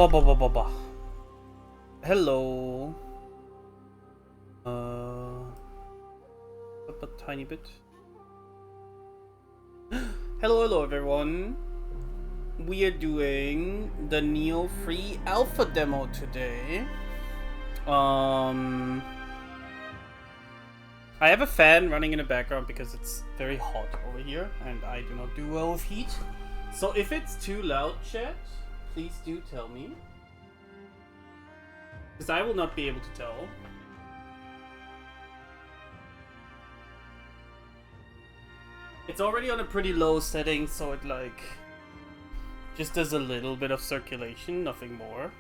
Ba ba ba ba ba. Hello. A tiny bit. Hello everyone. We are doing the Nioh free alpha demo today. I have a fan running in the background because it's very hot over here and I do not do well with heat. So if it's too loud, chat, please do tell me. Because I will not be able to tell. It's already on a pretty low setting, so it like just does a little bit of circulation, nothing more.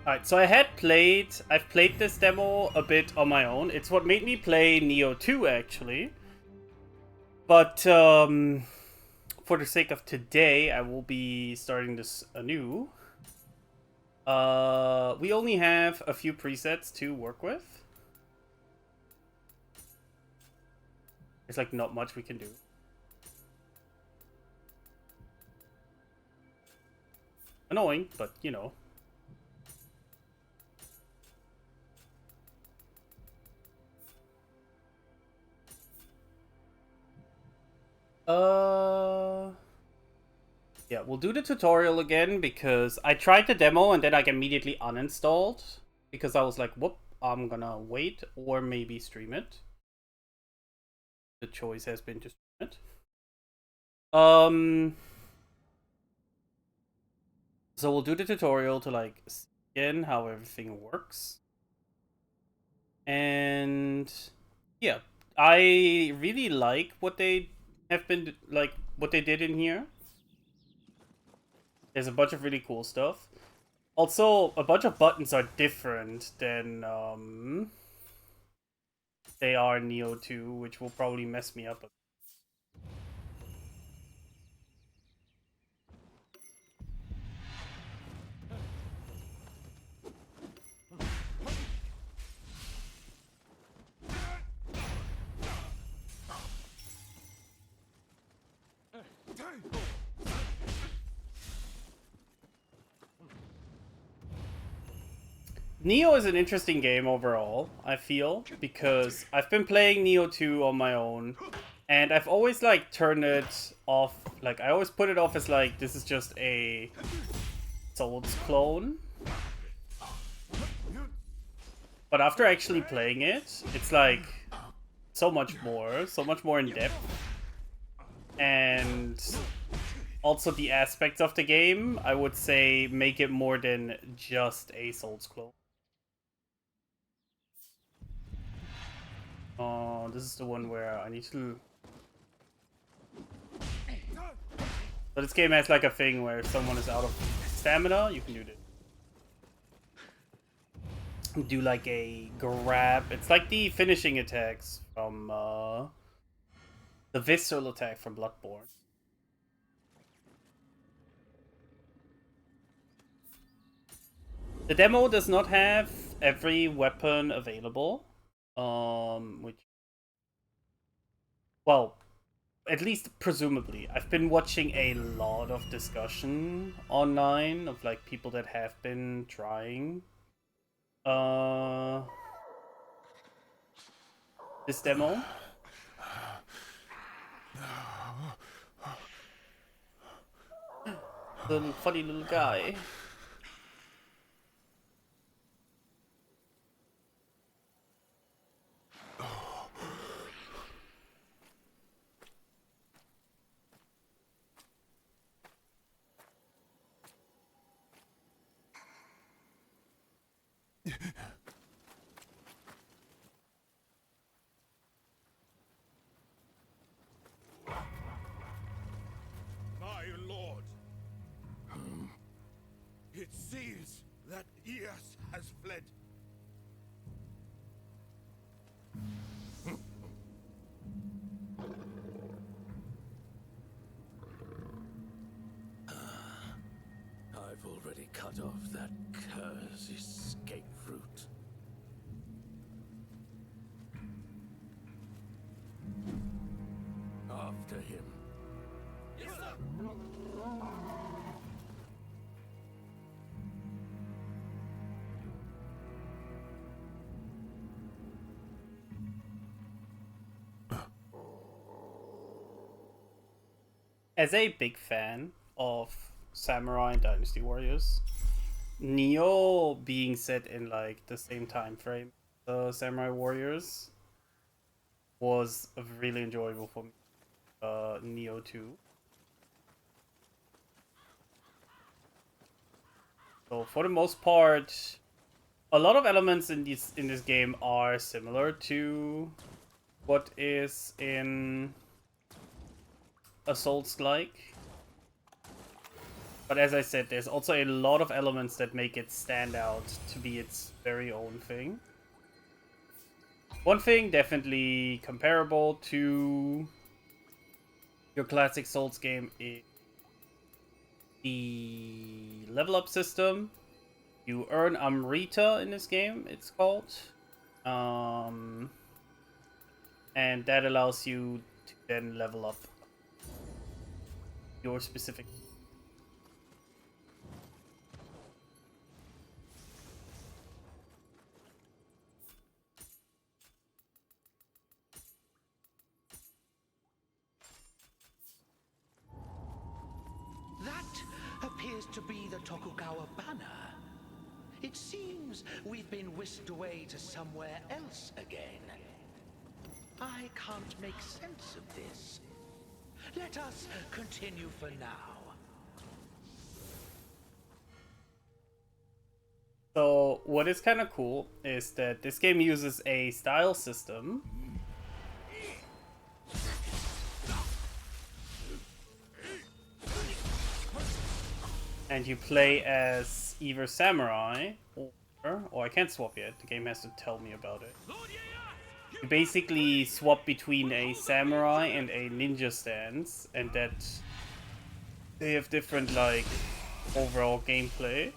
Alright, so I've played this demo a bit on my own. It's what made me play Nioh 2 actually. But for the sake of today, I will be starting this anew. We only have a few presets to work with. There's like not much we can do. Annoying, but you know. Yeah, we'll do the tutorial again because I tried the demo and then I immediately uninstalled because I was like, whoop, I'm gonna wait or maybe stream it. The choice has been to stream it. So we'll do the tutorial to like see again how everything works. And yeah, I really like what they have been like what they did in here. There's a bunch of really cool stuff. Also, a bunch of buttons are different than they are in Nioh 2, which will probably mess me up. Nioh is an interesting game overall, I feel, because I've been playing Nioh 2 on my own, and I've always like turned it off, like I always put it off as like this is just a Souls clone. But after actually playing it, it's like so much more in depth. And also the aspects of the game, I would say, make it more than just a Souls clone. Oh, this is the one where I need to... So this game has like a thing where if someone is out of stamina, you can do this. Do like a grab. It's like the finishing attacks from the visceral attack from Bloodborne. The demo does not have every weapon available. Which, well, at least presumably. I've been watching a lot of discussion online of like people that have been trying this demo. Little funny little guy. My lord, it seems that Eos has fled. I've already cut off that cursed escape route. After him. as a big fan of Samurai and Dynasty Warriors, Nioh being set in like the same time frame, the Samurai Warriors, was really enjoyable for me. Nioh 2. So for the most part, a lot of elements in this game are similar to what is in a Souls-like. But as I said, there's also a lot of elements that make it stand out to be its very own thing. One thing definitely comparable to your classic Souls game is the level up system. You earn Amrita in this game, it's called. And that allows you to then level up your specific. That appears to be the Tokugawa banner. It seems we've been whisked away to somewhere else again. I can't make sense of this. Let us continue for now. So what is kind of cool is that this game uses a style system. And you play as either samurai or I can't swap yet. The game has to tell me about it. You basically swap between a samurai and a ninja stance, and that they have different like overall gameplay.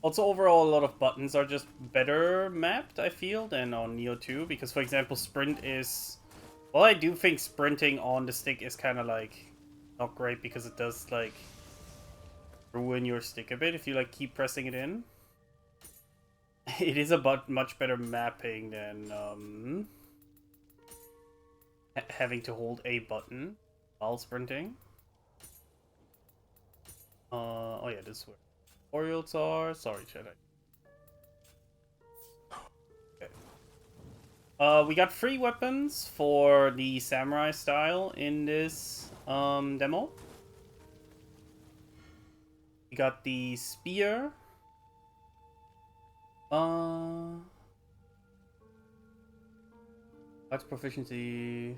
Also, overall, a lot of buttons are just better mapped, I feel, than on Nioh 2. Because, for example, sprint is... Well, I do think sprinting on the stick is kind of, like, not great because it does, like, ruin your stick a bit if you, like, keep pressing it in. It is a much better mapping than having to hold a button while sprinting. Oh yeah, this is where tutorials are. Sorry, chat. Okay. We got free weapons for the samurai style in this demo. We got the spear. That's proficiency.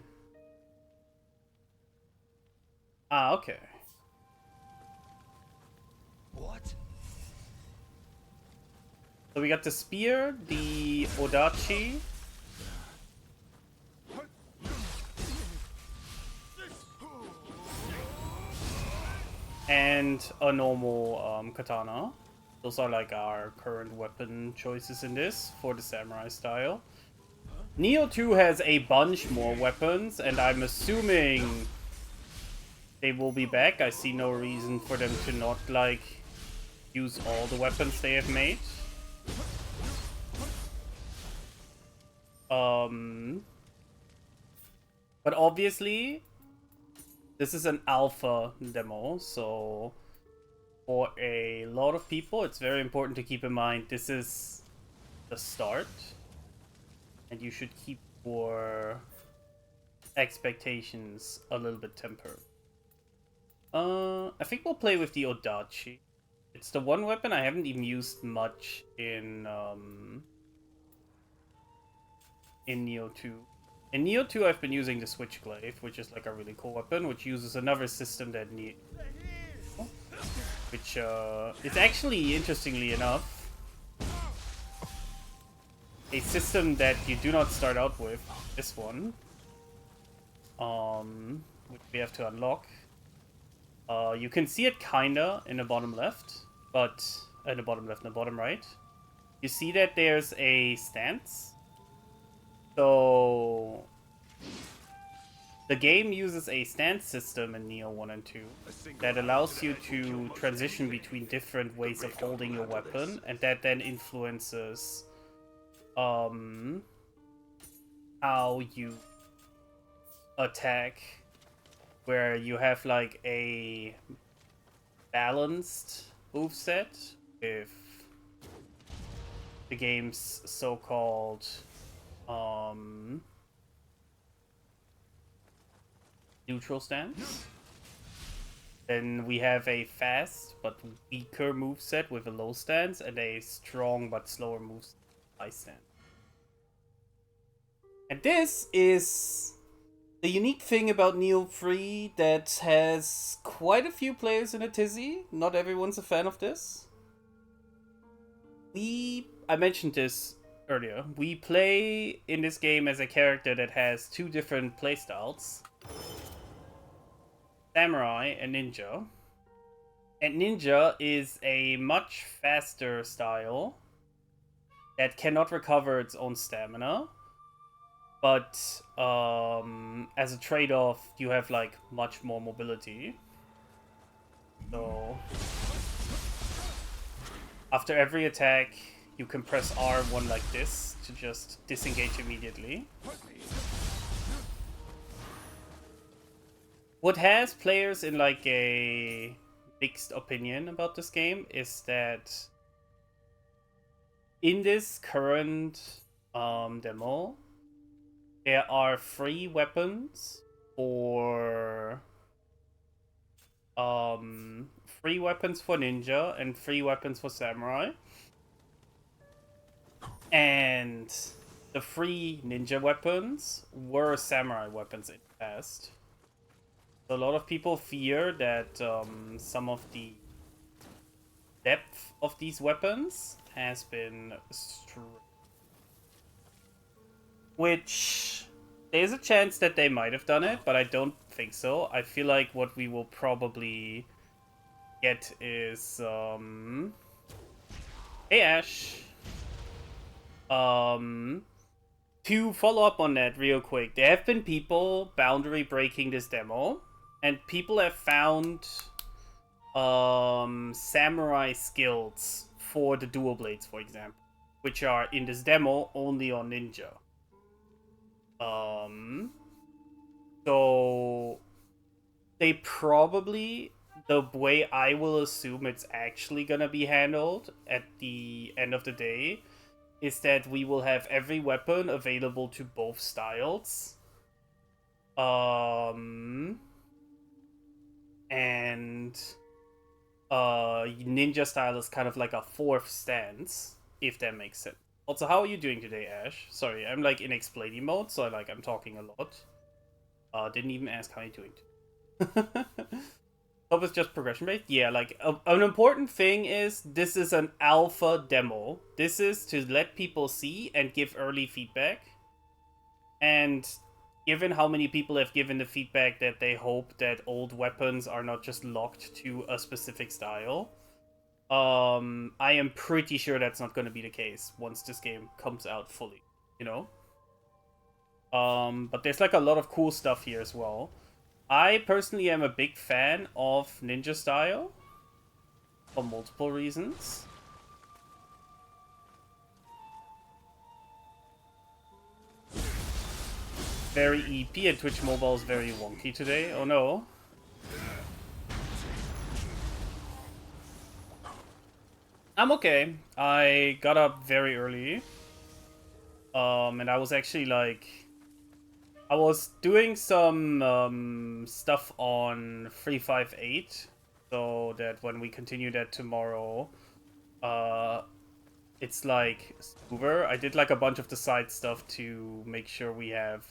Ah, okay. What? So we got the spear, the odachi, and a normal katana. Those are like our current weapon choices in this for the samurai style. Nioh 2 has a bunch more weapons, and I'm assuming they will be back. I see no reason for them to not, like, use all the weapons they have made. But obviously, this is an alpha demo, so for a lot of people, it's very important to keep in mind this is the start, and you should keep your expectations a little bit tempered. I think we'll play with the odachi. It's the one weapon I haven't even used much in Nioh 2. In Nioh 2, I've been using the Switchglaive, which is like a really cool weapon, which uses another system that which is actually, interestingly enough, a system that you do not start out with. This one, which we have to unlock. You can see it kinda in the bottom left, but in the bottom left and the bottom right. You see that there's a stance. So the game uses a stance system in Nioh 1 and 2 that allows you to transition between different ways of holding your weapon, and that then influences how you attack, where you have like a balanced moveset with the game's so-called neutral stance. Then we have a fast but weaker moveset with a low stance, and a strong but slower moveset with a high stance. And this is the unique thing about Nioh 3 that has quite a few players in a tizzy. Not everyone's a fan of this. I mentioned this earlier. We play in this game as a character that has two different playstyles. Samurai and Ninja. And Ninja is a much faster style that cannot recover its own stamina. But as a trade-off, you have like much more mobility. So after every attack, you can press R1 like this to just disengage immediately. What has players in like a mixed opinion about this game is that in this current demo, there are free weapons for ninja and free weapons for samurai. And the free ninja weapons were samurai weapons in the past. So a lot of people fear that some of the depth of these weapons has been which there's a chance that they might have done it, but I don't think so. I feel like what we will probably get is hey Ash. To follow up on that real quick, there have been people boundary breaking this demo, and people have found samurai skills for the dual blades, for example, which are in this demo only on ninja. So they probably, the way I will assume it's actually gonna be handled at the end of the day, is that we will have every weapon available to both styles. And ninja style is kind of like a fourth stance, if that makes sense. Also, how are you doing today, Ash? Sorry, I'm like in explaining mode, so I'm talking a lot. Didn't even ask how you're doing. Hope it's just progression based. Yeah, like an important thing is this is an alpha demo. This is to let people see and give early feedback. And given how many people have given the feedback that they hope that old weapons are not just locked to a specific style, I am pretty sure that's not going to be the case once this game comes out fully, you know? But there's like a lot of cool stuff here as well. I personally am a big fan of ninja style for multiple reasons. Very EP, and Twitch Mobile is very wonky today. Oh no. I'm okay. I got up very early. And I was actually like... I was doing some stuff on 358, so that when we continue that tomorrow, it's like smoother. I did like a bunch of the side stuff to make sure we have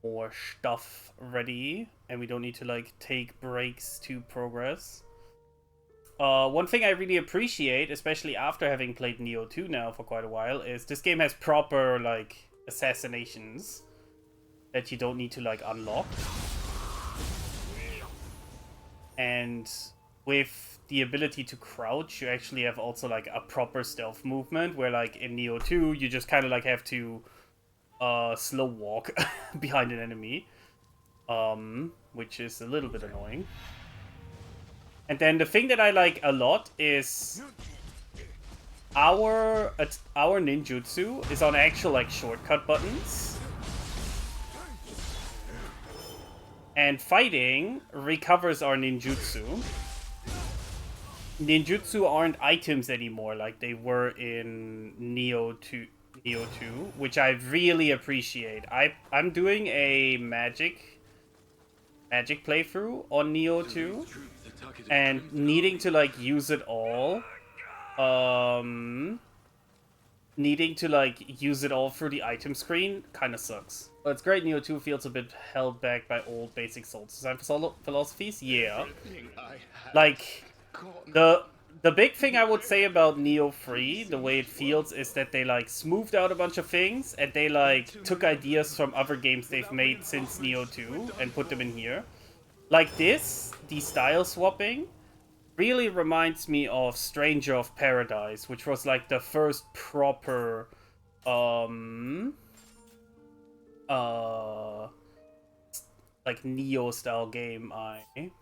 more stuff ready, and we don't need to like take breaks to progress. One thing I really appreciate, especially after having played Nioh 2 now for quite a while, is this game has proper like assassinations that you don't need to like unlock. And with the ability to crouch, you actually have also like a proper stealth movement where like in Nioh 2 you just kind of like have to slow walk behind an enemy, which is a little bit annoying. And then the thing that I like a lot is our ninjutsu is on actual like shortcut buttons, and fighting recovers our ninjutsu. Ninjutsu aren't items anymore like they were in Nioh 2, which I really appreciate. I'm doing a magic playthrough on Nioh 2, and needing to like use it all. Needing to like use it all through the item screen kind of sucks. But it's great. Nioh 2 feels a bit held back by old basic Souls design philosophies. Yeah, like the big thing I would say about Nioh 3, the way it feels, is that they like smoothed out a bunch of things and they like took ideas from other games they've made since Nioh 2 and put them in here. Like this, the style swapping really reminds me of Stranger of Paradise, which was like the first proper like Nioh style game I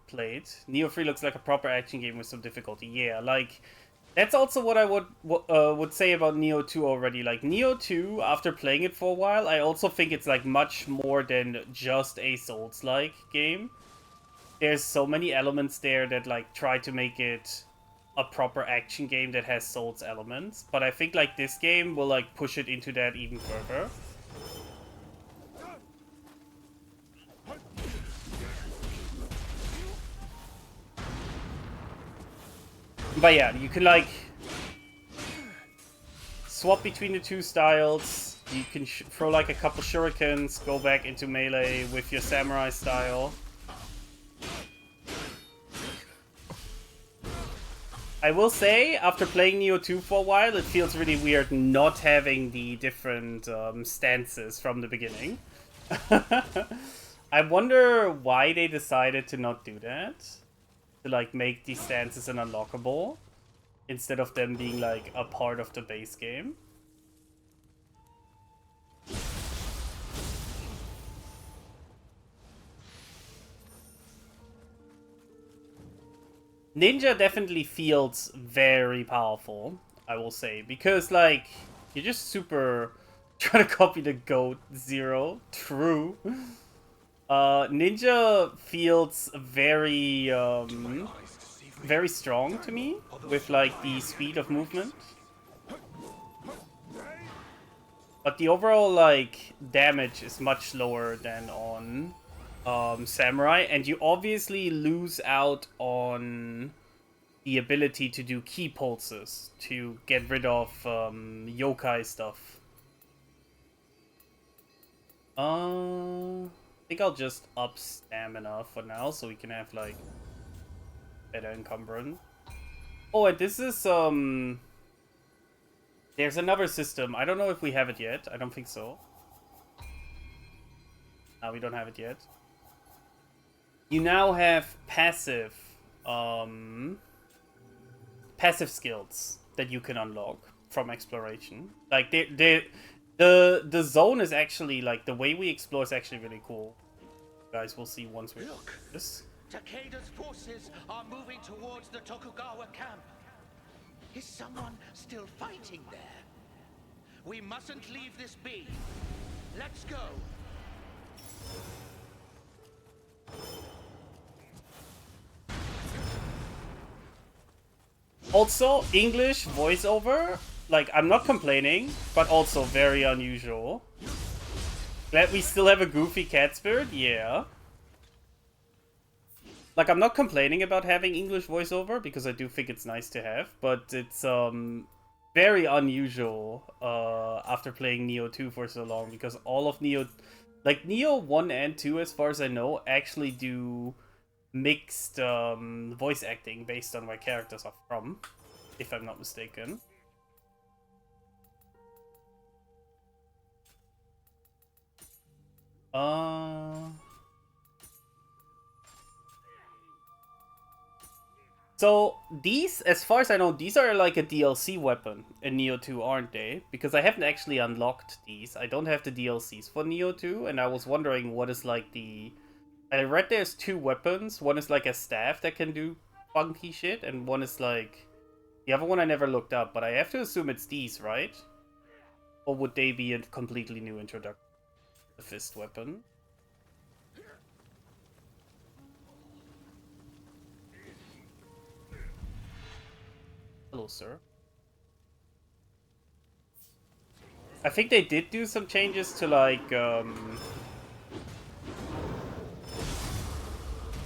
played. Nioh 3 looks like a proper action game with some difficulty. Yeah, like that's also what I would say about Nioh 2 already. Like Nioh 2, after playing it for a while, I also think it's like much more than just a Souls-like game. There's so many elements there that like try to make it a proper action game that has Souls elements, but I think like this game will like push it into that even further. But yeah, you can like swap between the two styles. You can throw like a couple shurikens, go back into melee with your samurai style. I will say, after playing Nioh 2 for a while, it feels really weird not having the different stances from the beginning. I wonder why they decided to not do that. To like make these stances an unlockable, instead of them being like a part of the base game. Ninja definitely feels very powerful, I will say, because like you're just super trying to copy the GOAT Zero. True. Ninja feels very very strong to me with like the speed of movement. But the overall like damage is much lower than on Samurai, and you obviously lose out on the ability to do key pulses to get rid of yokai stuff. I think I'll just up stamina for now so we can have like better encumbrance. Oh, and this is there's another system. I don't know if we have it yet. I don't think so. No, we don't have it yet. You now have passive skills that you can unlock from exploration. Like the zone is actually like the way we explore is actually really cool. Guys, we'll see once we Look, this. Takeda's forces are moving towards the Tokugawa camp. Is someone still fighting there? We mustn't leave this be. Let's go. Also, English voiceover, like, I'm not complaining, but also very unusual. Glad we still have a goofy cat spirit, yeah. Like, I'm not complaining about having English voiceover, because I do think it's nice to have, but it's, very unusual, after playing Nioh 2 for so long, because all of Nioh... Like, Nioh 1 and 2, as far as I know, actually do mixed voice acting based on where characters are from, if I'm not mistaken. So So these, as far as I know, these are like a DLC weapon in Nioh 2, aren't they? Because I haven't actually unlocked these. I don't have the DLCs for Nioh 2, and I was wondering what is like the... I read there's 2 weapons. One is like a staff that can do funky shit, and one is like... The other one I never looked up, but I have to assume it's these, right? Or would they be a completely new introduction? The fist weapon. Hello, sir. I think they did do some changes to, like,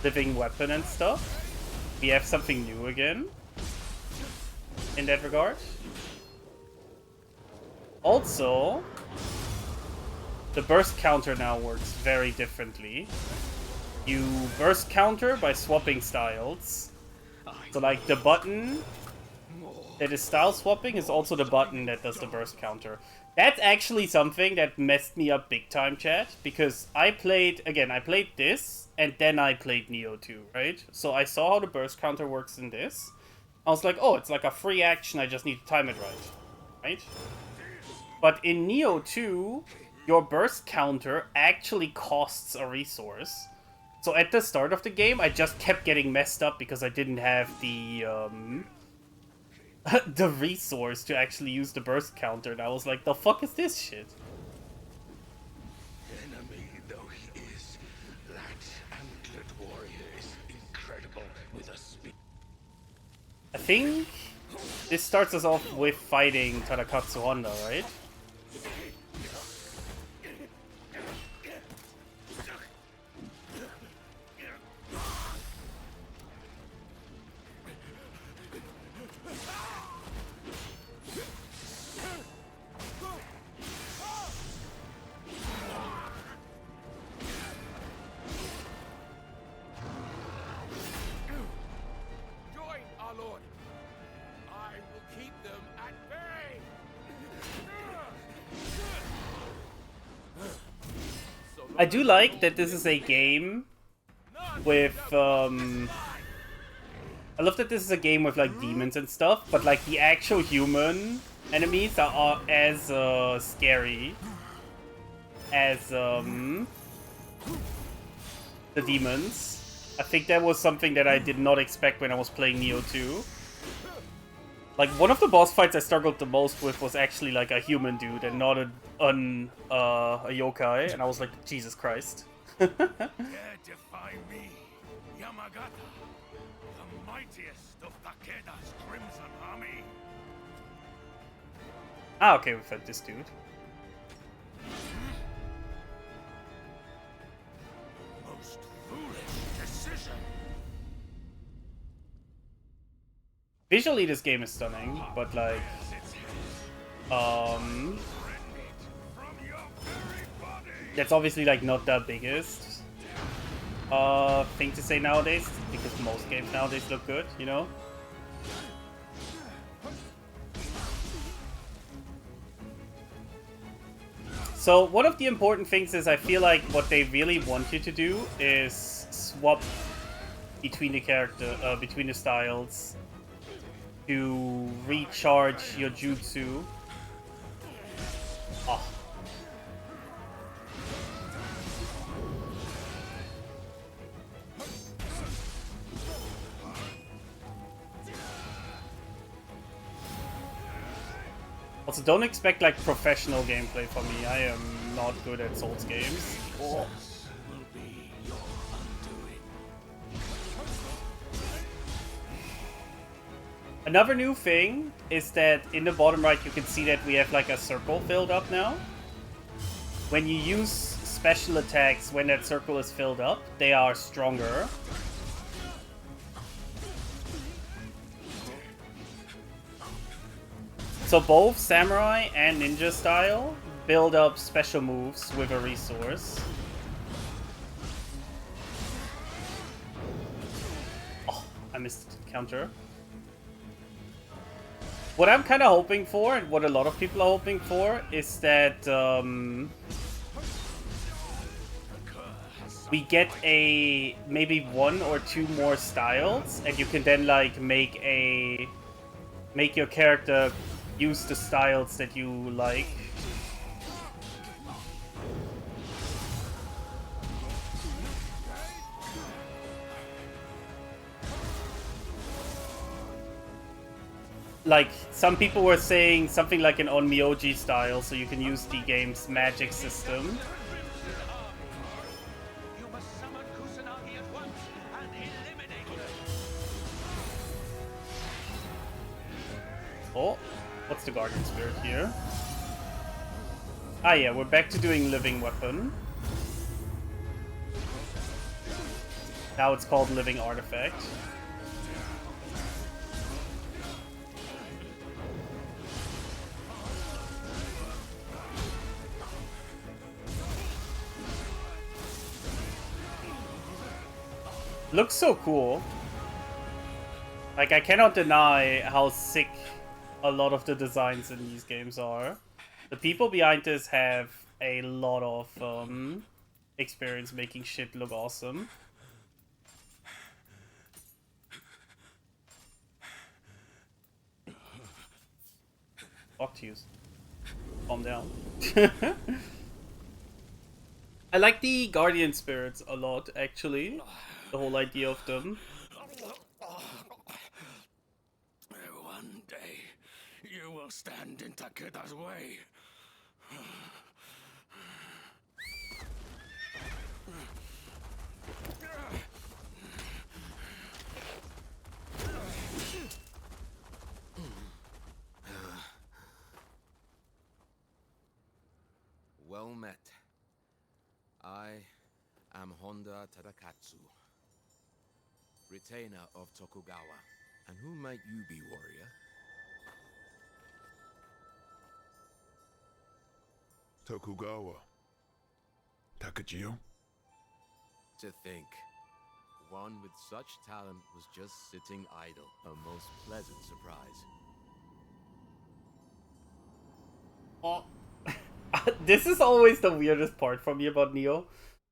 living weapon and stuff. We have something new again in that regard. Also, the burst counter now works very differently. You burst counter by swapping styles. So, like, the button that is style swapping is also the button that does the burst counter. That's actually something that messed me up big time, chat, because I played this, and then I played Nioh 2, right? So I saw how the burst counter works in this. I was like, oh, it's like a free action, I just need to time it right? But in Nioh 2, your burst counter actually costs a resource. So at the start of the game, I just kept getting messed up because I didn't have the, the resource to actually use the burst counter, and I was like, the fuck is this shit? Enemy though he is, that antlered warrior is incredible with a speed. I think this starts us off with fighting Tadakatsu Honda, right? Join our lord. I will keep them at bay. I do like that this is a game with, I love that this is a game with, like, demons and stuff, but, like, the actual human enemies are as, scary as, the demons. I think that was something that I did not expect when I was playing Nioh 2. Like, one of the boss fights I struggled the most with was actually, like, a human dude and not a yokai, and I was like, Jesus Christ. Dare defy me, Yamagata, the mightiest of Takeda's Crimson Army. Ah, okay, we fought this dude. Most foolish decision. Visually, this game is stunning, but, like, that's obviously, like, not the biggest thing to say nowadays, because most games nowadays look good, you know? So one of the important things is I feel like what they really want you to do is swap between the between the styles to recharge your jutsu. Oh. Also, don't expect, like, professional gameplay from me. I am not good at Souls games. Oh. Another new thing is that in the bottom right you can see that we have, like, a circle filled up now. When you use special attacks when that circle is filled up, they are stronger. So both Samurai and Ninja style build up special moves with a resource. Oh, I missed counter. What I'm kind of hoping for, and what a lot of people are hoping for, is that we get maybe 1 or 2 more styles, and you can then like make your character use the styles that you like. Like, some people were saying something like an Onmyoji style, so you can use the game's magic system. You must summon Kusanagi at once and eliminate her. Oh, what's the Guardian Spirit here? Ah yeah, we're back to doing Living Weapon. Now it's called Living Artifact. Looks so cool. Like, I cannot deny how sick a lot of the designs in these games are. The people behind this have a lot of experience making shit look awesome. Octus. Calm down. I like the Guardian Spirits a lot, actually. The whole idea of them. One day, you will stand in Takeda's way. Well met. I am Honda Tadakatsu, retainer of Tokugawa. And who might you be, warrior? Tokugawa. Takajio? To think, one with such talent was just sitting idle. A most pleasant surprise. Oh. This is always the weirdest part for me about Nioh.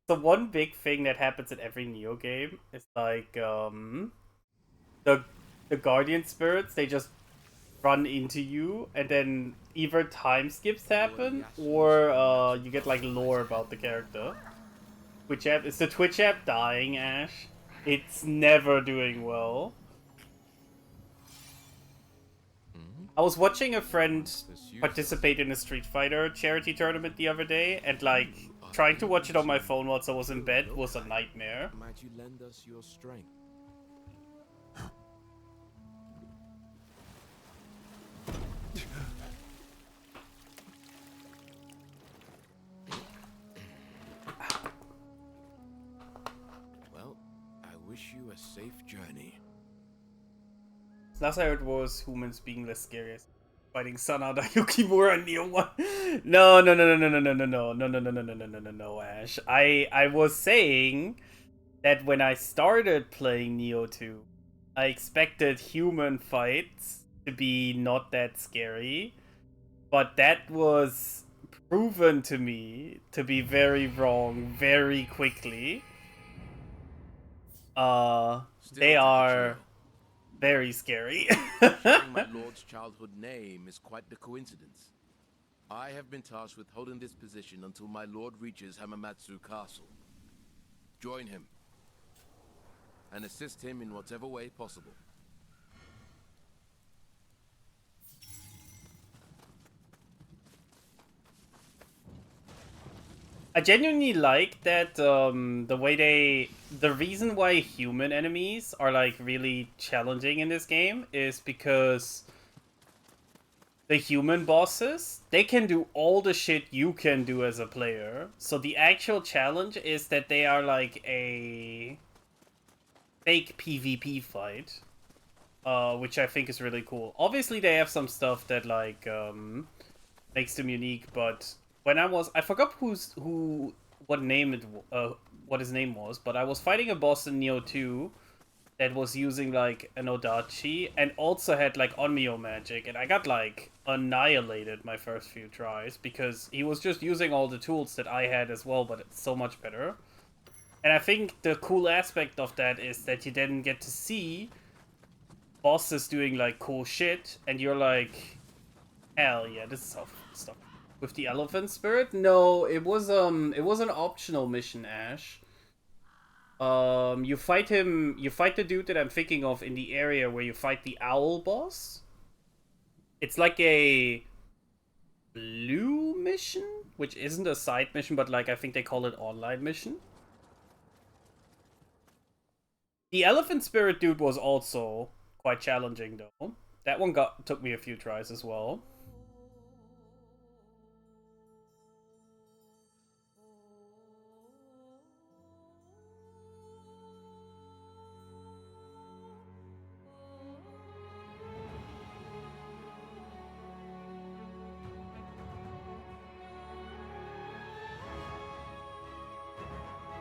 So one big thing that happens in every Nioh game is like the Guardian Spirits, they just run into you, and then either time skips happen or you get like lore about the character. Twitch app is the Twitch app dying, Ash? It's never doing well. I was watching a friend participate in a Street Fighter charity tournament the other day, and like trying to watch it on my phone whilst I was in bed was a nightmare. Might you lend us your strength? Well, I wish you a safe journey. Last I heard was humans being less scary. Fighting Sanada, Yukimura, and Nioh 1. No, Ash. I was saying that when I started playing Nioh 2, I expected human fights to be not that scary, but that was proven to me to be very wrong very quickly. They are very scary. Sharing my lord's childhood name is quite the coincidence. I have been tasked with holding this position until my lord reaches Hamamatsu Castle. Join him and assist him in whatever way possible. I genuinely like that the reason why human enemies are like really challenging in this game is because the human bosses, they can do all the shit you can do as a player. So the actual challenge is that they are like a fake PvP fight, which I think is really cool. Obviously they have some stuff that like makes them unique, but when I forgot what his name was, but I was fighting a boss in Nioh 2 that was using like an Odachi and also had like Onmyo magic, and I got like annihilated my first few tries because he was just using all the tools that I had as well, but it's so much better. And I think the cool aspect of that is that you then get to see bosses doing like cool shit, and you're like, hell yeah, this is how stuff. With the elephant spirit? No, it was an optional mission, Ash. You fight the dude that I'm thinking of in the area where you fight the owl boss. It's like a blue mission, which isn't a side mission, but like I think they call it online mission. The elephant spirit dude was also quite challenging though. That one took me a few tries as well.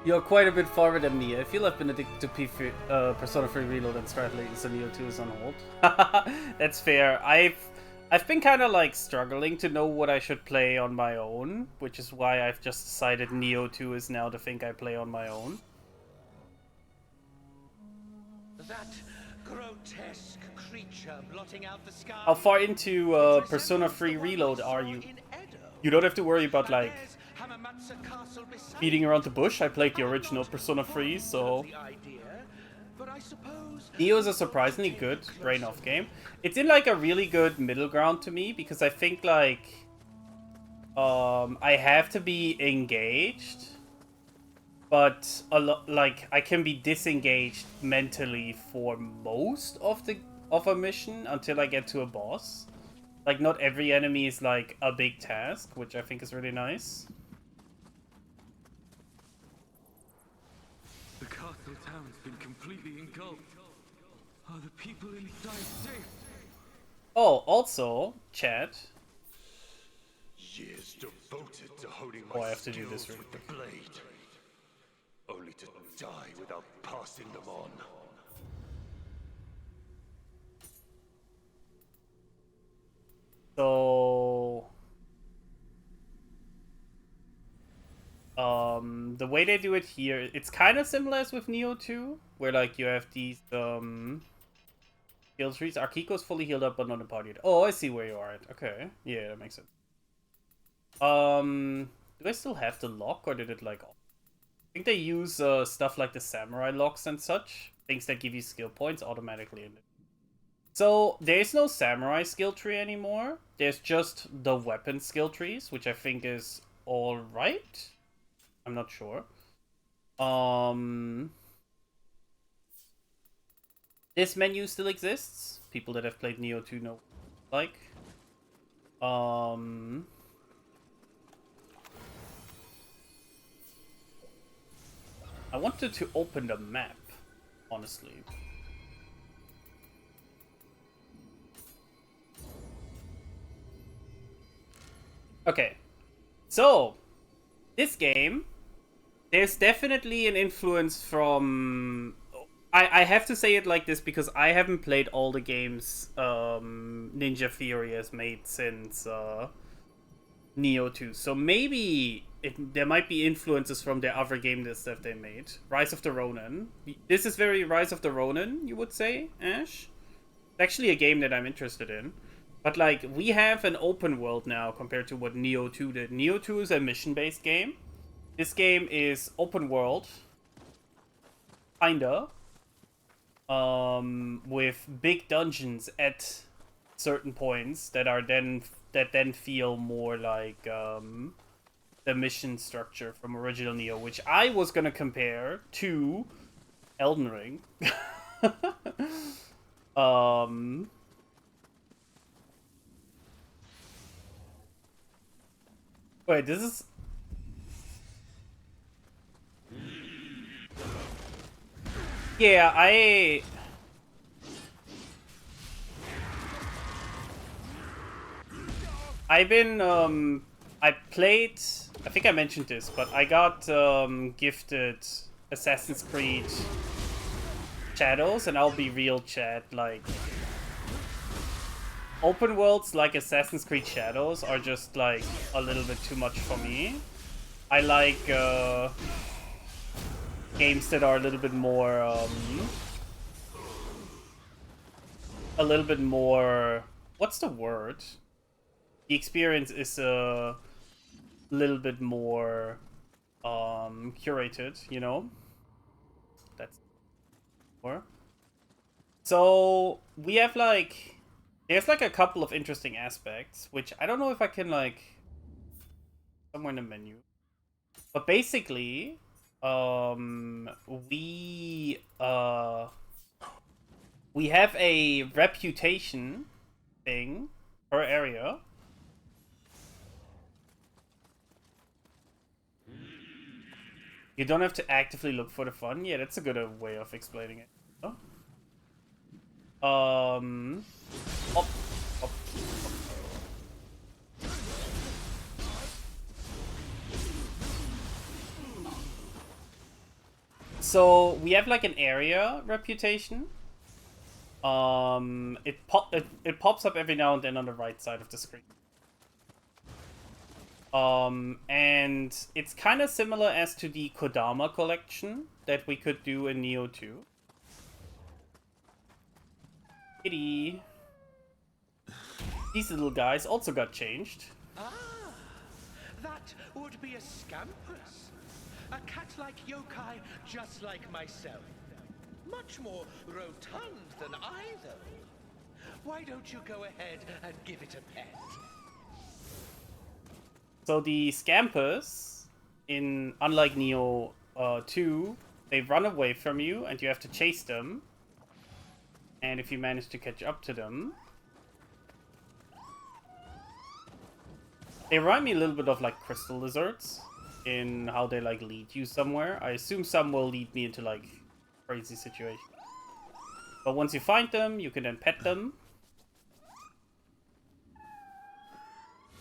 You're quite a bit farther than me. I feel I've been addicted to Persona 3 Reload and strategy, so Nioh 2 is on hold. That's fair. I've been kind of like struggling to know what I should play on my own, which is why I've just decided Nioh 2 is now the thing I play on my own. That grotesque creature blotting out the sky. How far into Persona 3 Reload are you? You don't have to worry about like beating around the bush. I played the original Persona 3, so Nioh is a surprisingly good brain-off game. It's in like a really good middle ground to me, because I think like I have to be engaged, but like I can be disengaged mentally for most of a mission until I get to a boss. Like not every enemy is like a big task, which I think is really nice. The castle town's been completely engulfed. Are the people inside safe? Oh, also, chat. Years devoted to holding Oh, my I have to do this skills really with the blade, only to die without passing them on. So, the way they do it here, it's kind of similar as with Nioh 2, where like you have these skill trees. Arkiko's fully healed up, but not in party. Oh, I see where you are at. Okay, yeah, that makes sense. Do I still have the lock, or did it like? I think they use stuff like the samurai locks and such, things that give you skill points automatically in it. So there's no samurai skill tree anymore. There's just the weapon skill trees, which I think is all right. I'm not sure. This menu still exists. People that have played Nioh 2 know like. I wanted to open the map, honestly. Okay, so this game, there's definitely an influence from. I have to say it like this because I haven't played all the games Ninja Theory has made since Nioh 2, so maybe there might be influences from their other game lists that they made. Rise of the Ronin. This is very Rise of the Ronin, you would say, Ash? It's actually a game that I'm interested in. But, like, we have an open world now compared to what Nioh 2 did. Nioh 2 is a mission-based game. This game is open world. Kinda. With big dungeons at certain points that then feel more like, the mission structure from original Nioh, which I was gonna compare to Elden Ring. Wait, this is... Yeah, I've been, I played... I think I mentioned this, but I got gifted Assassin's Creed Shadows, and I'll be real, chat, like... Open worlds like Assassin's Creed Shadows are just, like, a little bit too much for me. I like, games that are a little bit more, what's the word? The experience is a little bit more curated, you know? That's more. So we have like, there's like a couple of interesting aspects, which I don't know if I can like, somewhere in the menu. But basically, we have a reputation thing per area. You don't have to actively look for the fun. Yeah, that's a good way of explaining it. Up, up, up. So we have like an area reputation. It pops up every now and then on the right side of the screen. And it's kind of similar as to the Kodama collection that we could do in Nioh 2. Kitty. These little guys also got changed. Ah, that would be a scampus. A cat-like yokai just like myself. Much more rotund than I, though. Why don't you go ahead and give it a pet? So the Scampers, unlike Nioh 2, they run away from you and you have to chase them. And if you manage to catch up to them, they remind me a little bit of like crystal lizards in how they like lead you somewhere. I assume some will lead me into like crazy situations. But once you find them, you can then pet them.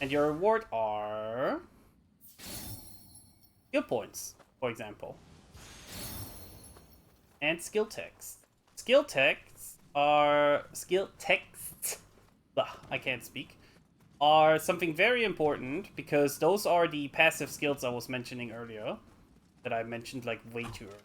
And your reward are skill points, for example. And skill texts. Skill texts are I can't speak. Are something very important because those are the passive skills I was mentioning earlier. That I mentioned like way too early.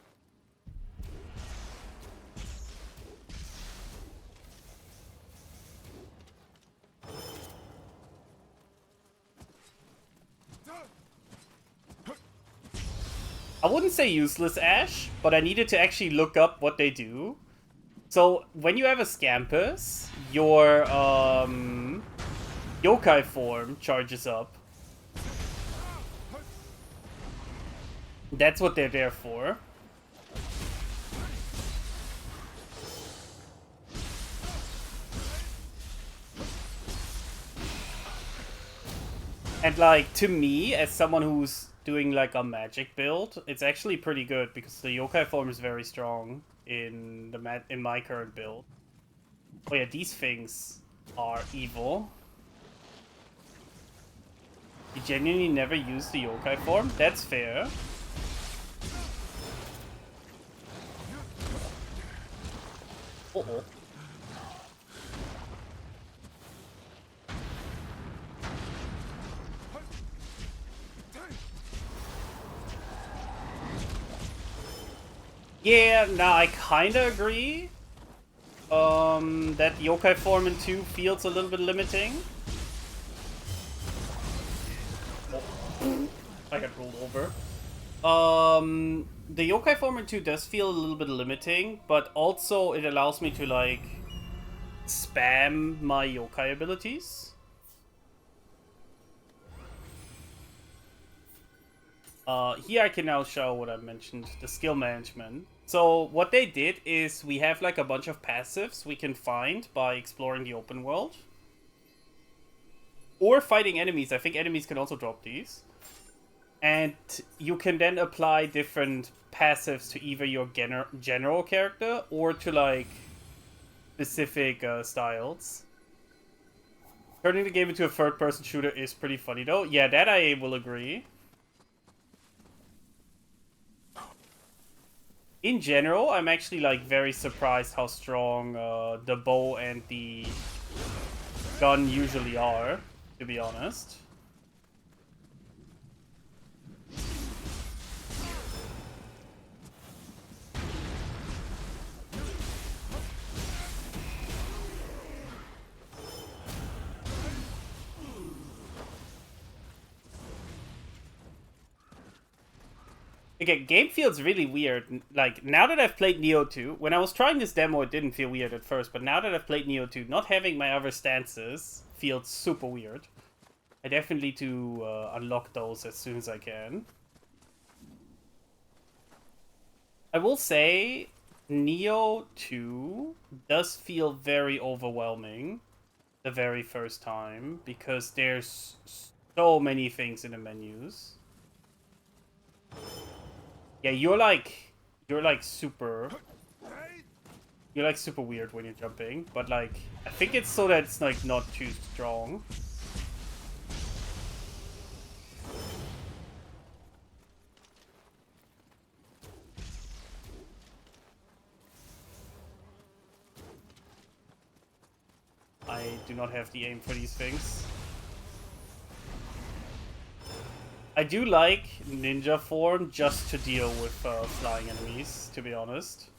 I wouldn't say useless, Ash, but I needed to actually look up what they do. So, when you have a Scampus, your yokai form charges up. That's what they're there for. And like, to me, as someone who's doing like a magic build, it's actually pretty good because the yokai form is very strong in my current build. Oh yeah, these things are evil. You genuinely never use the yokai form? That's fair. Uh-oh. Yeah, nah, I kinda agree. That yokai form in 2 feels a little bit limiting. Oh. I got rolled over. The yokai form in 2 does feel a little bit limiting, but also it allows me to, like, spam my yokai abilities. Here I can now show what I mentioned, the skill management. So what they did is we have like a bunch of passives we can find by exploring the open world. Or fighting enemies. I think enemies can also drop these. And you can then apply different passives to either your general character or to like specific styles. Turning the game into a third-person shooter is pretty funny though. Yeah, that I will agree. In general, I'm actually like very surprised how strong the bow and the gun usually are, to be honest. Again, game feels really weird. Like, now that I've played Nioh 2, when I was trying this demo, it didn't feel weird at first, but now that I've played Nioh 2, not having my other stances feels super weird. I definitely need to unlock those as soon as I can. I will say, Nioh 2 does feel very overwhelming the very first time, because there's so many things in the menus. Yeah, you're like super weird when you're jumping, but like I think it's so that it's like not too strong. I do not have the aim for these things. I do like ninja form just to deal with flying enemies, to be honest.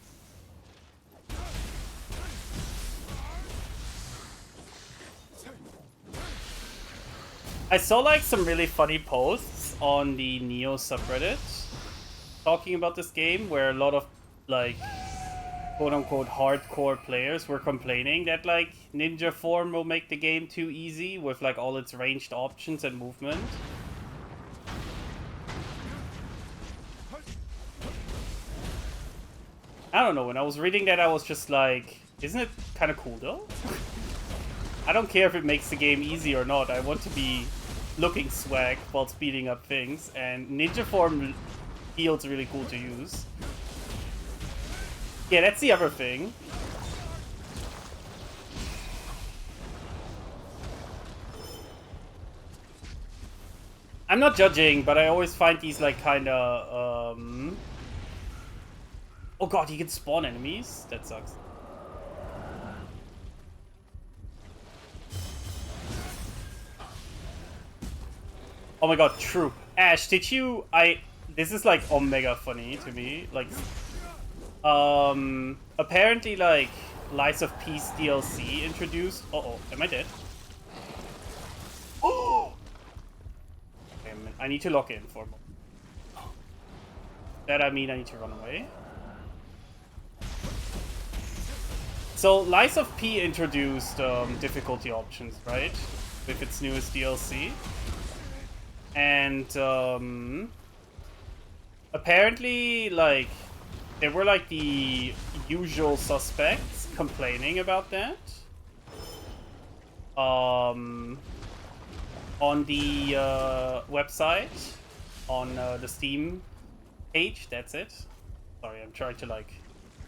I saw like some really funny posts on the Nioh subreddit talking about this game, where a lot of like quote-unquote hardcore players were complaining that like ninja form will make the game too easy with like all its ranged options and movement. I don't know, when I was reading that I was just like, isn't it kind of cool though? I don't care if it makes the game easy or not, I want to be looking swag while speeding up things, and ninja form feels really cool to use. Yeah, that's the other thing. I'm not judging, but I always find these like kinda oh god, you can spawn enemies? That sucks. Oh my god, true. Ash, did you... This is like omega funny to me. Like, apparently like Lies of Peace DLC introduced... Uh-oh, am I dead? Oh! I need to lock in for a moment. That I mean I need to run away. So, Lies of P introduced difficulty options, right? With its newest DLC. And apparently, like, there were like the usual suspects complaining about that. On the website, on the Steam page, that's it. Sorry, I'm trying to like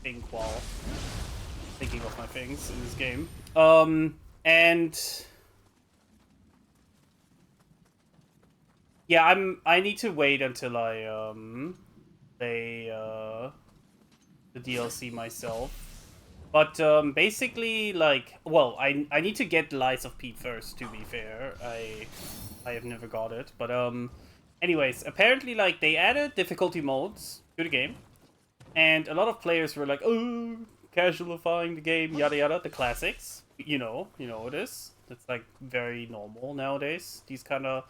think while thinking of my things in this game. And yeah, I need to wait until I play the DLC myself. But basically, like, well, I need to get Lies of P first. To be fair, I have never got it. But anyways, apparently, like, they added difficulty modes to the game, and a lot of players were like, "Oh, casualifying the game, yada yada," the classics. You know it is. It's like very normal nowadays. These kind of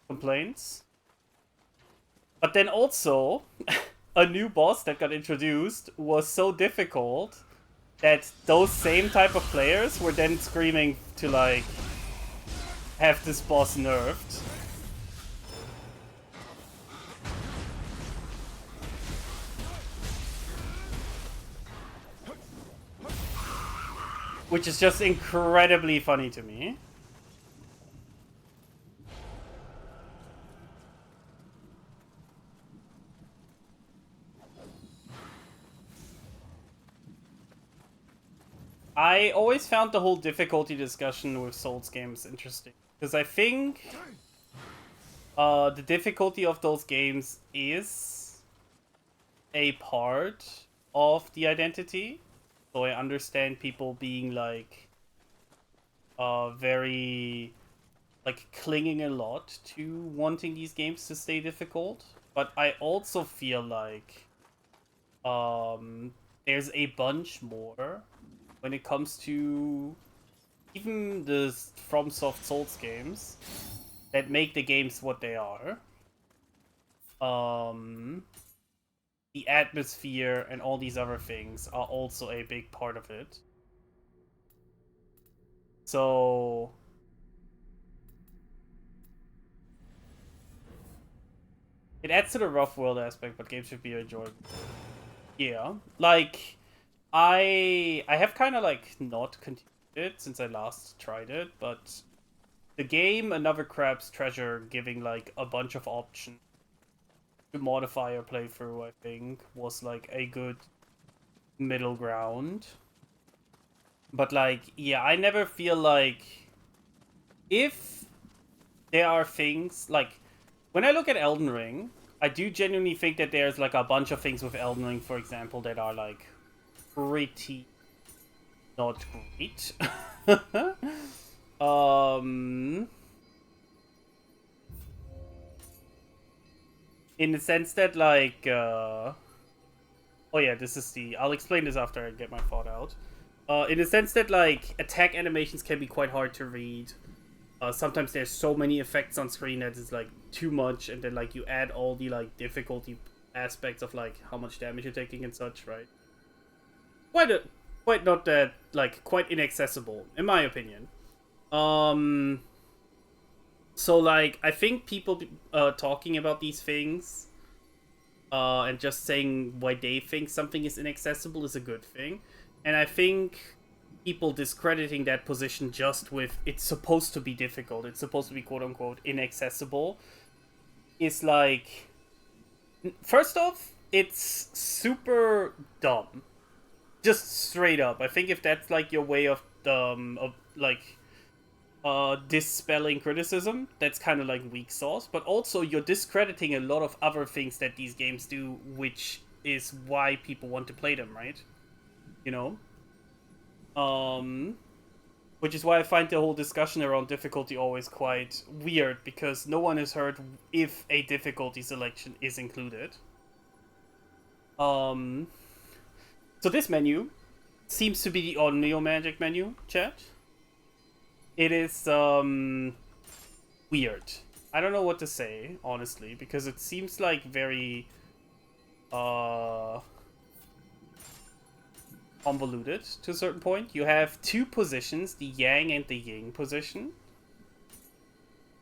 complaints. But then also, a new boss that got introduced was so difficult that those same type of players were then screaming to like have this boss nerfed. Which is just incredibly funny to me. I always found the whole difficulty discussion with Souls games interesting, because I think the difficulty of those games is a part of the identity. So I understand people being like very like clinging a lot to wanting these games to stay difficult, but I also feel like there's a bunch more when it comes to even the FromSoft Souls games that make the games what they are. the atmosphere and all these other things are also a big part of it. So it adds to the rough world aspect, but games should be enjoyable. Yeah, like I have kind of like not continued it since I last tried it, but the game Another Crab's Treasure giving like a bunch of options to modify your playthrough, I think, was like a good middle ground. But like, yeah, I never feel like if there are things like when I look at Elden Ring, I do genuinely think that there's like a bunch of things with Elden Ring, for example, that are like pretty not great. In the sense that like oh yeah, this is the I'll explain this after I get my thought out. In the sense that like attack animations can be quite hard to read. Sometimes there's so many effects on screen that it's like too much, and then like you add all the like difficulty aspects of like how much damage you're taking and such, right? Quite not that like quite inaccessible in my opinion. So like I think people talking about these things and just saying why they think something is inaccessible is a good thing, and I think people discrediting that position just with it's supposed to be difficult, it's supposed to be quote unquote inaccessible, is like, first off, it's super dumb. Just straight up. I think if that's like your way of like dispelling criticism, that's kind of like weak sauce, but also you're discrediting a lot of other things that these games do, which is why people want to play them, right? You know? Which is why I find the whole discussion around difficulty always quite weird, because no one has heard if a difficulty selection is included. So this menu seems to be the Nioh Magic menu, chat. It is weird. I don't know what to say, honestly, because it seems like very convoluted to a certain point. You have two positions, the Yang and the Yin position,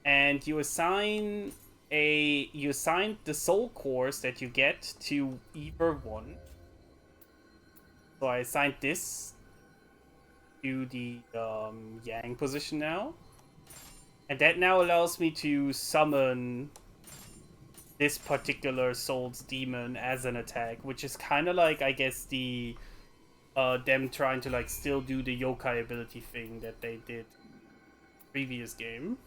and you assign the soul cores that you get to either one. So I assigned this to the Yang position now, and that now allows me to summon this particular Soul's Demon as an attack, which is kind of like, I guess, the them trying to like still do the yokai ability thing that they did previous game.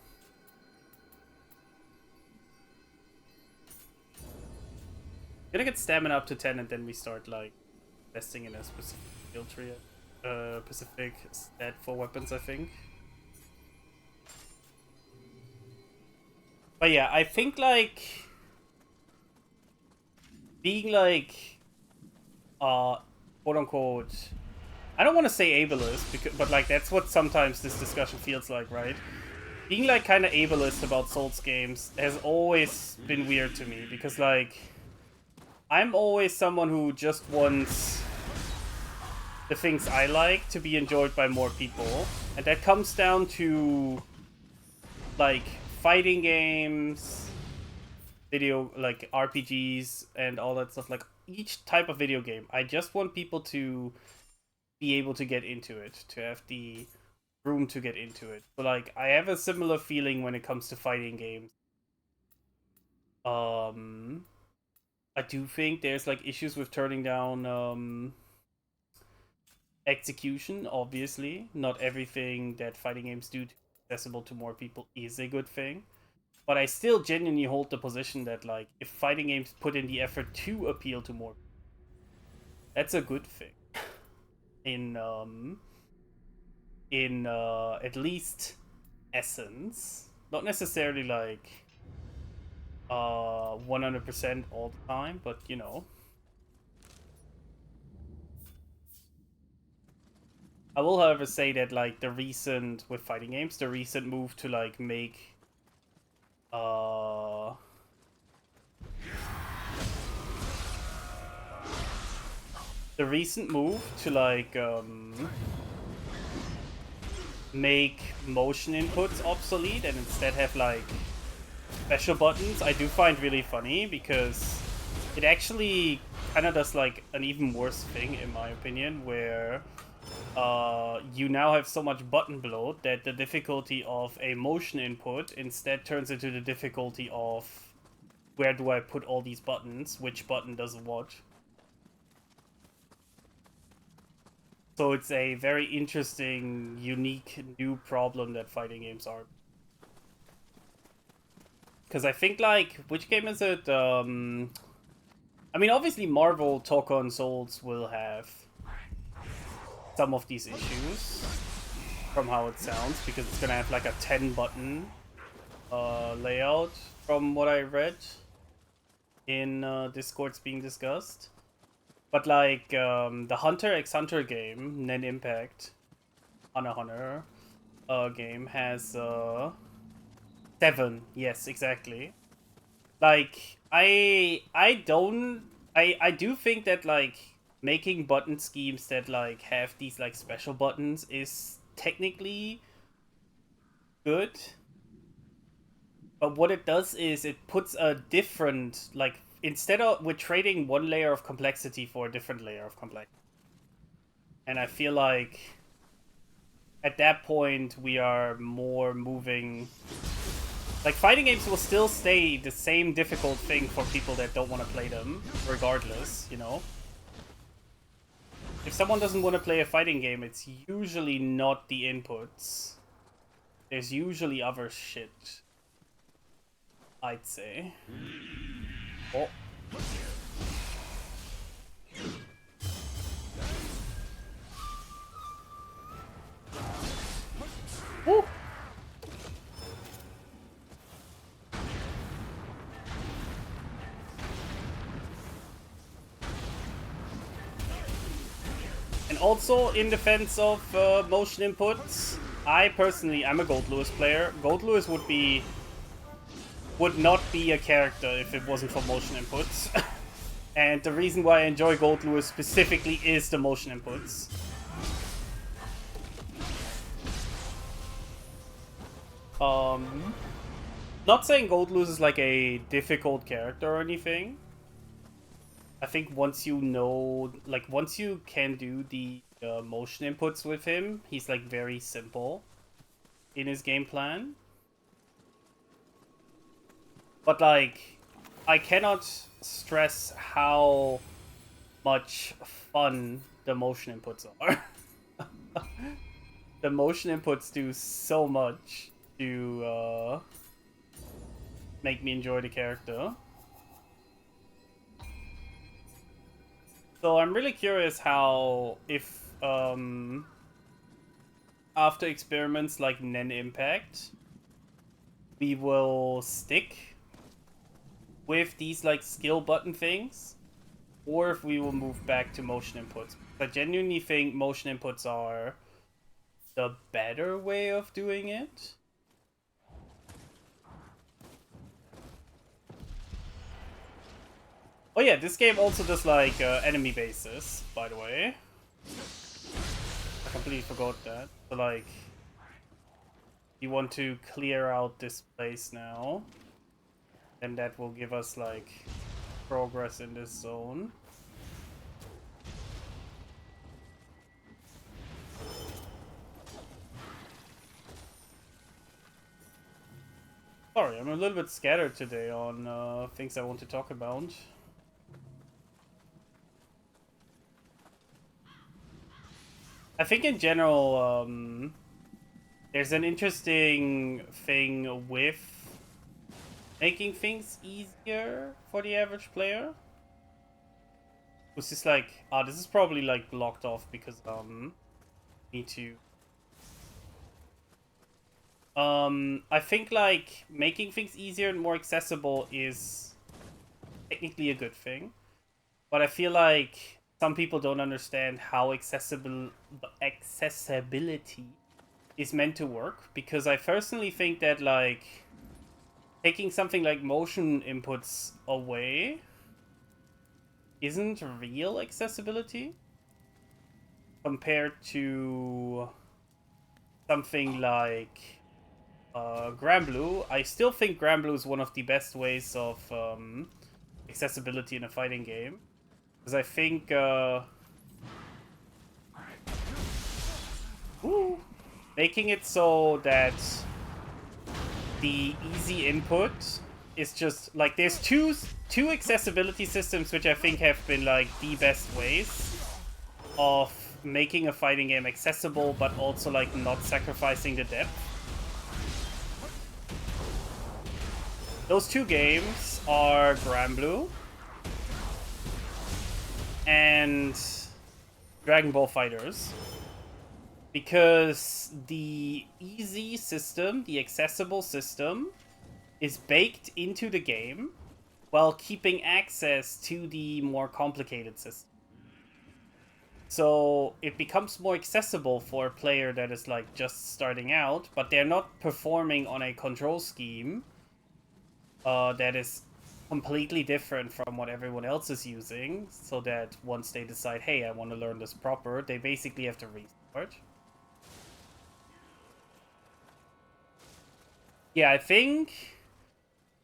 Gonna get stamina up to 10, and then we start like investing in a specific skill tree, specific stat for weapons, I think. But yeah, I think like being like quote unquote, I don't want to say ableist, because, but like that's what sometimes this discussion feels like, right? Being like kind of ableist about Souls games has always been weird to me, because like I'm always someone who just wants the things I like to be enjoyed by more people, and that comes down to like fighting games, video like RPGs and all that stuff. Like each type of video game, I just want people to be able to get into it, to have the room to get into it. So like I have a similar feeling when it comes to fighting games. I do think there's like issues with turning down execution. Obviously, not everything that fighting games do to be accessible to more people is a good thing. But I still genuinely hold the position that like if fighting games put in the effort to appeal to more, that's a good thing. In at least essence, not necessarily like 100% all the time, but you know. I will, however, say that like the recent with fighting games, the recent move to like make the recent move to like make motion inputs obsolete and instead have like special buttons, I do find really funny because it actually kind of does like an even worse thing in my opinion, where you now have so much button bloat that the difficulty of a motion input instead turns into the difficulty of where do I put all these buttons, which button does what. So it's a very interesting, unique, new problem that fighting games are. Because I think, like, which game is it? I mean, obviously Marvel Tokon Souls will have some of these issues from how it sounds, because it's gonna have like a 10 button layout from what I read in Discords being discussed. But like the Hunter x Hunter game, Nen Impact, Hunter game has 7. Yes, exactly. Like I do think that like making button schemes that like have these like special buttons is technically good. But what it does is it puts a different, like, instead of we're trading one layer of complexity for a different layer of complexity. And I feel like at that point we are more moving, like, fighting games will still stay the same difficult thing for people that don't want to play them, regardless, you know? If someone doesn't want to play a fighting game, it's usually not the inputs. There's usually other shit, I'd say. Oh. Woo! And also, in defense of motion inputs, I'm a Gold Lewis player. Gold Lewis would not be a character if it wasn't for motion inputs. And the reason why I enjoy Gold Lewis specifically is the motion inputs. Not saying Gold Lewis is like a difficult character or anything. I think once you know, like, once you can do the motion inputs with him, he's like very simple in his game plan. But like, I cannot stress how much fun the motion inputs are. The motion inputs do so much to make me enjoy the character. So I'm really curious how, if after experiments like Nen Impact, we will stick with these like skill button things, or if we will move back to motion inputs. I genuinely think motion inputs are the better way of doing it. Oh yeah, this game also does like enemy bases, by the way. I completely forgot that. So like, you want to clear out this place now, and that will give us like progress in this zone. Sorry, I'm a little bit scattered today on things I want to talk about. I think in general, there's an interesting thing with making things easier for the average player. Who's just like, this is probably like blocked off because need to. I think like making things easier and more accessible is technically a good thing, but I feel like some people don't understand how accessibility is meant to work, because I personally think that like taking something like motion inputs away isn't real accessibility. compared to something like Granblue, I still think Granblue is one of the best ways of accessibility in a fighting game. Because I think making it so that the easy input is just like there's two accessibility systems which I think have been like the best ways of making a fighting game accessible but also like not sacrificing the depth. Those two games are Granblue and Dragon Ball Fighters. Because the easy system, the accessible system, is baked into the game while keeping access to the more complicated system. So it becomes more accessible for a player that is like just starting out, but they're not performing on a control scheme that is completely different from what everyone else is using, so that once they decide, hey, I want to learn this proper, they basically have to restart. Yeah, I think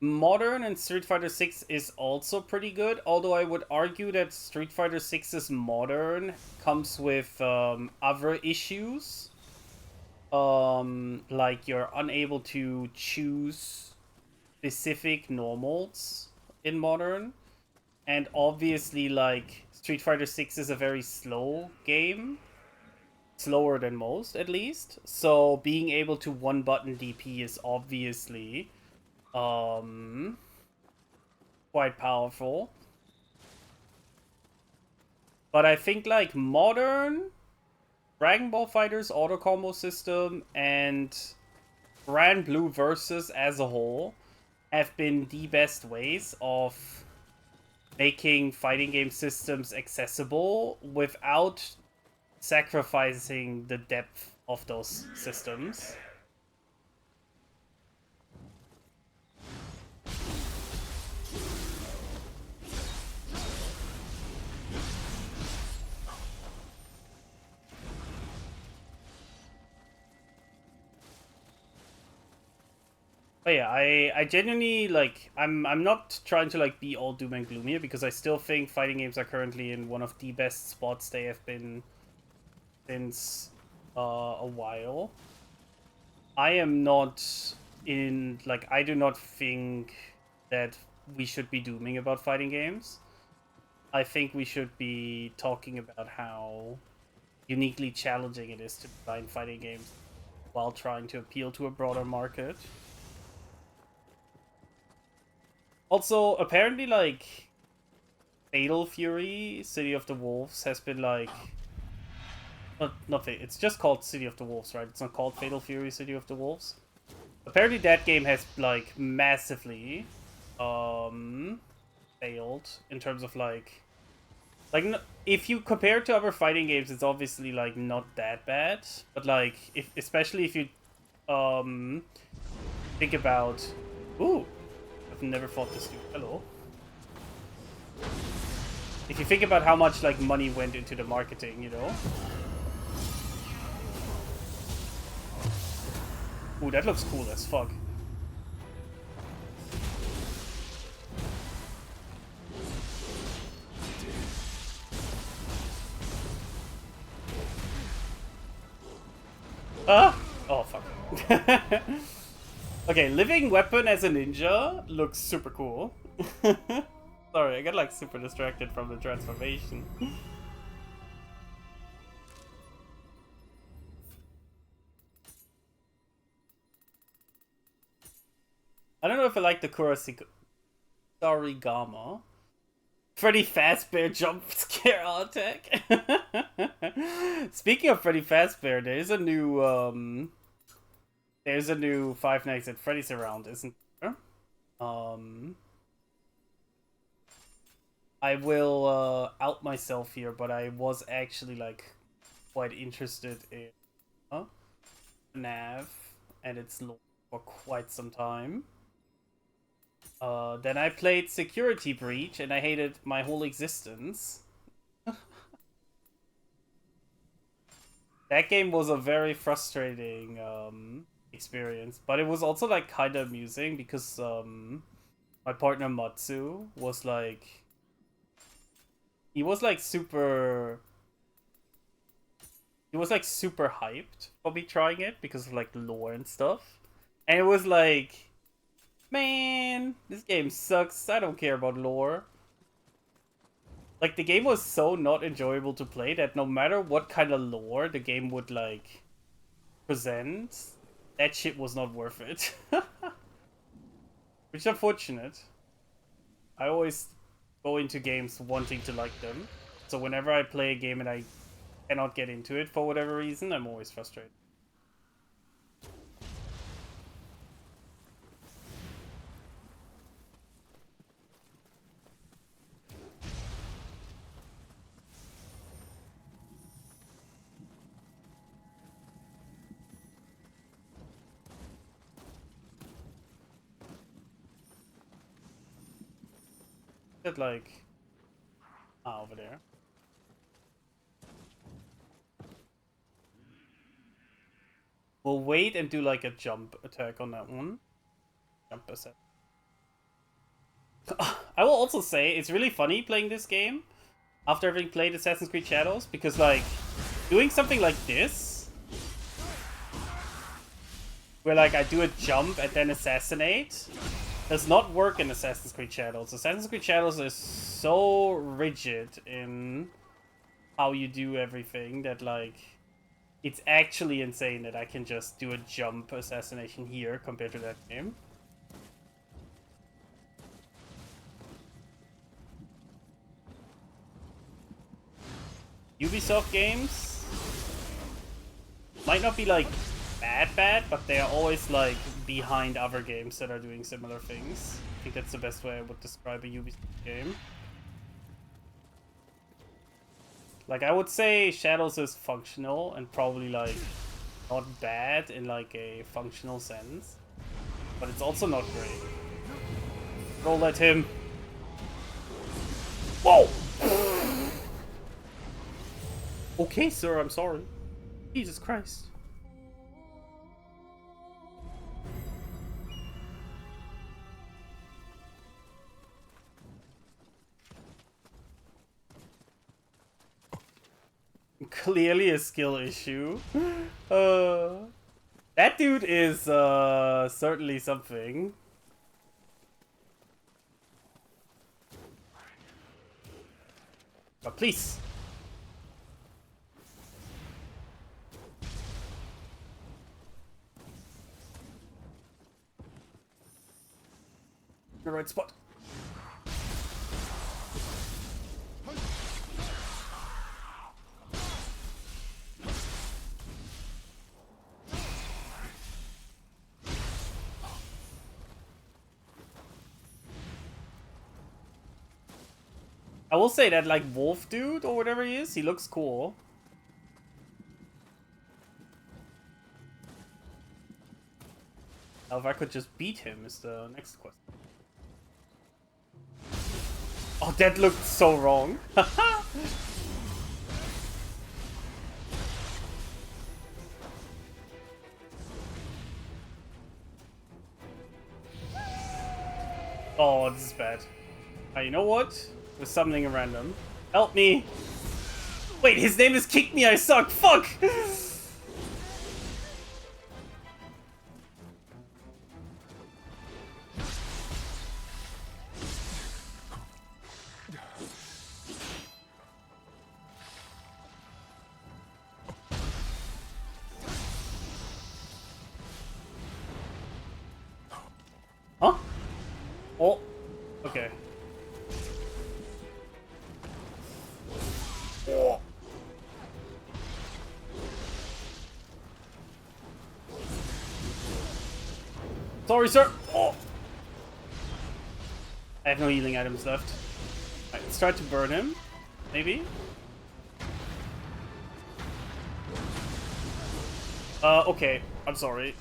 Modern and Street Fighter 6 is also pretty good, although I would argue that Street Fighter 6's Modern comes with other issues. Like you're unable to choose specific normals in Modern. And obviously, like, Street Fighter 6 is a very slow game. Slower than most, at least. So being able to one-button DP is obviously quite powerful. But I think like Modern, Dragon Ball Fighters auto combo system, and Granblue Versus as a whole have been the best ways of making fighting game systems accessible without sacrificing the depth of those systems. But yeah, I genuinely like I'm not trying to like be all doom and gloom here, because I still think fighting games are currently in one of the best spots they have been since a while. I am not in like I do not think that we should be dooming about fighting games. I think we should be talking about how uniquely challenging it is to design fighting games while trying to appeal to a broader market. Also, apparently, like, Fatal Fury, City of the Wolves, has been, like... It's just called City of the Wolves, right? It's not called Fatal Fury, City of the Wolves. Apparently that game has, like, massively, failed in terms of, like... if you compare it to other fighting games, it's obviously, like, not that bad. But, like, especially if you, think about... Ooh! I've never fought this dude. Hello. If you think about how much like money went into the marketing, you know. Ooh, that looks cool as fuck. Oh fuck. Okay, living weapon as a ninja looks super cool. Sorry, I got like super distracted from the transformation. I don't know if I like the Kurosarigama. Freddy Fazbear jump scare attack. Speaking of Freddy Fazbear, there's a new Five Nights at Freddy's around, isn't there? I will out myself here, but I was actually like quite interested in Nav and its lore for quite some time. Then I played Security Breach and I hated my whole existence. that game was a very frustrating experience, but it was also like kind of amusing because my partner Matsu was like, he was like super, he was like super hyped for me trying it because of like lore and stuff, and it was like, man, this game sucks. I don't care about lore. Like, the game was so not enjoyable to play that no matter what kind of lore the game would like present, that shit was not worth it. Which is unfortunate. I always go into games wanting to like them. So whenever I play a game and I cannot get into it for whatever reason, I'm always frustrated. That like, over there. We'll wait and do like a jump attack on that one. Jump attack. I will also say it's really funny playing this game after having played Assassin's Creed Shadows, because like doing something like this, where like I do a jump and then assassinate, does not work in Assassin's Creed Shadows. Assassin's Creed Shadows is so rigid in how you do everything that like it's actually insane that I can just do a jump assassination here compared to that game. Ubisoft games might not be like bad, but they are always like behind other games that are doing similar things. I think that's the best way I would describe a Ubisoft game. Like, I would say Shadows is functional and probably like not bad in like a functional sense, but it's also not great. Roll at him. Whoa! Okay, sir, I'm sorry. Jesus Christ. Clearly a skill issue. That dude is certainly something. But please. The right spot. I will say that, like, wolf dude or whatever he is, he looks cool. Now, if I could just beat him is the next question. Oh, that looked so wrong. Oh, this is bad. You know what? We're summoning a random. Help me! Wait, his name is Kick Me, I Suck! Fuck! Huh? Oh, okay. Oh. Sorry, sir. Oh. I have no healing items left. Alright, let's try to burn him. Maybe? Okay. I'm sorry.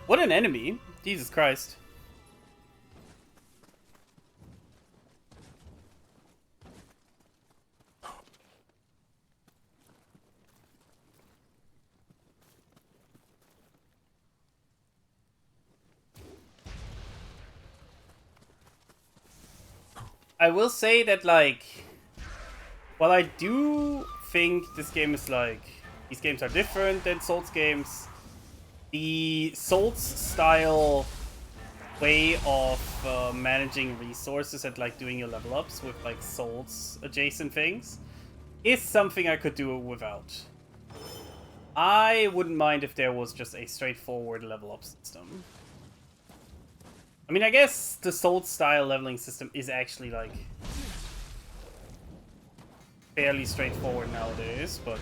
What an enemy. Jesus Christ. I will say that, like, while I do think this game is like, these games are different than Souls games, the Souls style way of managing resources and like doing your level ups with like Souls adjacent things is something I could do without. I wouldn't mind if there was just a straightforward level up system. I mean, I guess the Souls style leveling system is actually like fairly straightforward nowadays, but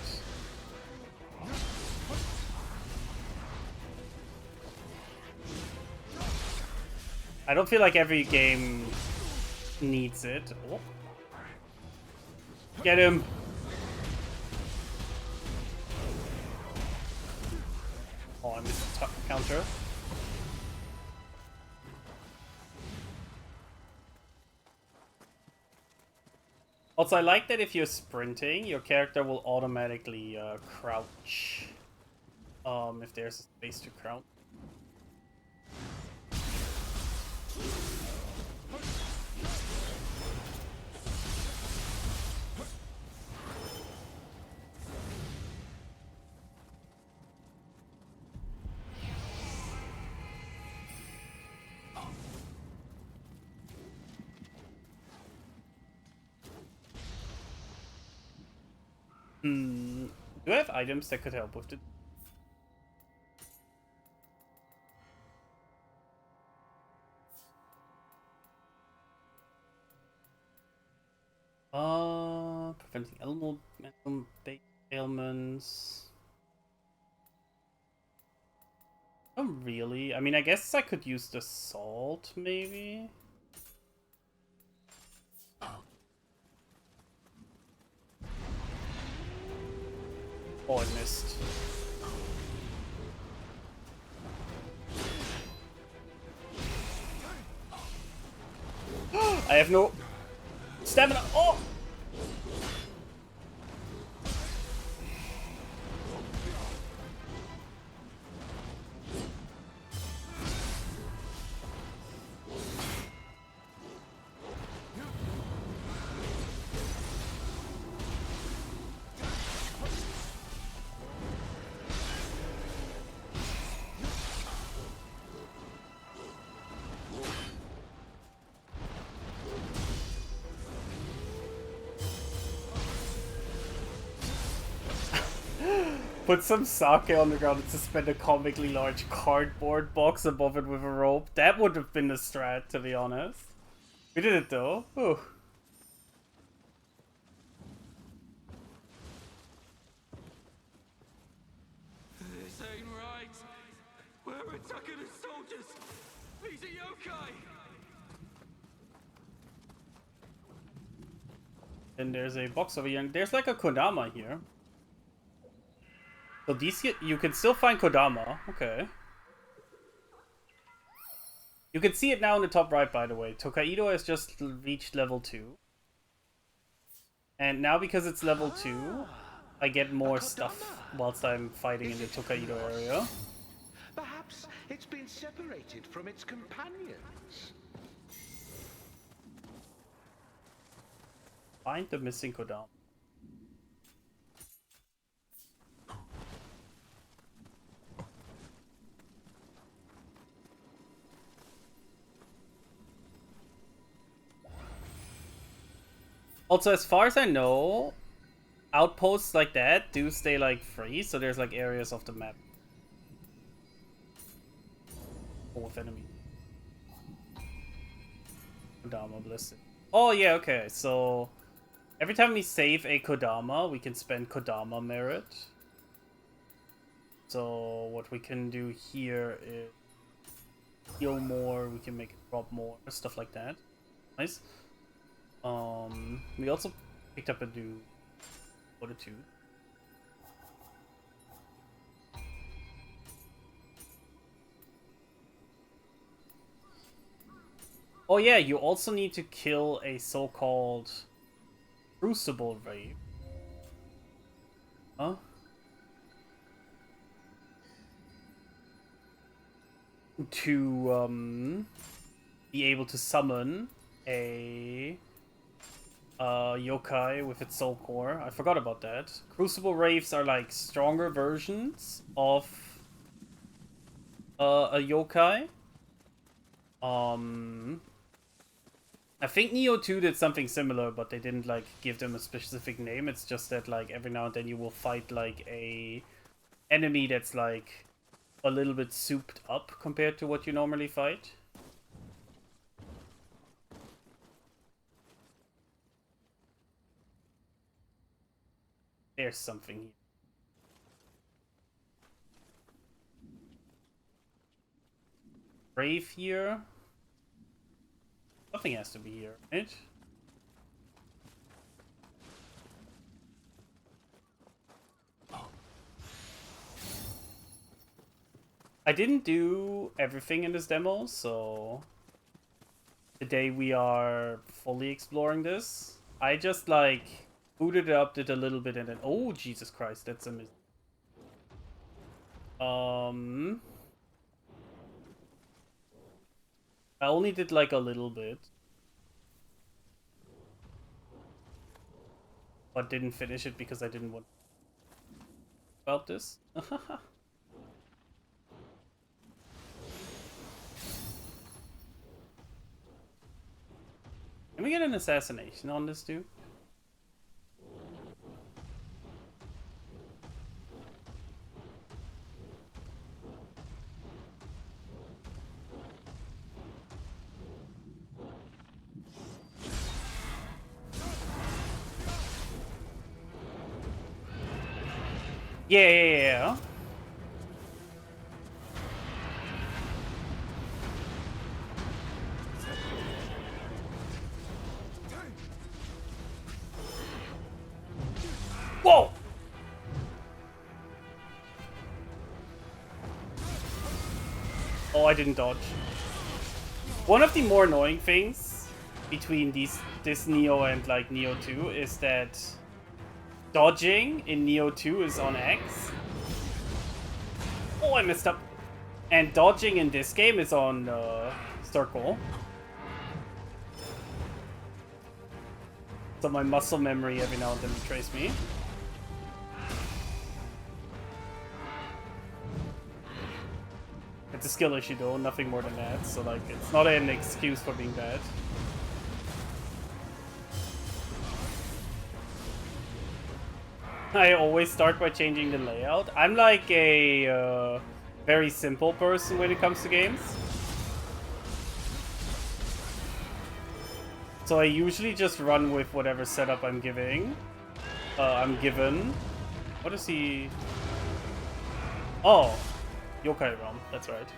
I don't feel like every game needs it. Oh. Get him! Oh, I missed the counter. Also, I like that if you're sprinting, your character will automatically crouch. If there's a space to crouch. Do I have items that could help with it? Preventing mental ailments. Oh, really? I mean, I guess I could use the salt, maybe? Oh, I missed. I have no stamina. Oh! Put some sake on the ground and suspend a comically large cardboard box above it with a rope. That would have been the strat, to be honest. We did it though. Whew. This ain't right. We're attacking the soldiers. These are yokai. And there's a box over here, and there's like a Kodama here. So these, you can still find Kodama. Okay. You can see it now in the top right, by the way. Tokaido has just reached level 2. And now because it's level 2, I get more stuff whilst I'm fighting in the Tokaido area. Perhaps it's been separated from its companions. Find the missing Kodama. Also, as far as I know, outposts like that do stay like free, so there's like areas of the map full of enemies. Kodama blessed. Oh yeah, okay. So every time we save a Kodama, we can spend Kodama merit. So what we can do here is heal more, we can make it drop more, stuff like that. Nice. We also picked up a new Fortitude. Oh yeah, you also need to kill a so-called Crucible Raid. Huh? To be able to summon a yokai with its soul core. I forgot about that. Crucible Wraiths are like stronger versions of a yokai. I think Nioh 2 did something similar, but they didn't like give them a specific name. It's just that like every now and then you will fight like a enemy that's like a little bit souped up compared to what you normally fight. There's something here. Brave here. Something has to be here, right? I didn't do everything in this demo, so today we are fully exploring this. I just like booted it up, did a little bit, and then oh Jesus Christ, that's a miss. I only did like a little bit, but didn't finish it because I didn't want about this. Can we get an assassination on this dude? Yeah. Whoa! Oh, I didn't dodge. One of the more annoying things between this Nioh and like Nioh 2 is that dodging in Nioh 2 is on X. Oh, I messed up. And dodging in this game is on circle. So my muscle memory every now and then betrays me. It's a skill issue though, nothing more than that. So like, it's not an excuse for being bad. I always start by changing the layout. I'm like a very simple person when it comes to games. So I usually just run with whatever setup I'm given. What is he? Oh, Yokai Realm. That's right.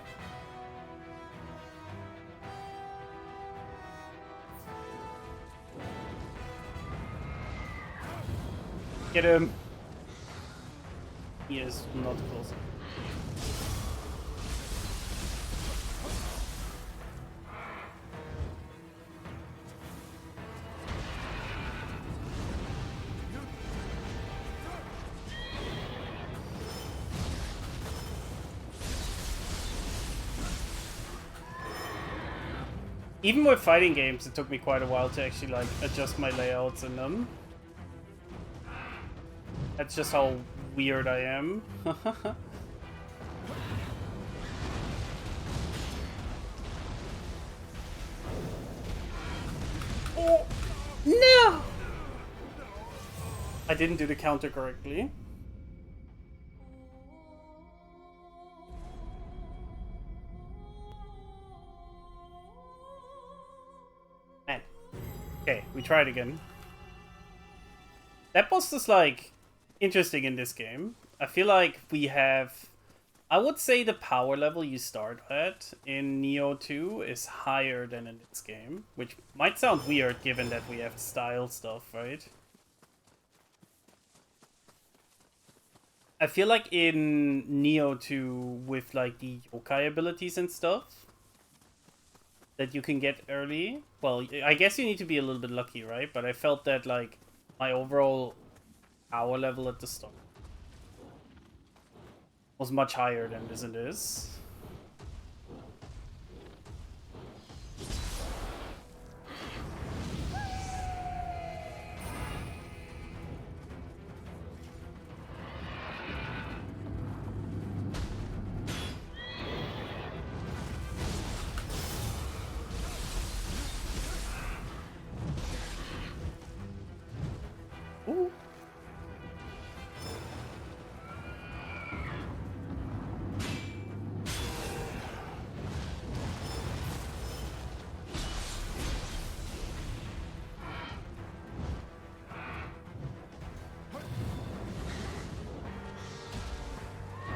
Get him. He is not close. Even with fighting games, it took me quite a while to actually like adjust my layouts in them. That's just how weird I am. Oh no! I didn't do the counter correctly. Man. Okay, we try it again. That boss is like interesting in this game. I feel like we have, I would say the power level you start at in Nioh 2 is higher than in this game, which might sound weird given that we have style stuff, right? I feel like in Nioh 2 with like the yokai abilities and stuff that you can get early, well, I guess you need to be a little bit lucky, right? But I felt that like my overall power level at the start was much higher than this it is. Ooh.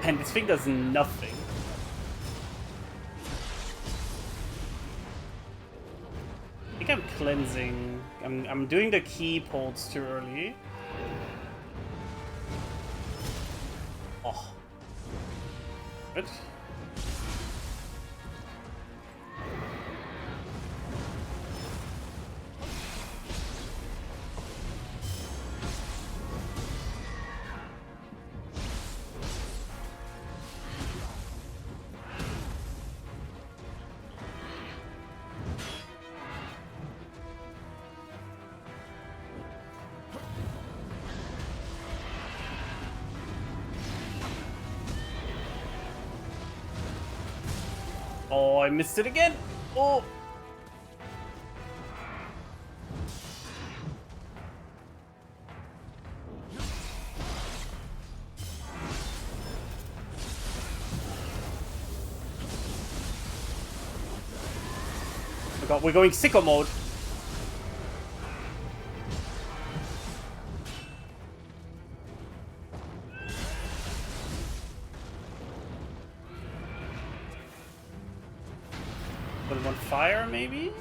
And this thing does nothing. I think I'm cleansing. I'm doing the key pulls too early. Oh. Good. Oh, I missed it again. Oh. Oh god, we're going sicko mode. Put him on fire, maybe?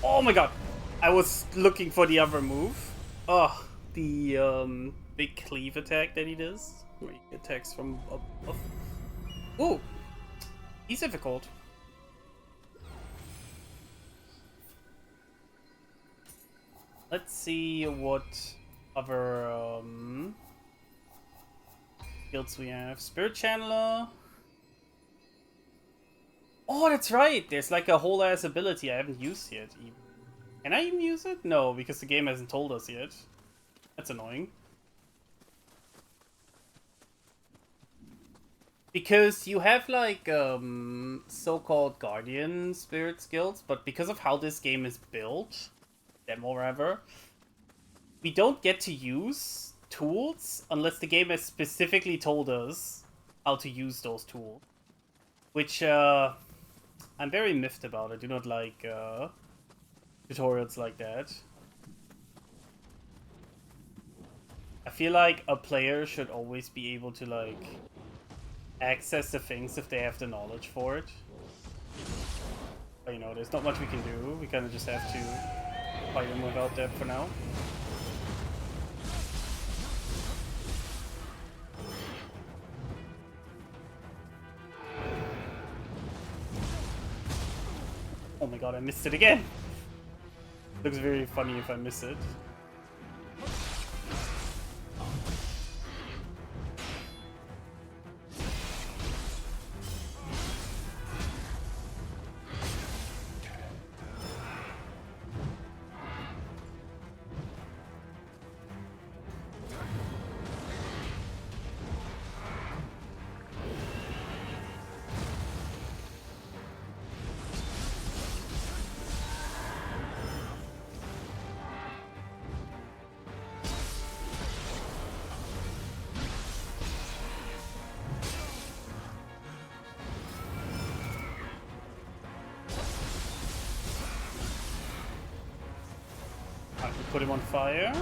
Oh my god! I was looking for the other move. Oh, the big cleave attack that he does. Where he attacks from up. Ooh! He's difficult. Let's see what other guilds we have. Spirit Channeler. Oh, that's right! There's like a whole ass ability I haven't used yet. Even. Can I even use it? No, because the game hasn't told us yet. That's annoying. Because you have like so-called guardian spirit skills, but because of how this game is built, demo or whatever, we don't get to use tools unless the game has specifically told us how to use those tools. Which I'm very miffed about. I do not like tutorials like that. I feel like a player should always be able to like access the things if they have the knowledge for it. But you know, there's not much we can do. We kind of just have to fight him without that for now. Oh my god, I missed it again! Looks very funny if I miss it. Put him on fire.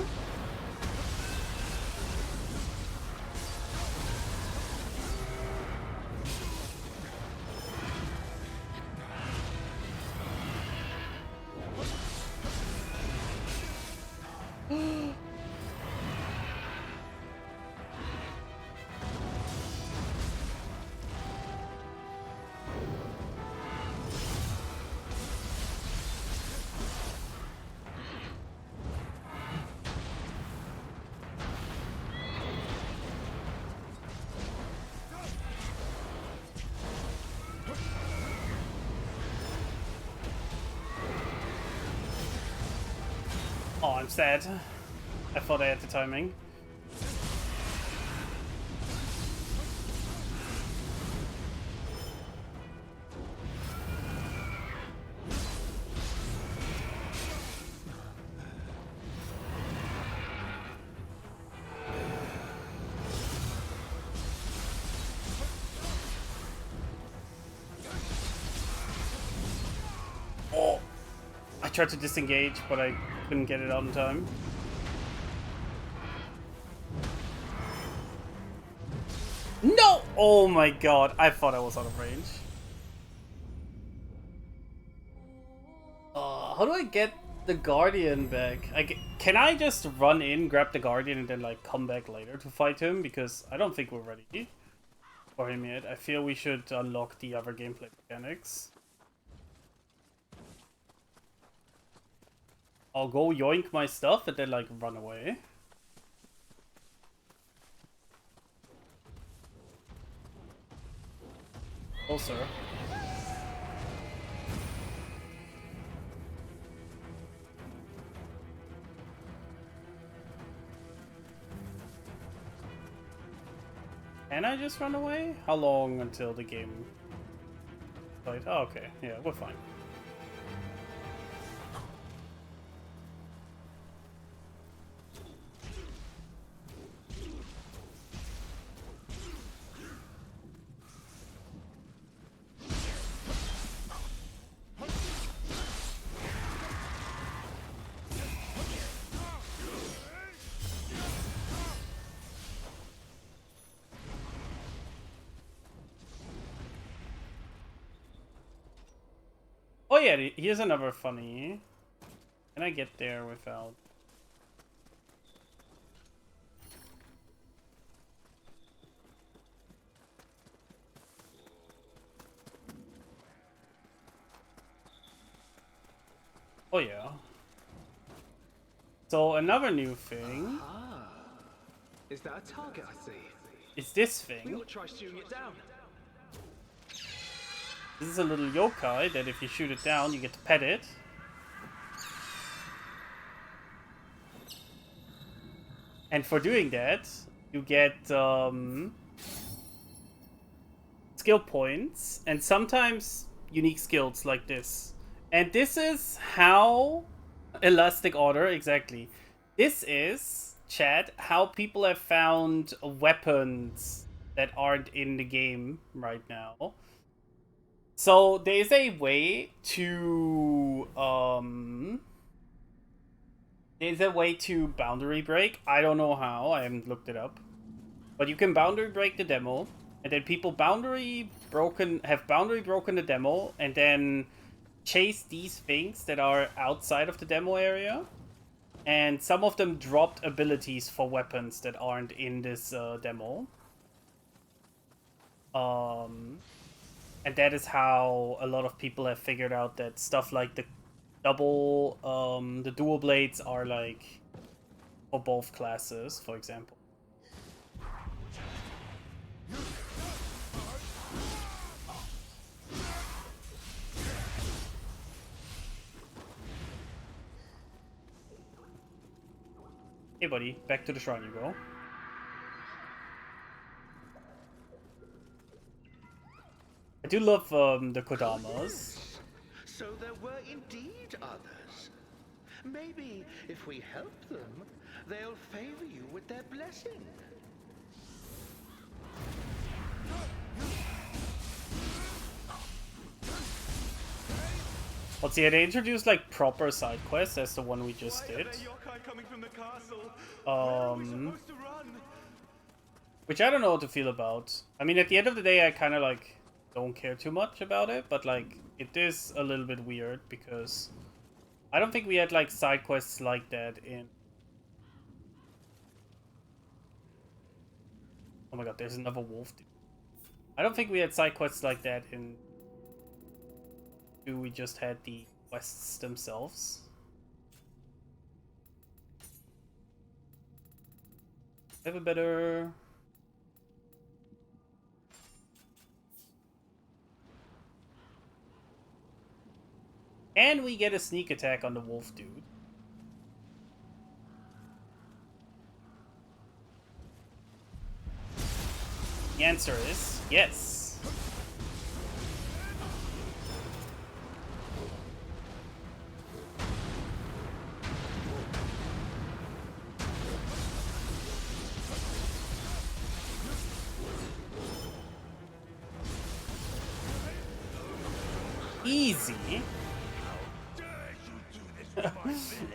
Oh, I'm sad. I thought I had the timing. tried to disengage, but I couldn't get it out in time. No! Oh my god, I thought I was out of range. How do I get the Guardian back? Can I just run in, grab the Guardian, and then like come back later to fight him? Because I don't think we're ready for him yet. I feel we should unlock the other gameplay mechanics. I'll go yoink my stuff and then like run away. Oh, sir. Can I just run away? How long until the game? Like, oh, okay. Yeah, we're fine. Oh yeah, here's another funny. Can I get there without... Oh yeah. So another new thing... Is that a target I see? is this We thing. ought to try shooting it down. This is a little yokai that if you shoot it down, you get to pet it. And for doing that, you get skill points and sometimes unique skills like this. And this is how... elastic order, exactly. This is, chat, how people have found weapons that aren't in the game right now. So there's a way to boundary break. I don't know how. I haven't looked it up. But you can boundary break the demo, and then people have boundary broken the demo, and then chase these things that are outside of the demo area. And some of them dropped abilities for weapons that aren't in this demo. And that is how a lot of people have figured out that stuff like the dual blades are like for both classes, for example. Hey buddy, back to the shrine you go. I do love the Kodamas. So there were indeed others. Maybe if we help them, they'll favor you with their blessing. Let's see, they introduced like proper side quests as the one we just did. Coming from the castle? Which I don't know what to feel about. I mean, at the end of the day, I kind of like don't care too much about it, but like it is a little bit weird because I don't think we had like side quests like that in... Oh my god, there's another wolf dude. I don't think we had side quests like that in... We just had the quests themselves. I have a better... And we get a sneak attack on the wolf dude. The answer is yes. Easy. Dare you do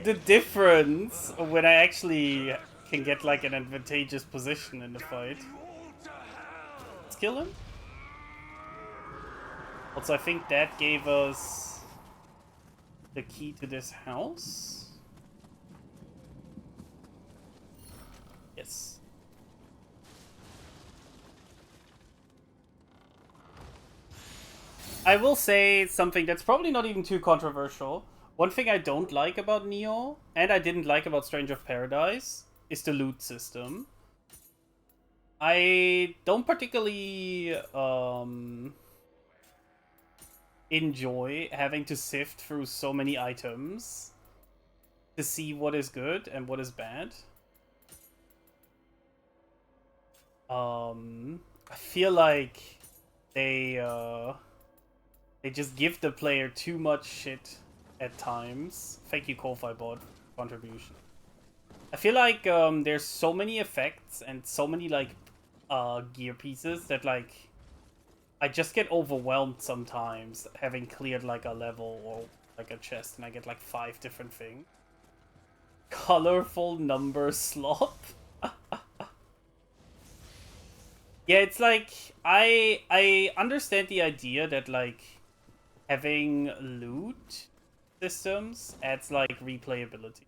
the difference when I actually can get like an advantageous position in the fight. Let's kill him. Also, I think that gave us the key to this house. Yes. I will say something that's probably not even too controversial. One thing I don't like about Nioh, and I didn't like about Stranger of Paradise, is the loot system. I don't particularly enjoy having to sift through so many items to see what is good and what is bad. I feel like they just give the player too much shit at times. Thank you, Ko-Fi bot, contribution. I feel like there's so many effects and so many like gear pieces that like I just get overwhelmed sometimes having cleared like a level or like a chest and I get like 5 different things. Colorful number slop. Yeah, it's like I understand the idea that like having loot systems adds like replayability.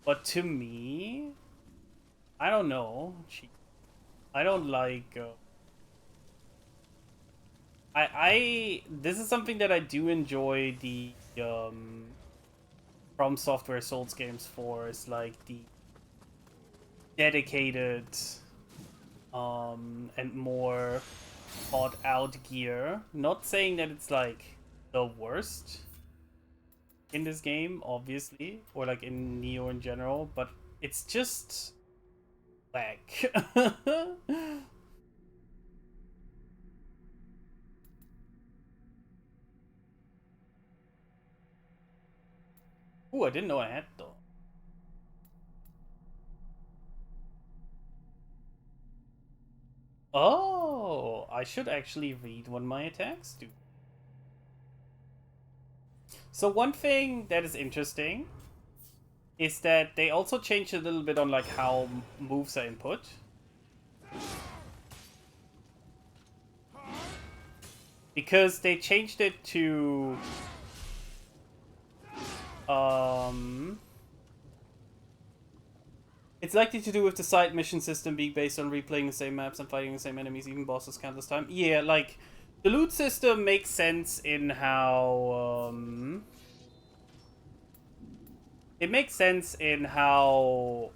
But to me, I don't know. I don't like this is something that I do enjoy the From Software Souls games for, is like the dedicated and more thought out gear. Not saying that it's like the worst in this game, obviously, or like in Nioh in general, but it's just whack. Ooh, I didn't know I had though. Oh, I should actually read what my attacks do. So one thing that is interesting is that they also changed a little bit on like how moves are input. Because they changed it to it's likely to do with the side mission system being based on replaying the same maps and fighting the same enemies, even bosses countless time. Yeah, like the loot system makes sense in how it makes sense in how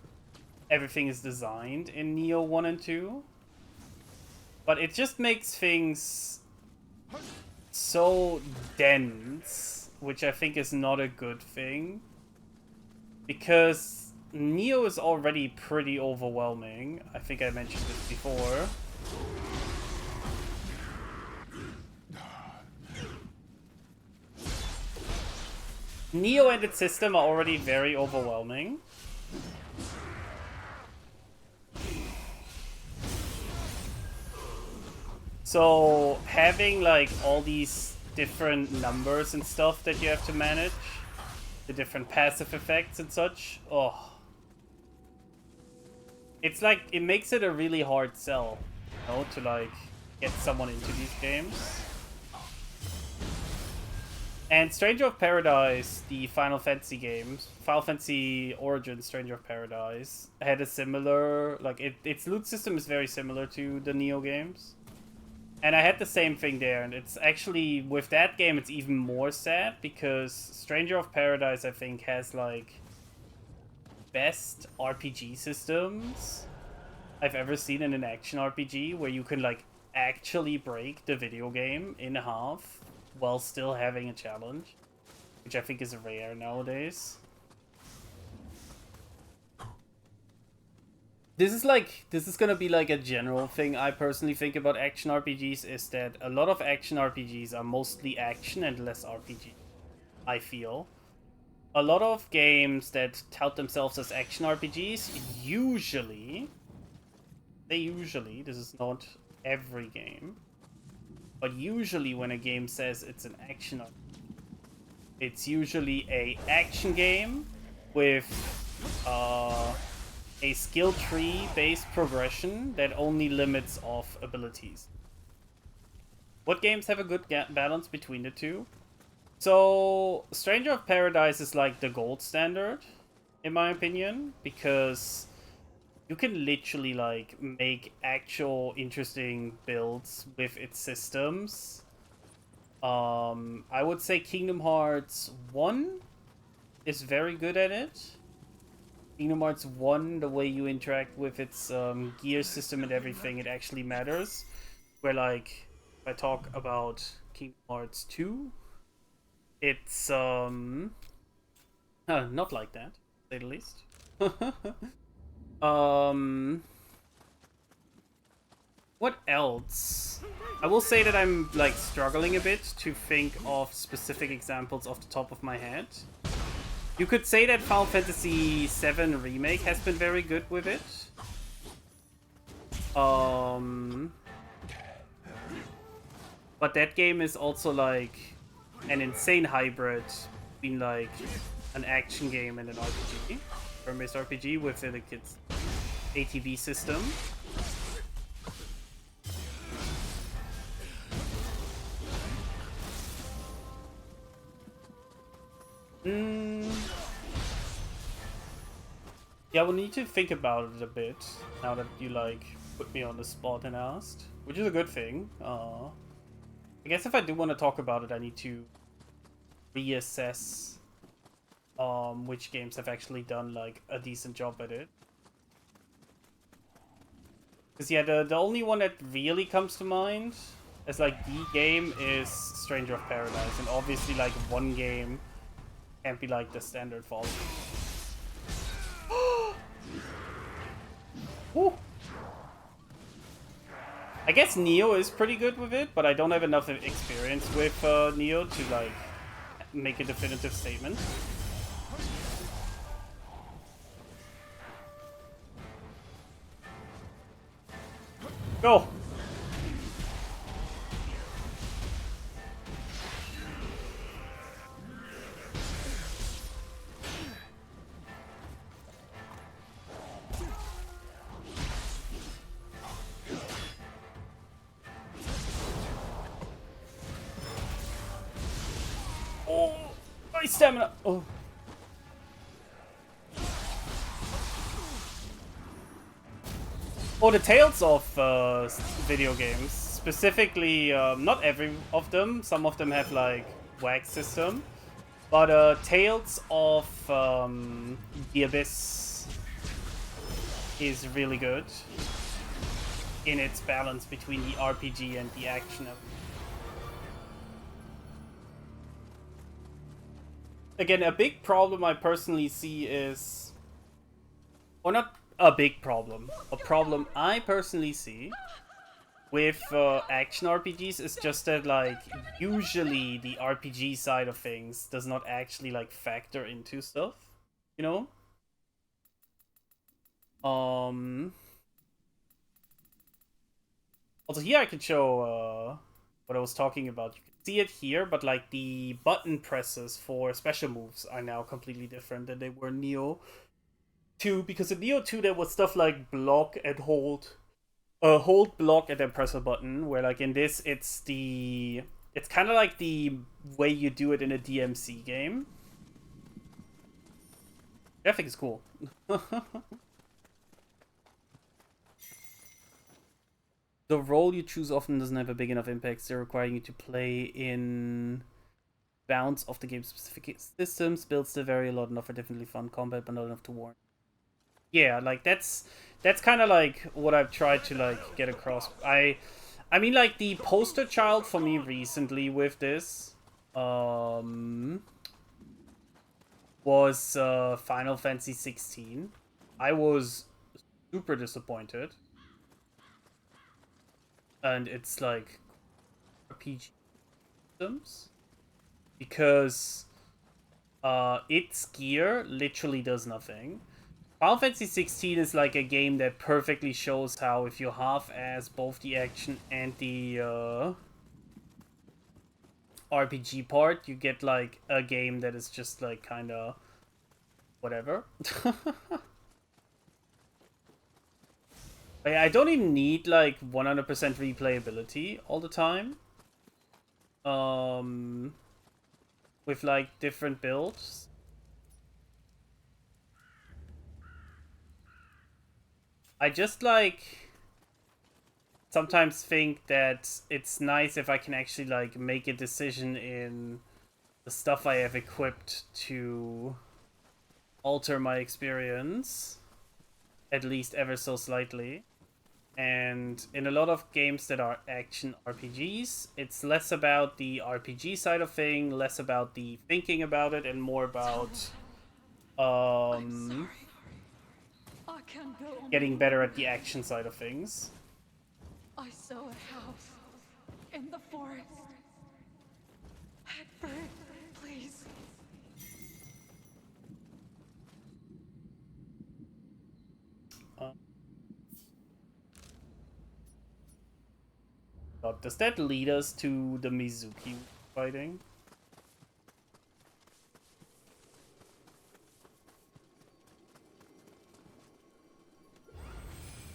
everything is designed in Nioh 1 and 2. But it just makes things so dense, which I think is not a good thing. Because Nioh is already pretty overwhelming. I think I mentioned this before. Nioh and its system are already very overwhelming. So having like all these different numbers and stuff that you have to manage, the different passive effects and such, oh. It's like, it makes it a really hard sell, you know, to like get someone into these games. And Stranger of Paradise, the Final Fantasy games, Final Fantasy Origin Stranger of Paradise, had a similar, like, its loot system is very similar to the Nioh games. And I had the same thing there, and it's actually, with that game, it's even more sad, because Stranger of Paradise, I think, has, like, best RPG systems I've ever seen in an action RPG, where you can, like, actually break the video game in half while still having a challenge, which I think is rare nowadays. This is gonna be like a general thing I personally think about action RPGs, is that a lot of action RPGs are mostly action and less RPG, I feel. A lot of games that tout themselves as action RPGs usually, this is not every game, but usually when a game says it's an action RPG, It's usually a action game with a skill tree based progression that only limits off abilities. What games have a good balance between the two? So, Stranger of Paradise is like the gold standard, in my opinion, because you can literally like make actual interesting builds with its systems. I would say Kingdom Hearts 1 is very good at it. Kingdom Hearts 1, the way you interact with its gear system and everything, it actually matters. Where, like, if I talk about Kingdom Hearts 2, it's, not like that, to say the least. um, what else? I will say that I'm, like, struggling a bit to think of specific examples off the top of my head. You could say that Final Fantasy VII Remake has been very good with it. But that game is also like an insane hybrid between like an action game and an RPG, turn-based RPG with like its ATV system. Yeah, we'll need to think about it a bit now that you like put me on the spot and asked, which is a good thing. I guess if I do want to talk about it, I need to reassess which games have actually done like a decent job at it. Because yeah, the only one that really comes to mind as like the game is Stranger of Paradise, and obviously like one game can't be like the standard for all. Woo. I guess Nioh is pretty good with it, but I don't have enough experience with Nioh to like make a definitive statement. Go! Oh, my stamina! Oh. Oh, the Tales of video games. Specifically, not every of them. Some of them have like wax system. But Tales of the Abyss is really good in its balance between the RPG and the action. Again, a big problem I personally see is, or not a big problem, a problem I personally see with action RPGs is just that like usually the RPG side of things does not actually like factor into stuff, you know? Also here I can show what I was talking about. You can see it here, but like the button presses for special moves are now completely different than they were in Nioh 2, because in Nioh 2 there was stuff like block and hold. Hold, block, and then press a button, where like in this it's kind of like the way you do it in a DMC game. I think it's cool. The role you choose often doesn't have a big enough impact. They're requiring you to play in bounds of the game's specific systems. Builds that vary a lot and offer definitely fun combat, but not enough to warrant. Yeah, like that's kind of like what I've tried to like get across. I mean, like the poster child for me recently with this was Final Fantasy 16. I was super disappointed. And it's like RPG systems because its gear literally does nothing. Final Fantasy 16 is like a game that perfectly shows how if you half-ass both the action and the RPG part, you get like a game that is just like kind of whatever. Like, I don't even need like 100% replayability all the time. With like different builds. I just like sometimes think that it's nice if I can actually like make a decision in the stuff I have equipped to alter my experience, at least ever so slightly. And in a lot of games that are action RPGs, it's less about the RPG side of thing, less about the thinking about it, and more about I'm sorry. I can't go on. getting better at the action side of things. I saw a house in the forest. Hedberg, please. God, does that lead us to the Mizuki fighting?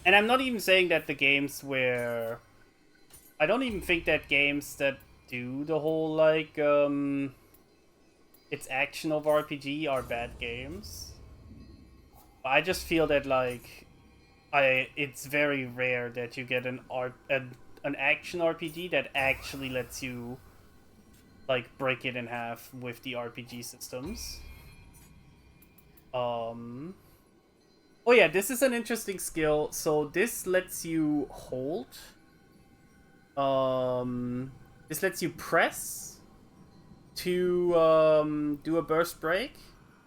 And I'm not even saying that the games where... I don't even think that games that do the whole, like, it's action of RPG are bad games. I just feel that, like, it's very rare that you get an action RPG that actually lets you, like, break it in half with the RPG systems. Oh yeah, this is an interesting skill. So this lets you hold. This lets you press to do a burst break,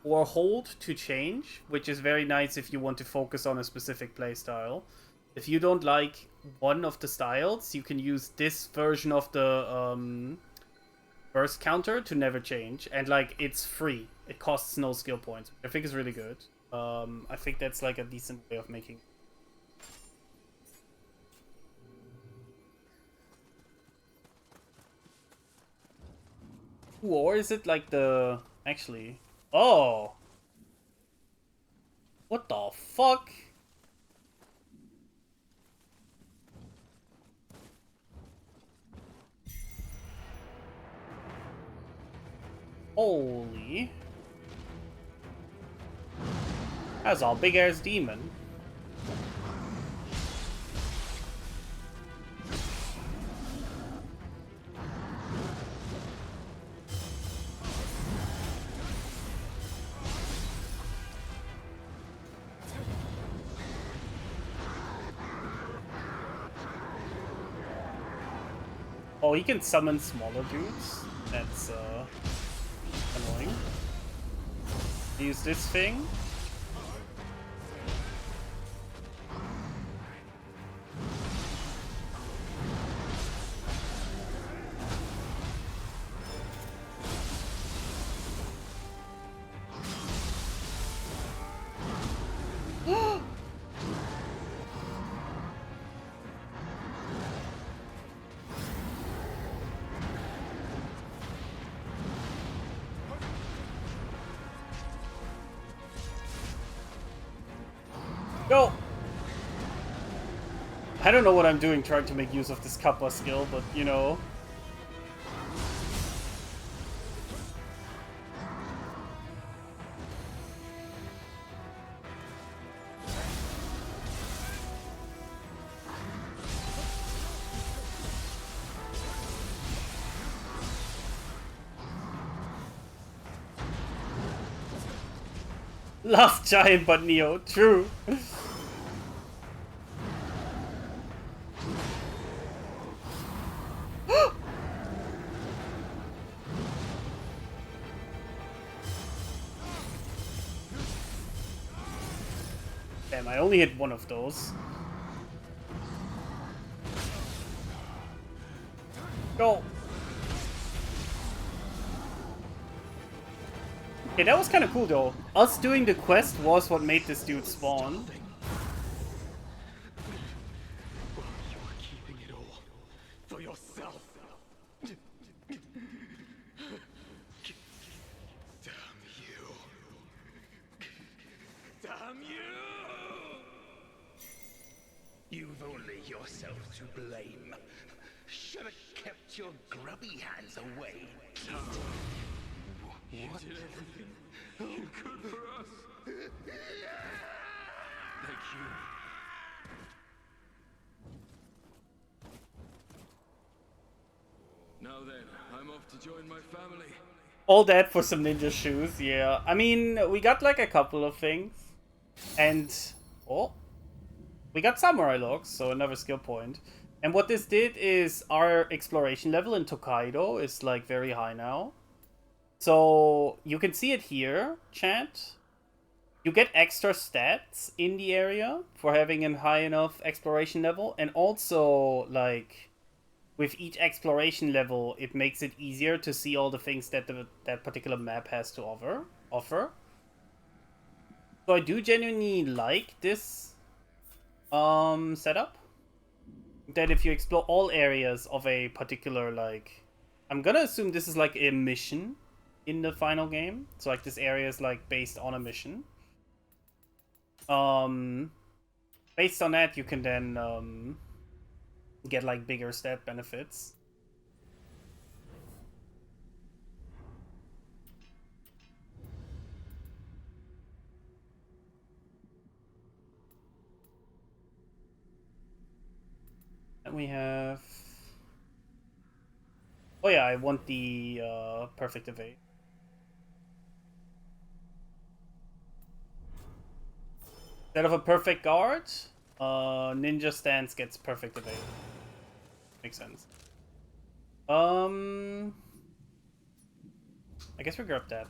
or hold to change, which is very nice if you want to focus on a specific playstyle. If you don't like one of the styles, you can use this version of the burst counter to never change, and like it's free. It costs no skill points, which I think is really good. I think that's like a decent way of making. Ooh, or is it like the actually? Oh, what the fuck? Holy. That's a big ass demon. Oh, he can summon smaller dudes. That's annoying. Use this thing. Go! I don't know what I'm doing trying to make use of this Kappa skill, but you know. Last giant but Nioh, true. Damn, I only hit one of those. Go! Okay, that was kind of cool though. Us doing the quest was what made this dude spawn. You are keeping it all for yourself. You've only yourself to blame. Should have kept your grubby hands away. You did everything you could for us. Thank you. Now then, I'm off to join my family. All that for some ninja shoes, yeah. I mean, we got like a couple of things. And, oh, we got samurai logs, so another skill point. And what this did is our exploration level in Tokaido is like very high now. So you can see it here, chat. You get extra stats in the area for having a high enough exploration level. And also, like, with each exploration level, it makes it easier to see all the things that that particular map has to offer. So I do genuinely like this setup. That if you explore all areas of a particular, like, I'm gonna assume this is like a mission in the final game. So like this area is like based on a mission. Based on that, you can then get like bigger stat benefits. And we have, oh yeah, I want the perfect evade. Instead of a perfect guard, ninja stance gets perfect evade. Makes sense. I guess we grab that.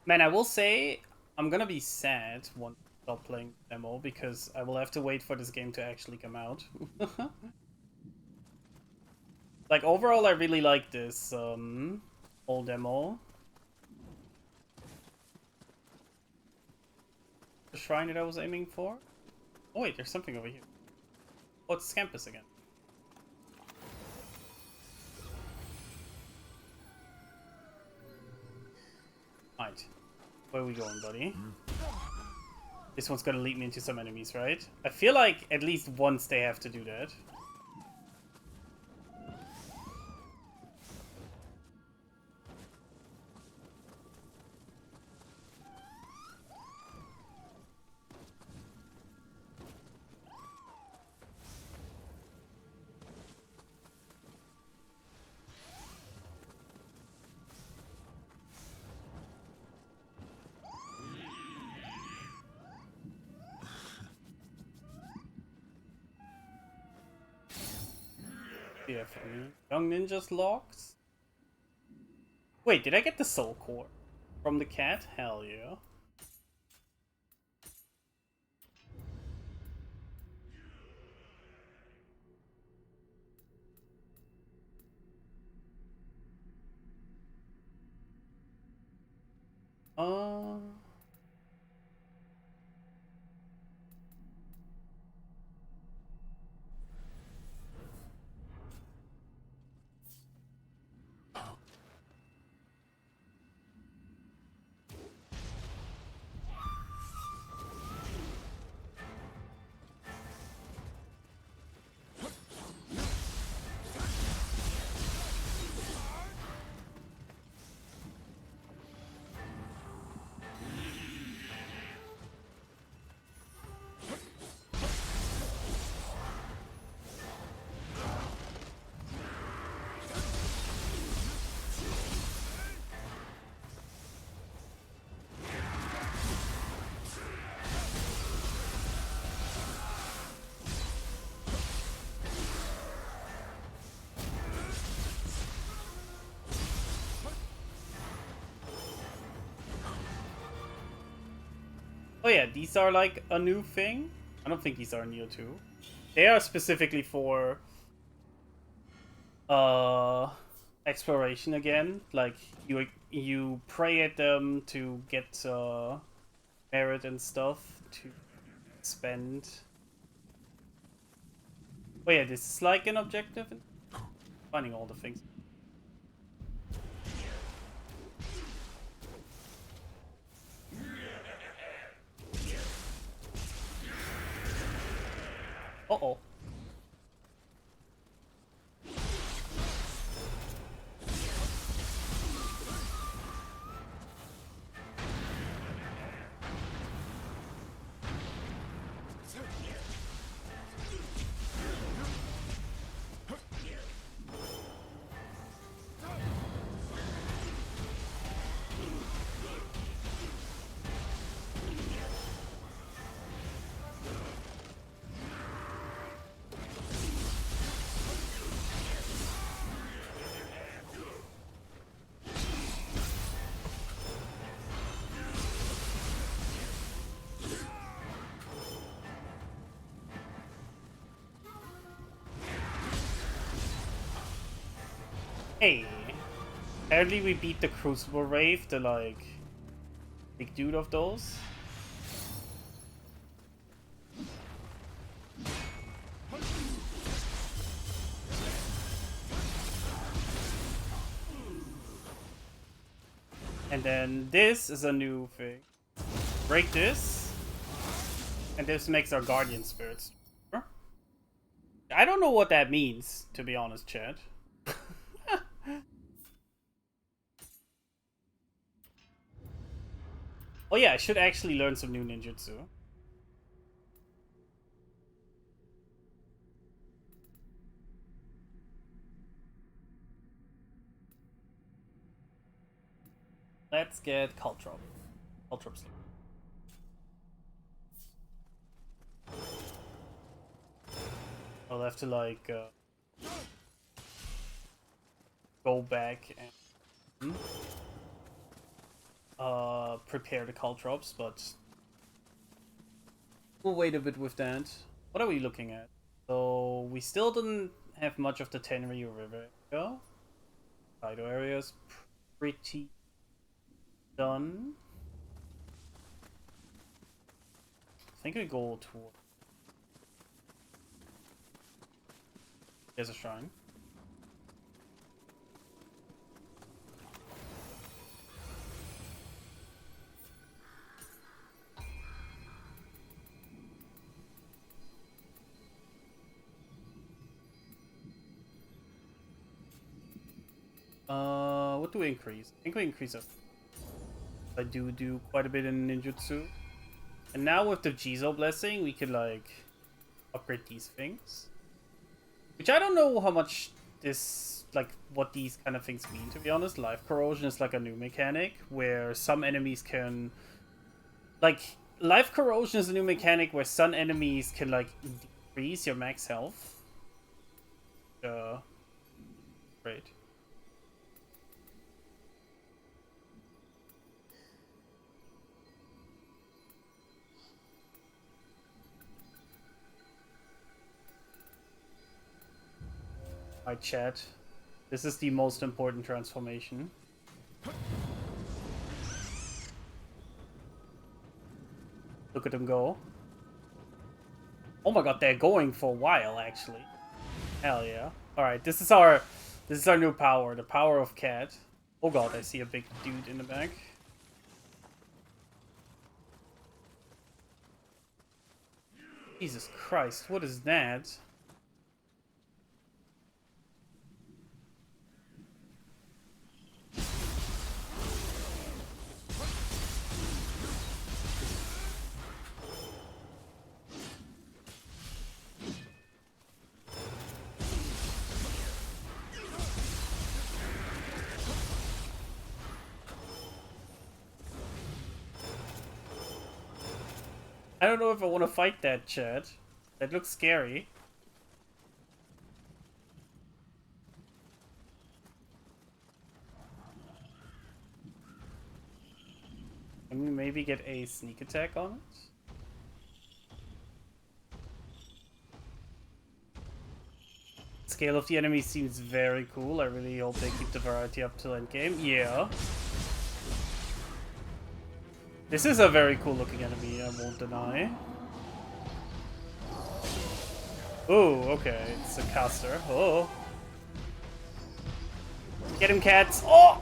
Man, I will say, I'm gonna be sad once I stop playing demo because I will have to wait for this game to actually come out. Like, overall, I really like this whole demo. The shrine that I was aiming for? Oh wait, there's something over here. Oh, it's Scampus again. Right. Where are we going, buddy? This one's gonna lead me into some enemies, right? I feel like at least once they have to do that. Yeah, for me. Young Ninjas logs? Wait, did I get the soul core from the cat? Hell yeah. Uh... Oh yeah, these are like a new thing. I don't think these are Nioh 2. They are specifically for exploration again. Like you pray at them to get merit and stuff to expend. Oh yeah, this is like an objective. Finding all the things. Uh-oh. Hey, apparently we beat the Crucible Wraith, the like big dude of those. And then this is a new thing. Break this, and this makes our Guardian Spirits. I don't know what that means, to be honest, chat. Oh yeah, I should actually learn some new ninjutsu. Let's get Caltrop. Caltrop's here. I'll have to like go back and prepare the Caltrops, but we'll wait a bit with that. What are we looking at? So we still didn't have much of the Tenryu River area. Kaido area's pretty done. I think we go toward. There's a shrine. What do we increase? I think we increase it. I do quite a bit in ninjutsu. And now with the Jizo blessing, we could like upgrade these things. Which I don't know how much this, like, what these kind of things mean, to be honest. Life corrosion is like a new mechanic where some enemies can, like, life corrosion is a new mechanic where some enemies can like decrease your max health. Great. My chat. This is the most important transformation. Look at them go. Oh my god, they're going for a while actually. Hell yeah. Alright, this is our new power, the power of Cat. Oh god, I see a big dude in the back. Jesus Christ, what is that? I don't know if I want to fight that, chat. That looks scary. Can we maybe get a sneak attack on it? Scale of the enemy seems very cool. I really hope they keep the variety up till endgame. Yeah. This is a very cool looking enemy, I won't deny. Oh, okay. It's a caster. Oh. Get him, cats. Oh!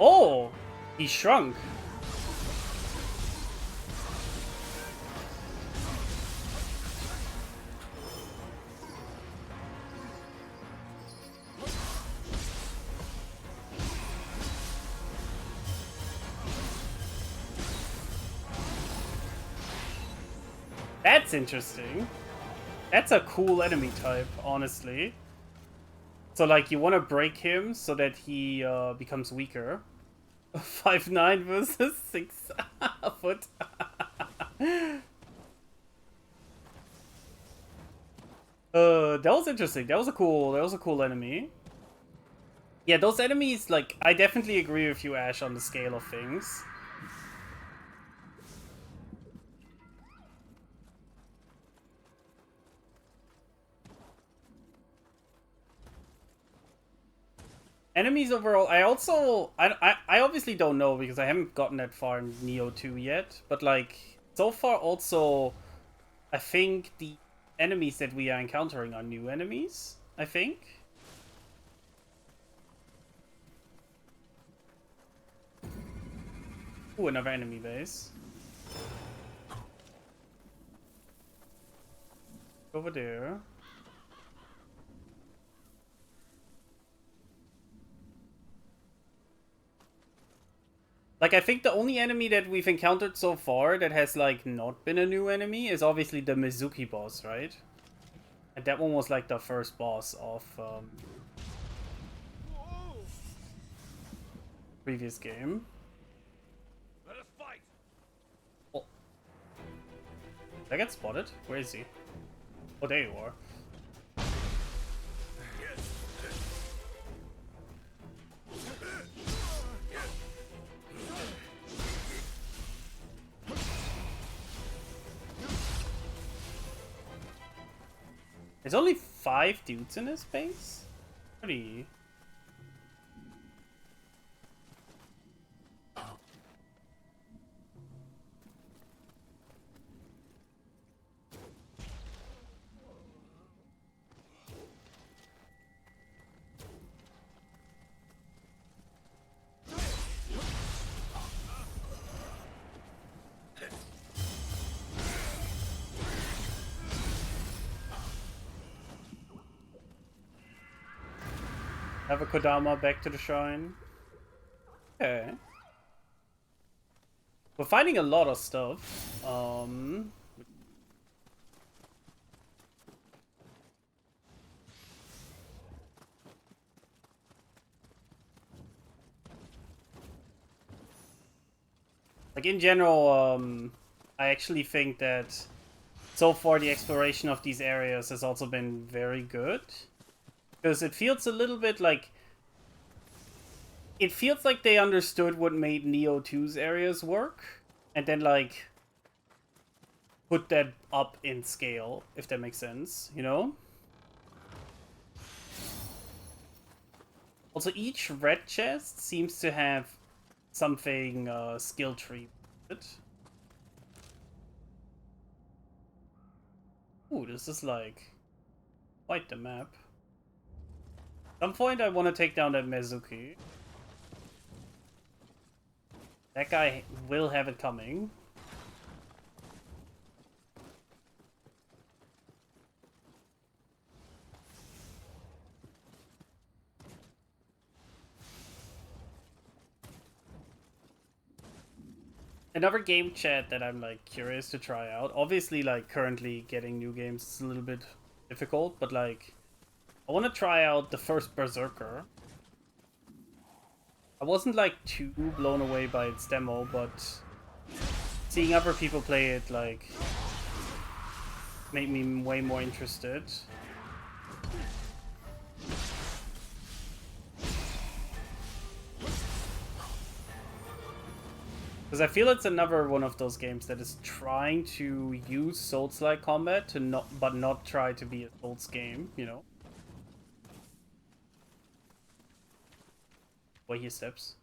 Oh! He shrunk. That's interesting. That's a cool enemy type, honestly. So, like, you want to break him so that he becomes weaker. 5'9" versus 6 foot. That was interesting. That was a cool enemy. Yeah, those enemies, like, I definitely agree with you, Ash, on the scale of things. Enemies overall, I obviously don't know because I haven't gotten that far in Nioh 2 yet, but like, so far also, I think the enemies that we are encountering are new enemies, I think. Ooh, another enemy base. Over there. Like, I think the only enemy that we've encountered so far that has, like, not been a new enemy is obviously the Mizuki boss, right? And that one was, like, the first boss of, previous game. Let us fight. Oh. Did I get spotted? Where is he? Oh, there you are. There's only 5 dudes in this base? Pretty... Have a Kodama back to the shrine. Okay. We're finding a lot of stuff. Like, in general, I actually think that so far the exploration of these areas has also been very good. Because it feels a little bit like... It feels like they understood what made Nioh 2's areas work. And then, like, put that up in scale, if that makes sense, you know? Also, each red chest seems to have something skill tree with it. Ooh, this is like quite the map. At some point I want to take down that Mizuki. That guy will have it coming. Another game chat that I'm like curious to try out. Obviously, like currently getting new games is a little bit difficult, but like I want to try out the first Berserker. I wasn't like too blown away by its demo, but seeing other people play it, like, made me way more interested. Because I feel it's another one of those games that is trying to use Souls-like combat to not try to be a Souls game, you know? Where he steps.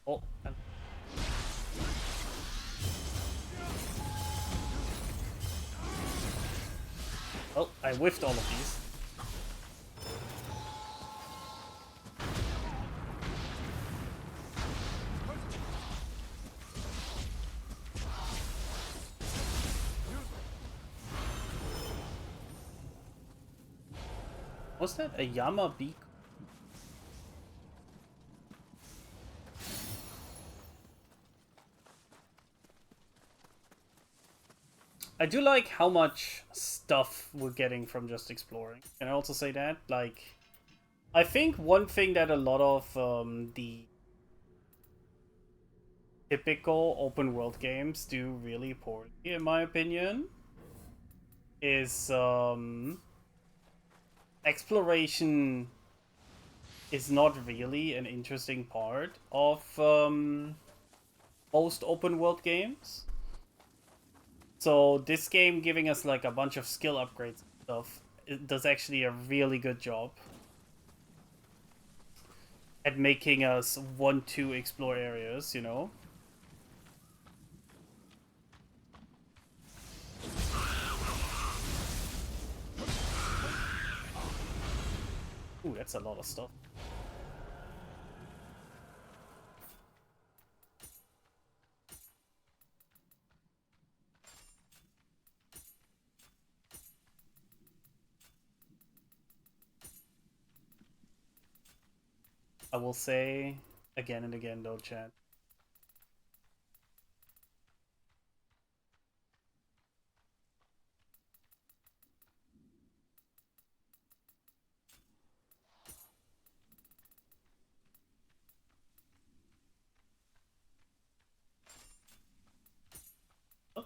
Oh. Oh, I whiffed all of these. What's that? A Yama beak? I do like how much stuff we're getting from just exploring. Can I also say that? Like, I think one thing that a lot of the typical open world games do really poorly, in my opinion, is exploration is not really an interesting part of most open world games. So this game giving us like a bunch of skill upgrades and stuff, it does actually a really good job at making us want to explore areas, you know? Ooh, that's a lot of stuff. I will say again and again, though, chat. Oh.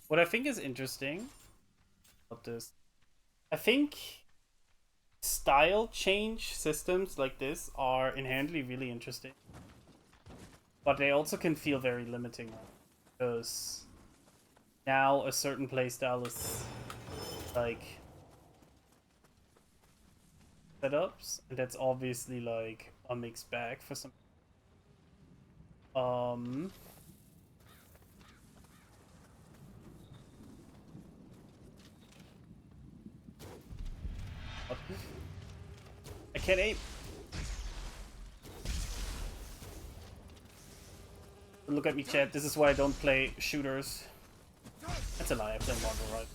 What I think is interesting about this, I think style change systems like this are inherently really interesting, but they also can feel very limiting because now a certain playstyle is like setups, and that's obviously like a mixed bag for some. I can't aim. Look at me, chat. This is why I don't play shooters. That's a lie. I play Marvel, right?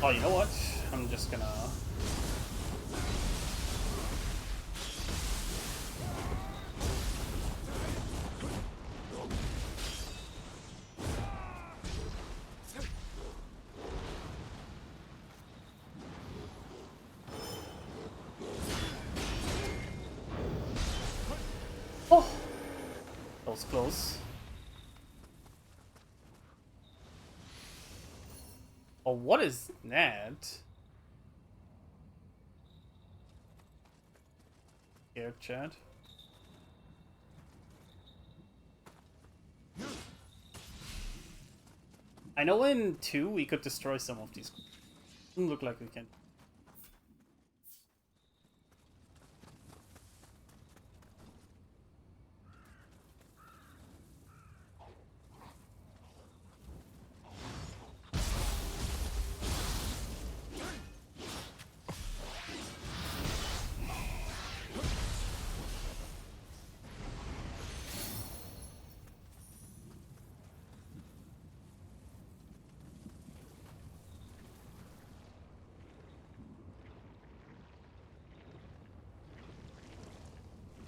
Oh, you know what? I'm just gonna... Oh! That was close. Oh, what is that? Scared, Chad. I know in 2 we could destroy some of these. Doesn't look like we can.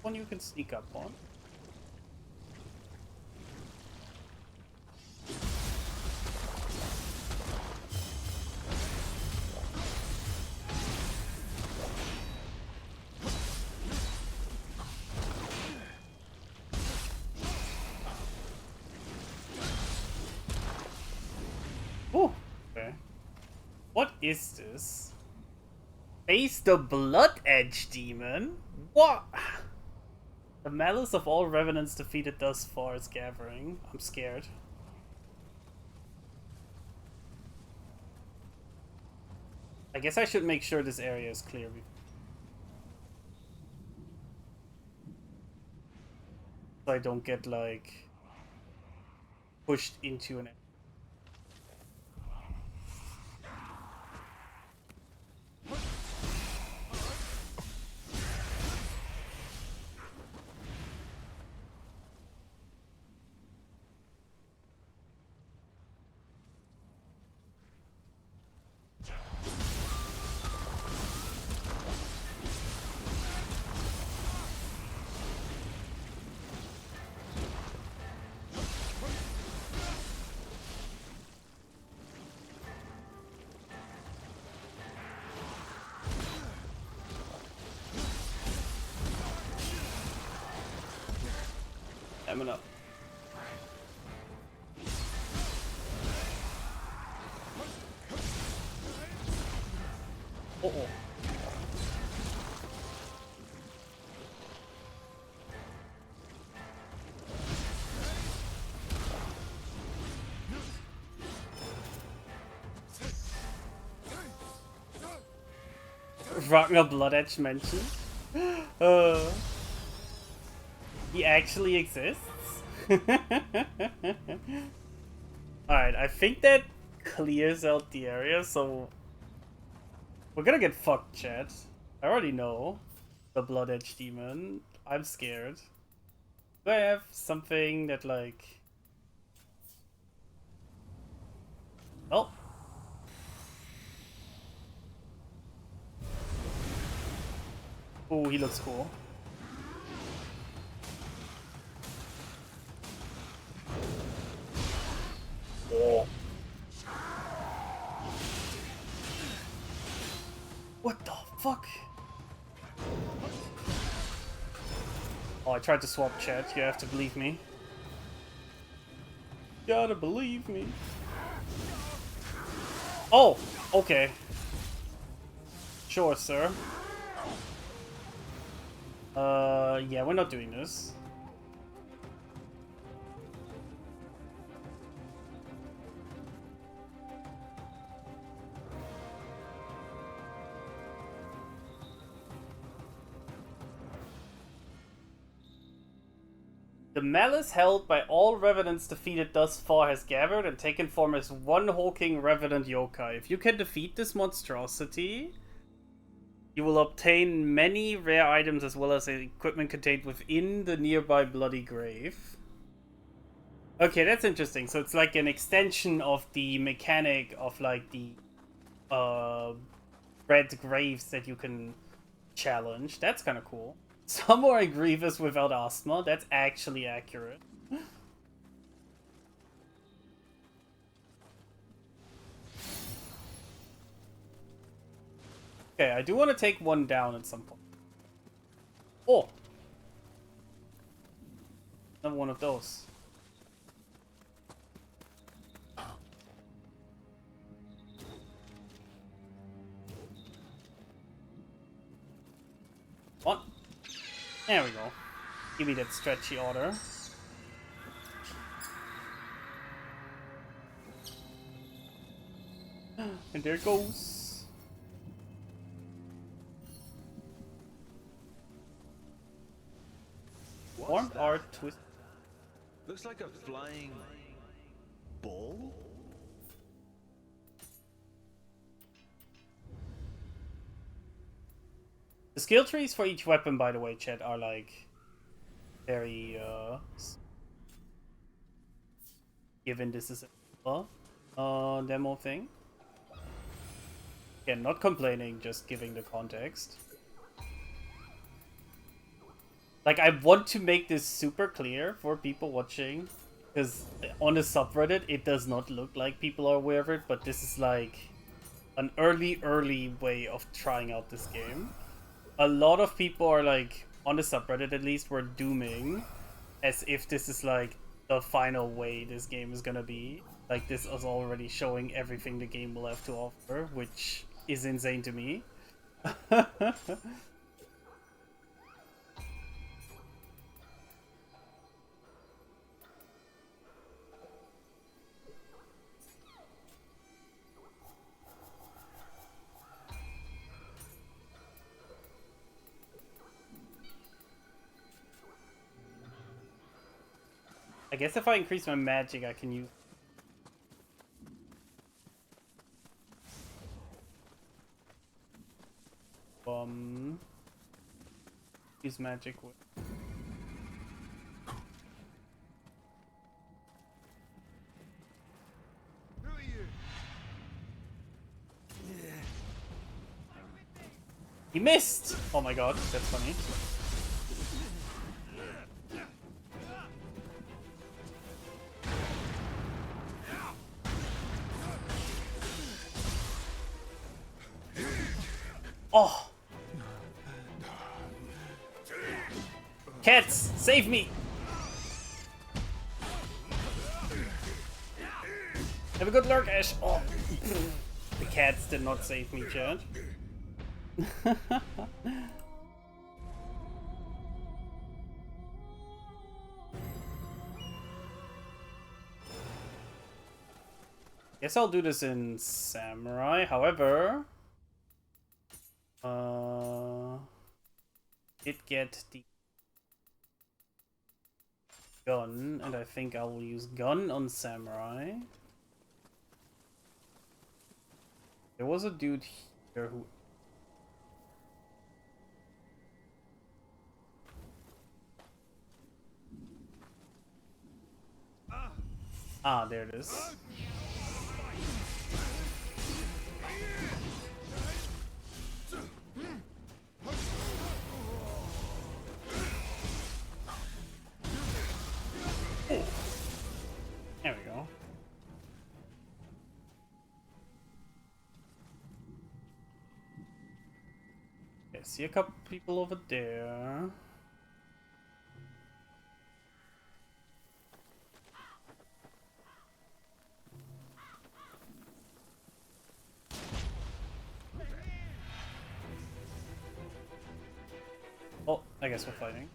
One you can sneak up on. Oh, okay. What is this? Face the Blood Edge Demon? What? The malice of all revenants defeated thus far is gathering. I'm scared. I guess I should make sure this area is clear. So I don't get, like, pushed into an... Stamina. Uh-oh. Ragnar Blood Edge mentioned. He actually exists? Alright, I think that clears out the area, so... We're gonna get fucked, chat. I already know. The Blood Edge Demon. I'm scared. Do I have something that, like... Oh! Oh, he looks cool. Oh. What the fuck? Oh, I tried to swap chat. You have to believe me. You gotta believe me. Oh, okay. Sure, sir. Yeah, we're not doing this. The malice held by all revenants defeated thus far has gathered and taken form as one hulking revenant yokai. If you can defeat this monstrosity, you will obtain many rare items as well as equipment contained within the nearby bloody grave. Okay, that's interesting. So it's like an extension of the mechanic of like the red graves that you can challenge. That's kind of cool. Samurai Grievous without asthma. That's actually accurate. Okay, I do want to take one down at some point. Oh! Another one of those. One. There we go. Give me that stretchy order. And there it goes. Formed art twist. Looks like a flying ball? The skill trees for each weapon, by the way, chat, are like very given this is a demo thing. Again, not complaining, just giving the context. Like, I want to make this super clear for people watching, because on the subreddit, it does not look like people are aware of it, but this is like an early way of trying out this game. A lot of people are like, on the subreddit at least, were dooming as if this is like the final way this game is gonna be. Like, this is already showing everything the game will have to offer, which is insane to me. I guess if I increase my magic, I can use... use magic with... He missed! Oh my god, that's funny. Oh! Cats, save me! Have a good lurk, Ash. Oh, the cats did not save me, chat. Guess I'll do this in Samurai. However, it get the gun, and I think I will use gun on Samurai. There was a dude here who... Ah, there it is. There we go. Okay, see a couple people over there. Oh, I guess we're fighting.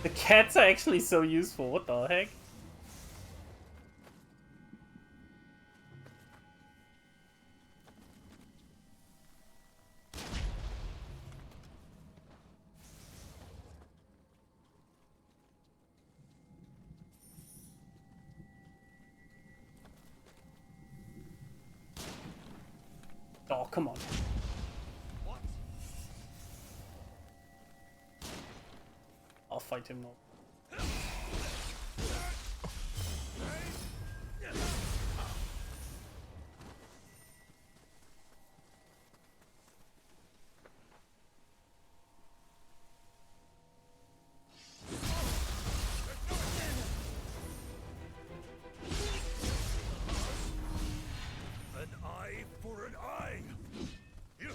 The cats are actually so useful, what the heck? Oh, come on. I'll fight him now. An eye for an eye! You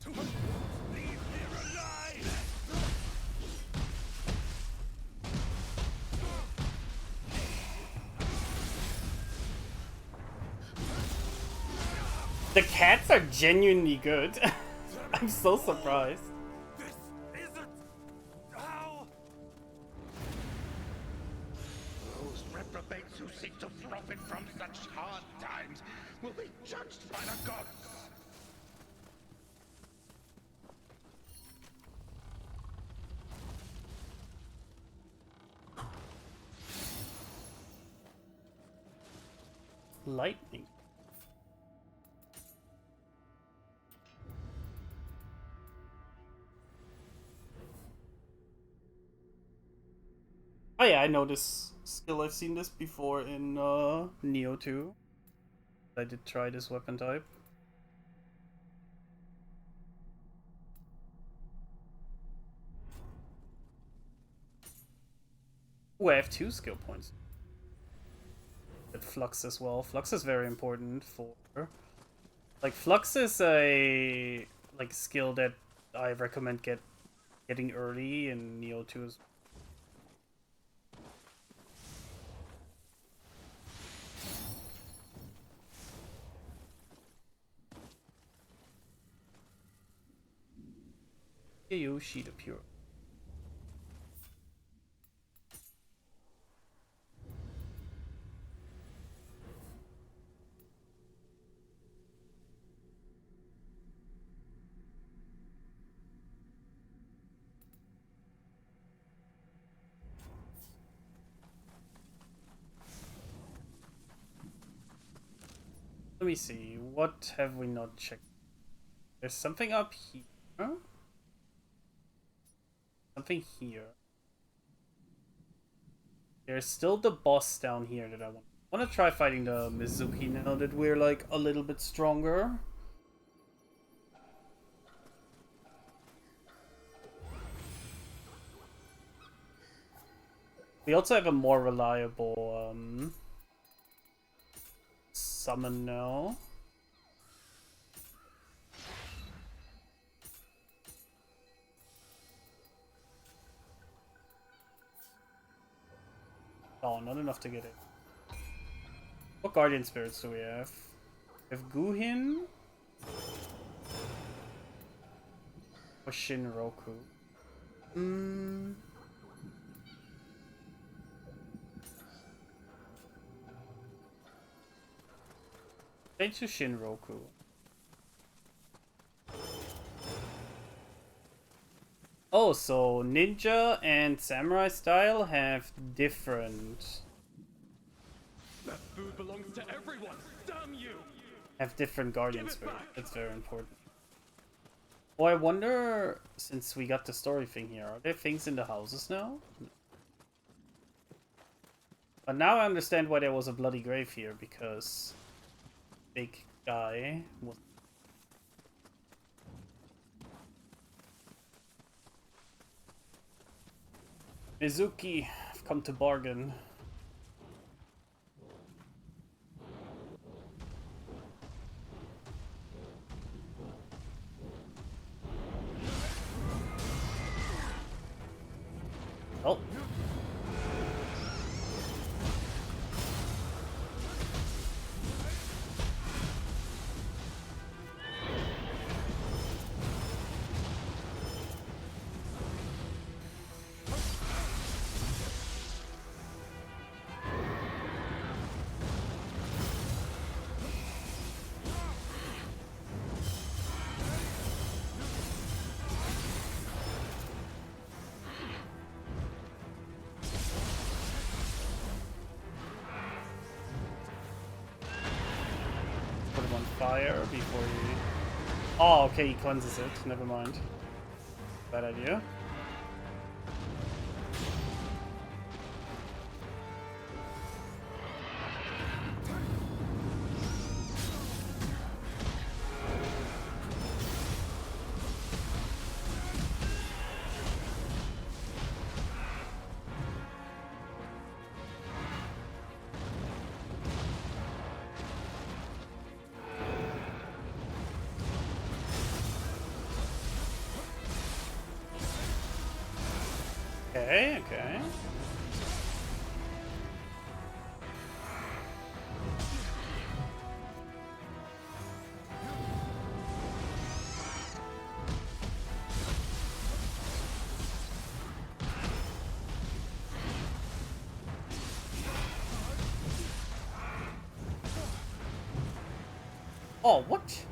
two leave here alive! The cats are genuinely good. I'm so surprised. This isn't how. Those reprobates who seek to profit from such hard times will be judged by the gods. Lightning. Oh yeah, I know this skill. I've seen this before in Nioh 2. I did try this weapon type. Ooh, I have 2 skill points. But Flux as well. Flux is very important for... Like, Flux is a skill that I recommend getting early in Nioh 2 as well. You sheet of pure. Let me see. What have we not checked? There's something up here. Something here. There's still the boss down here that I want to try fighting the Mizuki now that we're like a little bit stronger. We also have a more reliable summon now. Oh, not enough to get it. What Guardian Spirits do we have? We have Guhin. Or Shinroku. Change to Shinroku. Oh, so ninja and samurai style have different... That food belongs to everyone. Damn you! Have different guardian spirit. That's very important. Oh, I wonder, since we got the story thing here, are there things in the houses now? But now I understand why there was a bloody grave here, because big guy was... Mizuki, I've come to bargain. Oh. Put him on fire before he... Oh, okay, he cleanses it. Never mind. Bad idea. Okay, okay. Oh, what?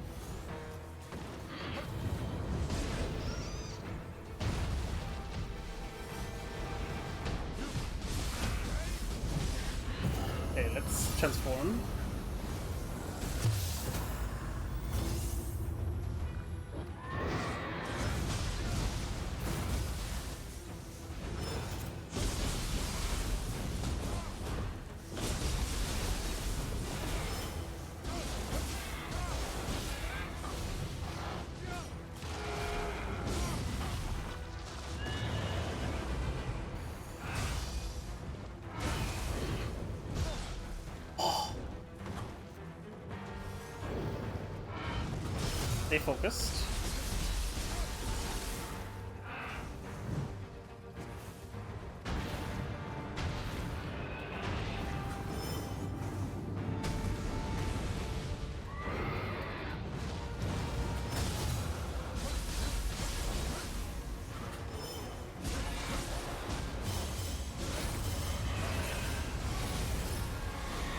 Okay, let's transform. Stay focused.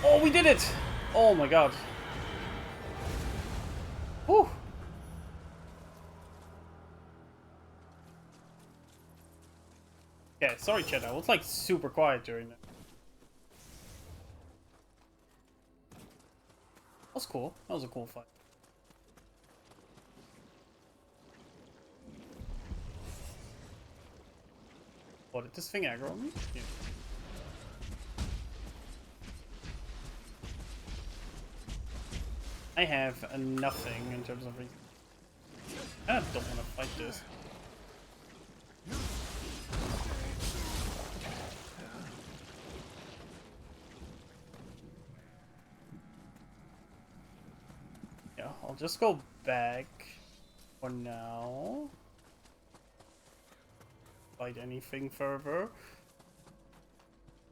Oh, we did it! Oh my god. Whew. Yeah, sorry chat, I was like super quiet during that. That was cool. That was a cool fight. Oh, did this thing aggro me? Yeah. I have nothing in terms of reason. I don't want to fight this. Yeah, I'll just go back for now. Fight anything further.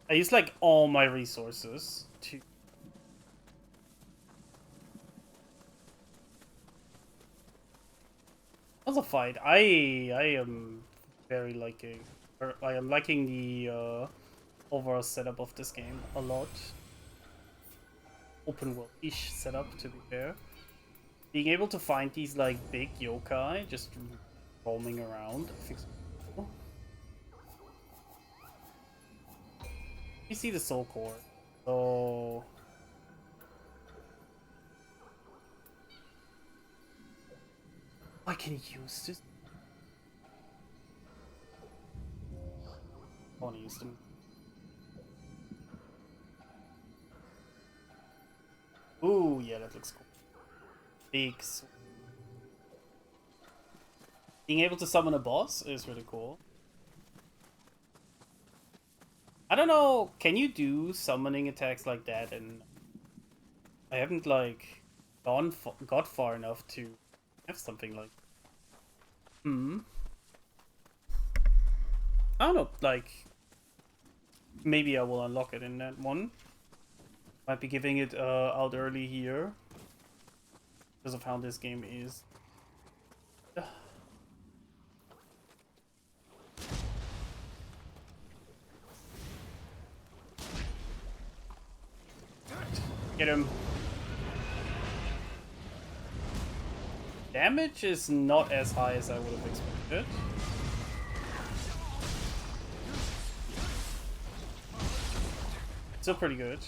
I use like all my resources to. That was a fight. I am very liking, or I am liking the overall setup of this game a lot. Open world-ish setup, to be fair. Being able to find these like big yokai just roaming around, I think it's cool. You see the soul core, so I can use this. I want to use them. Ooh, yeah, that looks cool. Big. Being able to summon a boss is really cool. I don't know, can you do summoning attacks like that? And I haven't like got far enough to have something like. I don't know, like maybe I will unlock it in that one. Might be giving it out early here because of how this game is. Get him. Damage is not as high as I would have expected. Still pretty good.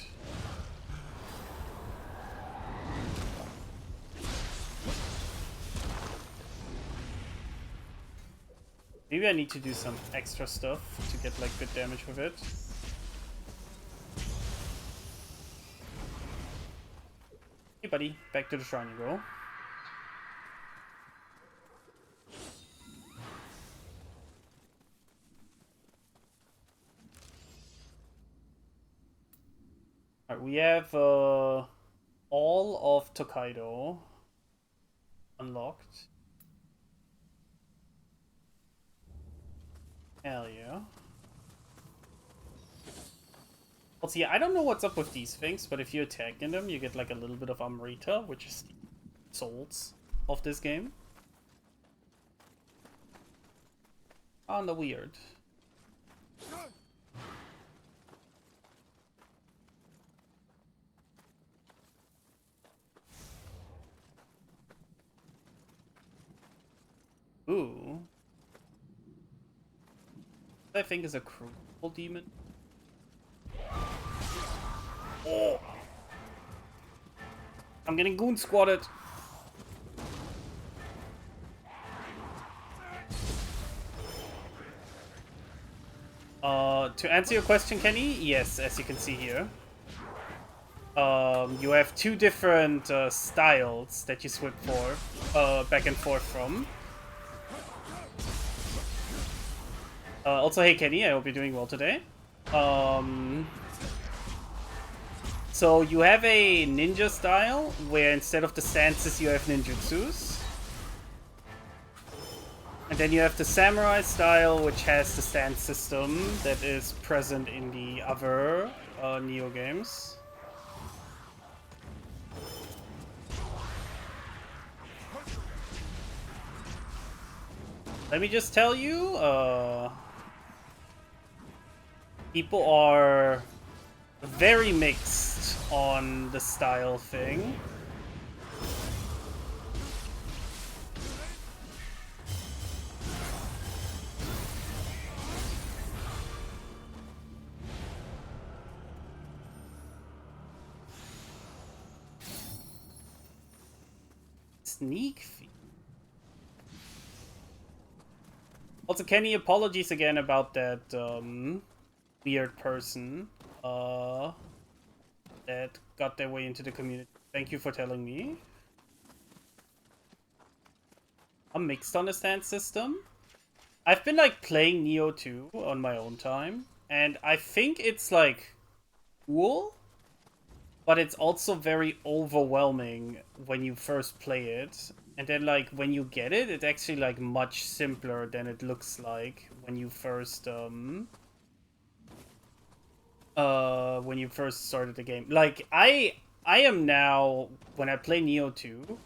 Maybe I need to do some extra stuff to get like good damage with it. Hey buddy, back to the shrine you go. Alright, we have all of Tokaido unlocked. Hell yeah. Well, see, I don't know what's up with these things, but if you attack in them, you get like a little bit of Amrita, which is the souls of this game. Kinda weird. Ooh. I think is a cruel demon. Oh! I'm getting goon squatted. To answer your question, Kenny, yes, as you can see here. You have two different styles that you switch for, back and forth from. Also, hey Kenny, I hope you're doing well today. So you have a ninja style, where instead of the stances you have ninjutsus. And then you have the samurai style, which has the stance system that is present in the other Nioh games. Let me just tell you, people are very mixed on the style thing. Sneak feed. Also, Kenny, apologies again about that weird person that got their way into the community. Thank you for telling me. I'm mixed on the stance system. I've been like playing Nioh 2 on my own time, and I think it's like cool, but it's also very overwhelming when you first play it. And then like when you get it, it's actually like much simpler than it looks like when you first started the game. Like I am now, when I play Nioh 2,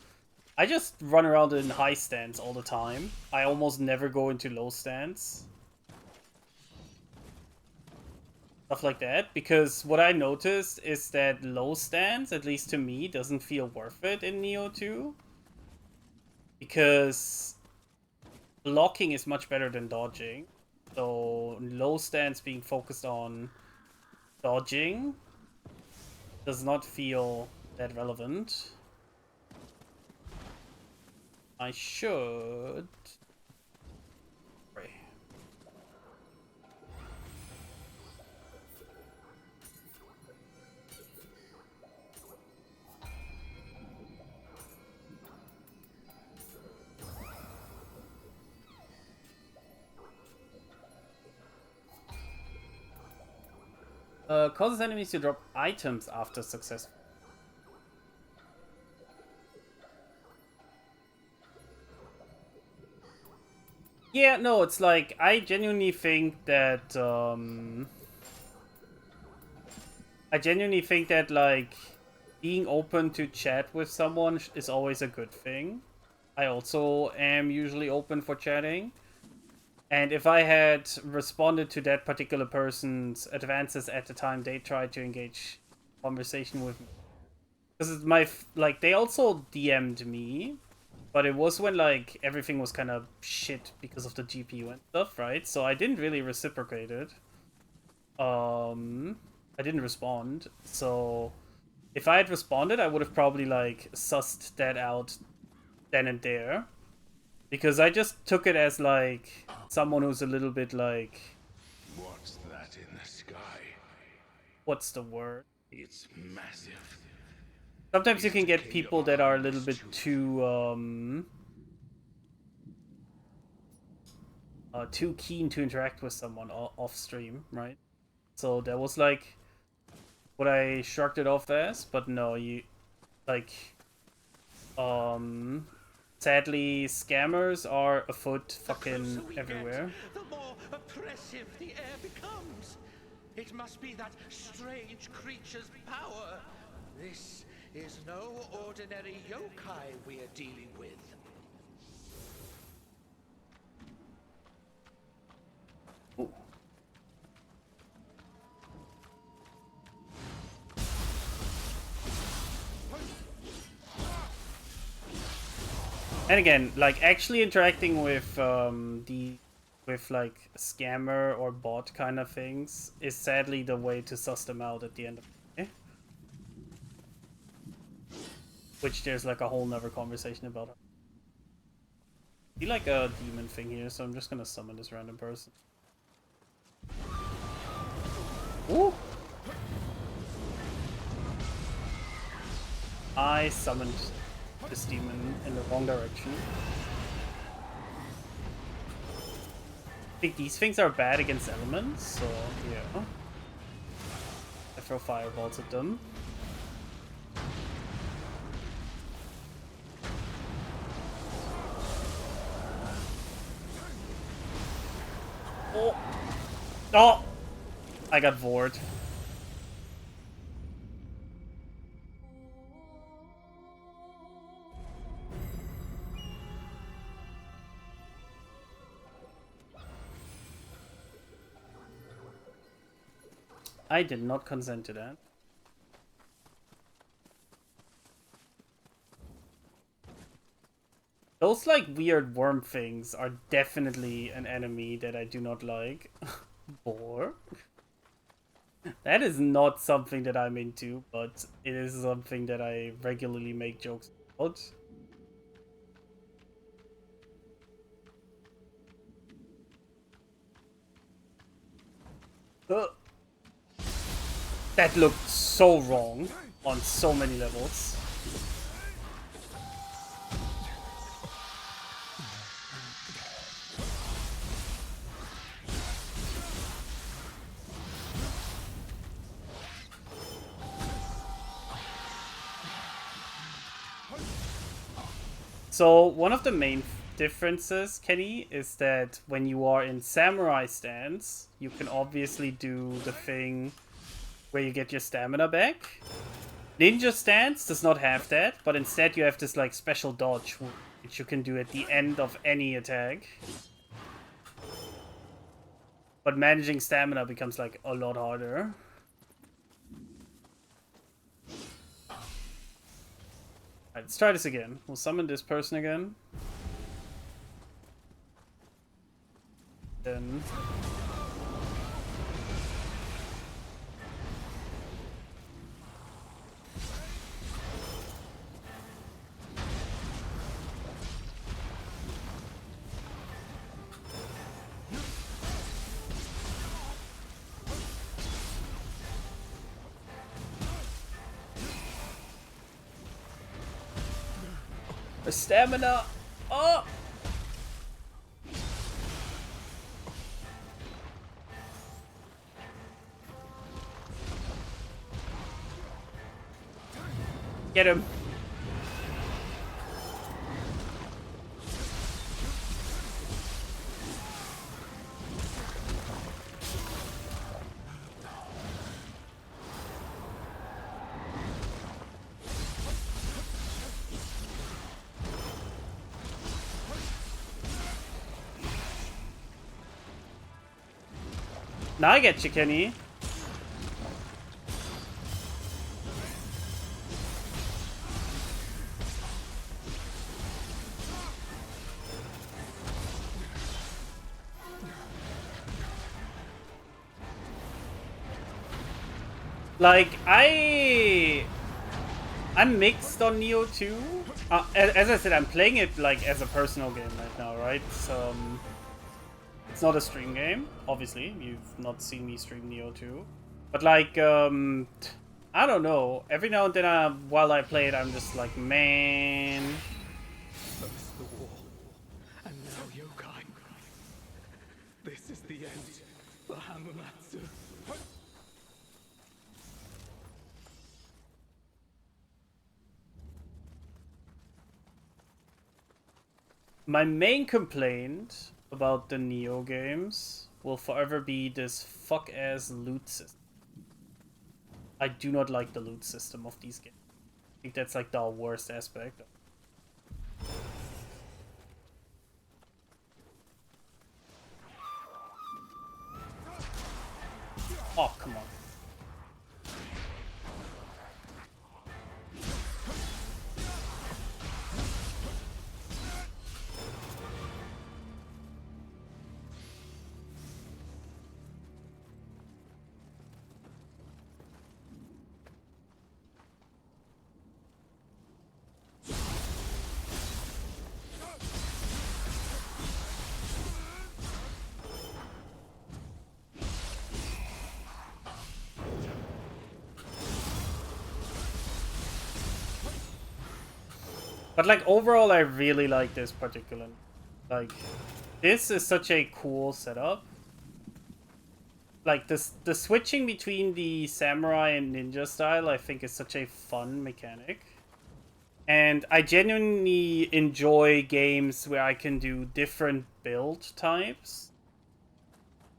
I just run around in high stance all the time. I almost never go into low stance. Stuff like that, because what I noticed is that low stance, at least to me, doesn't feel worth it in Nioh 2. Because blocking is much better than dodging. So low stance being focused on dodging does not feel that relevant. I should... causes enemies to drop items after success. Yeah, no, it's like, I genuinely think that, like, being open to chat with someone is always a good thing. I also am usually open for chatting. And if I had responded to that particular person's advances at the time they tried to engage conversation with me, because it's my, like, they also DM'd me, but it was when, like, everything was kind of shit because of the GPU and stuff, right? So I didn't really reciprocate it. I didn't respond. So if I had responded, I would have probably, like, sussed that out then and there. Because I just took it as, like, someone who's a little bit, like... What's that in the sky? What's the word? It's massive. Sometimes you can get people that are a little bit too, too keen to interact with someone off stream, right? So that was, like, what I shrugged it off as, but no, you... Like... Sadly, scammers are afoot fucking everywhere. The more oppressive the air becomes. It must be that strange creature's power. This is no ordinary yokai we're dealing with. Ooh. And again, like actually interacting with like scammer or bot kind of things is sadly the way to suss them out at the end of the day. Which there's like a whole nother conversation about. I feel like a demon thing here, so I'm just gonna summon this random person. Ooh! I summoned this demon in the wrong direction. I think these things are bad against elements, so yeah. I throw fireballs at them. Oh! Oh! I got vored. I did not consent to that. Those like weird worm things are definitely an enemy that I do not like. Boar. That is not something that I'm into, but it is something that I regularly make jokes about. That looked so wrong on so many levels. So one of the main differences, Kenny, is that when you are in samurai stance, you can obviously do the thing where you get your stamina back. Ninja stance does not have that, but instead you have this like special dodge, which you can do at the end of any attack. But managing stamina becomes like a lot harder. Alright, let's try this again. We'll summon this person again. Then... the stamina! Oh! Get him! Now I get you, Kenny. Like, I'm mixed on Nioh 2. As I said, I'm playing it like as a personal game right now, right? So, it's not a stream game, obviously. You've not seen me stream Nioh 2. But like, I don't know. Every now and then, while I play it, I'm just like, man. First the war, and now yokai. This is the end for Hamamatsu. My main complaint about the Nioh games will forever be this fuck-ass loot system. I do not like the loot system of these games. I think that's like the worst aspect. Oh, come on. But like overall, I really like this particular. Like, this is such a cool setup. Like the switching between the samurai and ninja style, I think, is such a fun mechanic. And I genuinely enjoy games where I can do different build types.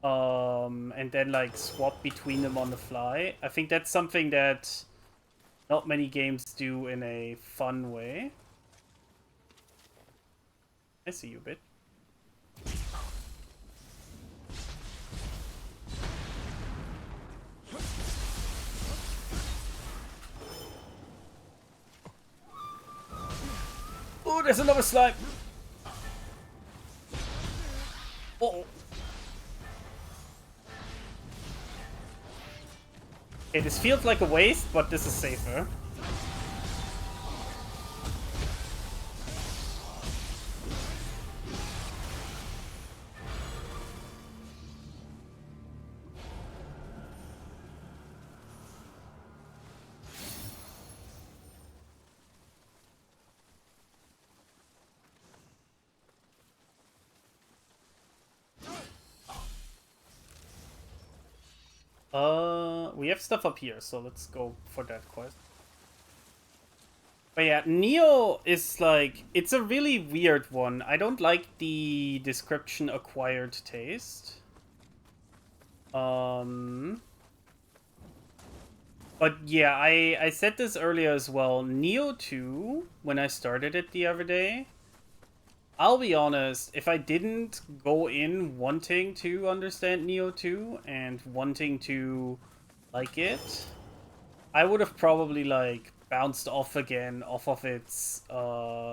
And then like swap between them on the fly. I think that's something that not many games do in a fun way. I see you, bit. Oh, there's another slime. Oh. Okay, this feels like a waste, but this is safer. We have stuff up here, so let's go for that quest. But yeah, Nioh is like, it's a really weird one. I don't like the description acquired taste. But yeah, I said this earlier as well. Nioh 2, when I started it the other day, I'll be honest, if I didn't go in wanting to understand Nioh 2 and wanting to like it, I would have probably like bounced off again off of its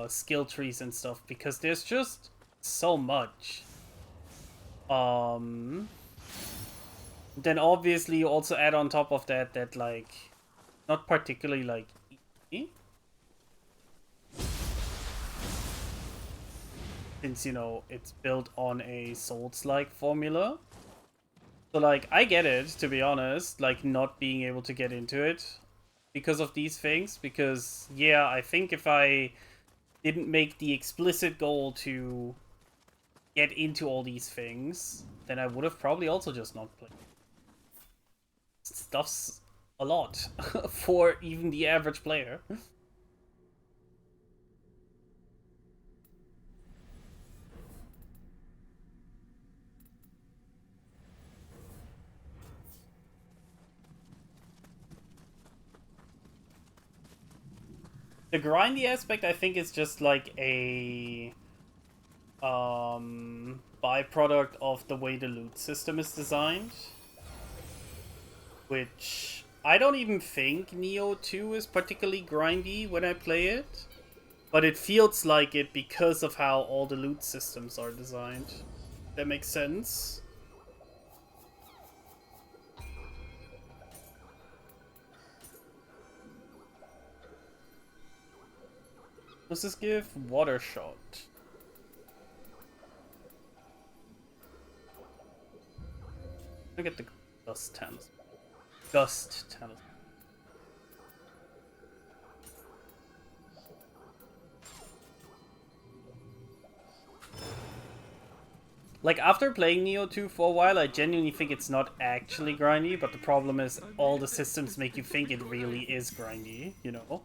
skill trees and stuff, because there's just so much. Then obviously you also add on top of that that like not particularly like easy. Since, you know, it's built on a Souls-like formula. So, like, I get it, to be honest, like, not being able to get into it because of these things. Because, yeah, I think if I didn't make the explicit goal to get into all these things, then I would have probably also just not played. Stuff's a lot for even the average player. The grindy aspect, I think, is just like a byproduct of the way the loot system is designed. Which I don't even think Nioh 2 is particularly grindy when I play it. But it feels like it because of how all the loot systems are designed. That makes sense. What's this give? Water shot. Look at the dust talisman. Gust talisman. Like, after playing Nioh 2 for a while, I genuinely think it's not actually grindy, but the problem is all the systems make you think it really is grindy, you know?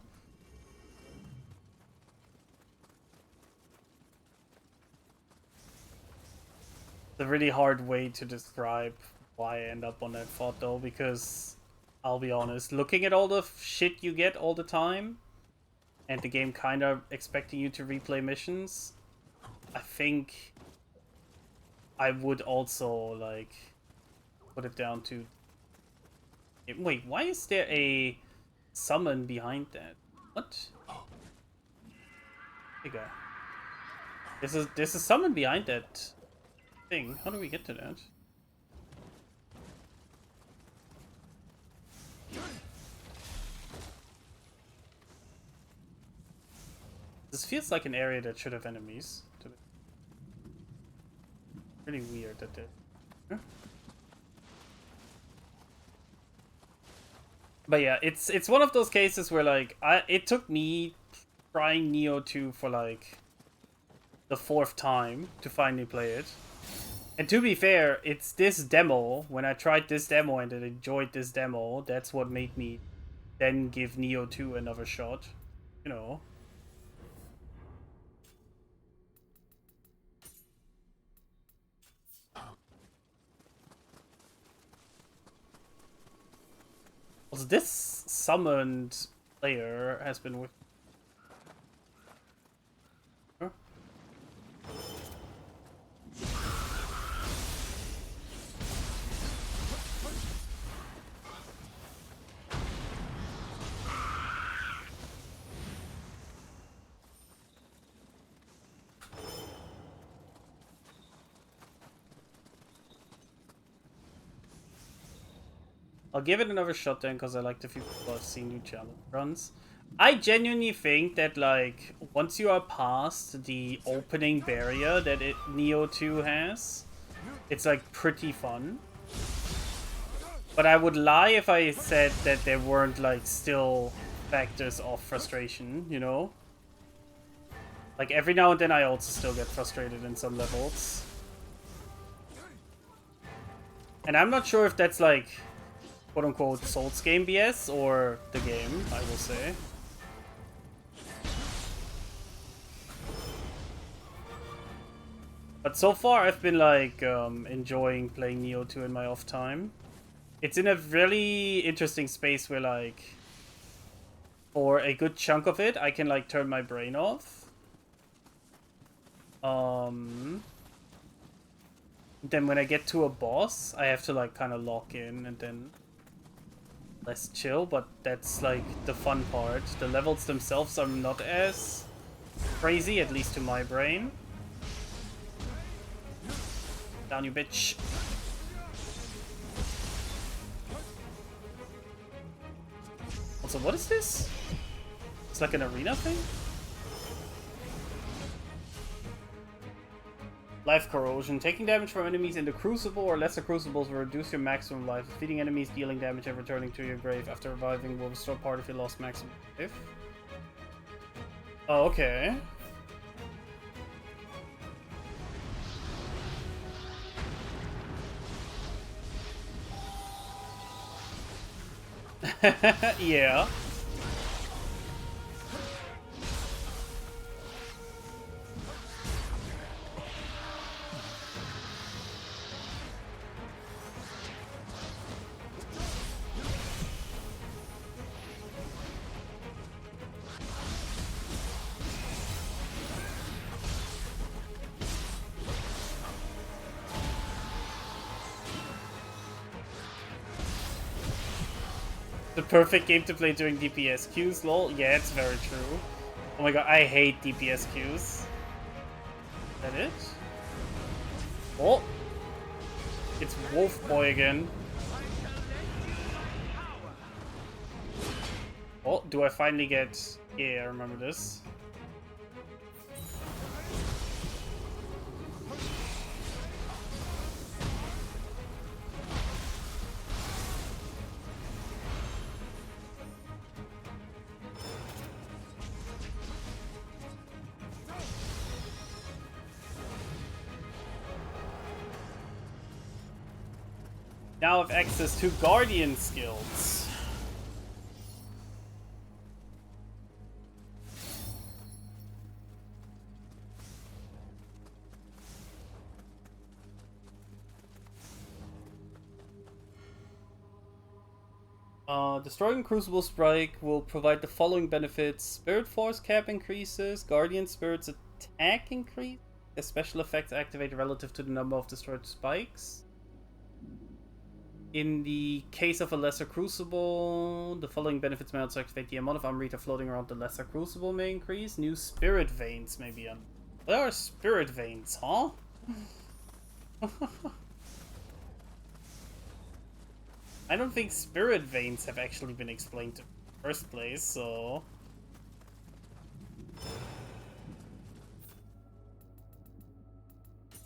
It's a really hard way to describe why I end up on that thought, though, because I'll be honest, looking at all the shit you get all the time, and the game kind of expecting you to replay missions, I think I would also, like, put it down to... Wait, why is there a summon behind that? What? Hey, guy. There's a summon behind that thing. How do we get to that? This feels like an area that should have enemies. Really weird that they... Huh? But yeah, it's one of those cases where like it took me trying Nioh 2 for like the 4th time to finally play it. And to be fair, it's this demo, when I tried this demo and I enjoyed this demo, that's what made me then give Nioh 2 another shot. You know. Also, this summoned player has been with... Huh? I'll give it another shot then, because I like the few people I've seen new challenge runs. I genuinely think that, like, once you are past the opening barrier that Nioh 2 has, it's, like, pretty fun. But I would lie if I said that there weren't, like, still factors of frustration, you know? Like, every now and then I also still get frustrated in some levels. And I'm not sure if that's, like, quote-unquote Souls game BS or the game, I will say. But so far I've been like enjoying playing Nioh 2 in my off time. It's in a really interesting space where like for a good chunk of it I can like turn my brain off. Then when I get to a boss I have to like kind of lock in and then less chill, but that's like the fun part. The levels themselves are not as crazy, at least to my brain. Down, you bitch. Also, what is this? It's like an arena thing? Life corrosion. Taking damage from enemies in the crucible or lesser crucibles will reduce your maximum life. Defeating enemies, dealing damage, and returning to your grave after reviving will restore part of your lost maximum life. Oh, okay. Yeah. The perfect game to play during DPS queues, lol. Yeah, it's very true. Oh my god, I hate DPS queues. Is that it? Oh! It's Wolf Boy again. Oh, do I finally get... Yeah, I remember this. Now I have access to Guardian skills. Destroying Crucible Strike will provide the following benefits. Spirit Force cap increases, Guardian Spirit's attack increase, the special effects activate relative to the number of destroyed spikes. In the case of a lesser crucible, the following benefits may also activate. The amount of Amrita floating around the lesser crucible may increase. New spirit veins may be on. What are spirit veins, huh? I don't think spirit veins have actually been explained in the first place, so...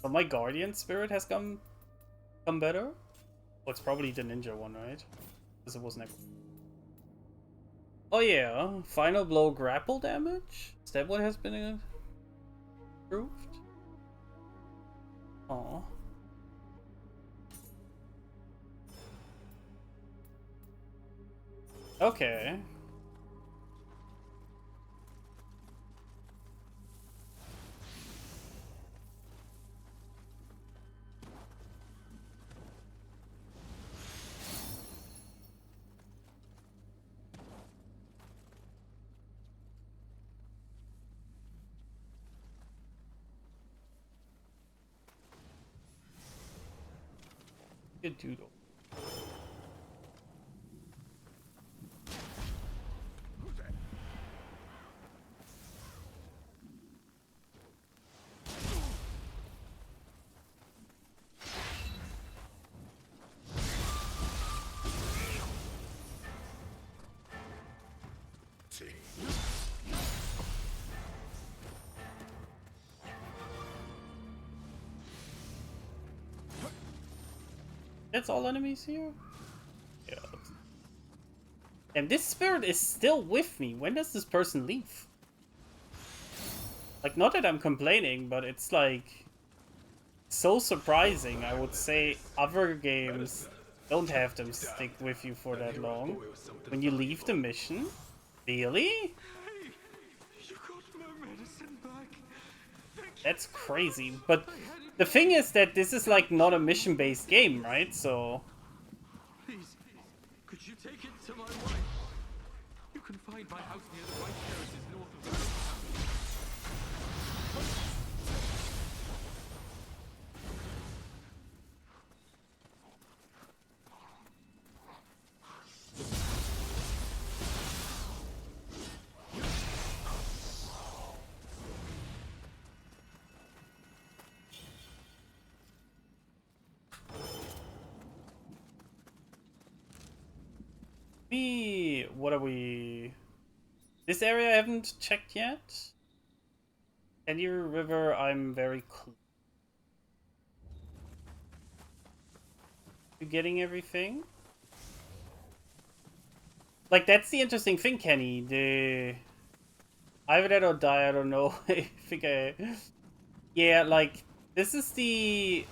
But my guardian spirit has come better? Well, it's probably the ninja one, right? Because it was next. Oh yeah, final blow grapple damage? Is that what has been improved? Oh. Okay. Good doodle. That's all enemies here? Yeah. And this spirit is still with me. When does this person leave? Like, not that I'm complaining, but it's like so surprising. I would say other games don't have them stick with you for that long. When you leave the mission? Really? You got my medicine back. That's crazy. But the thing is that this is like not a mission-based game, right? So Please, could you take it to my wife? You can find my house near the White Terraces north of the town. what are we? This area I haven't checked yet. Nioh River, I'm very close to getting everything. Like, that's the interesting thing, Kenny. The either that or die, I don't know. I think I... Yeah, like, this is the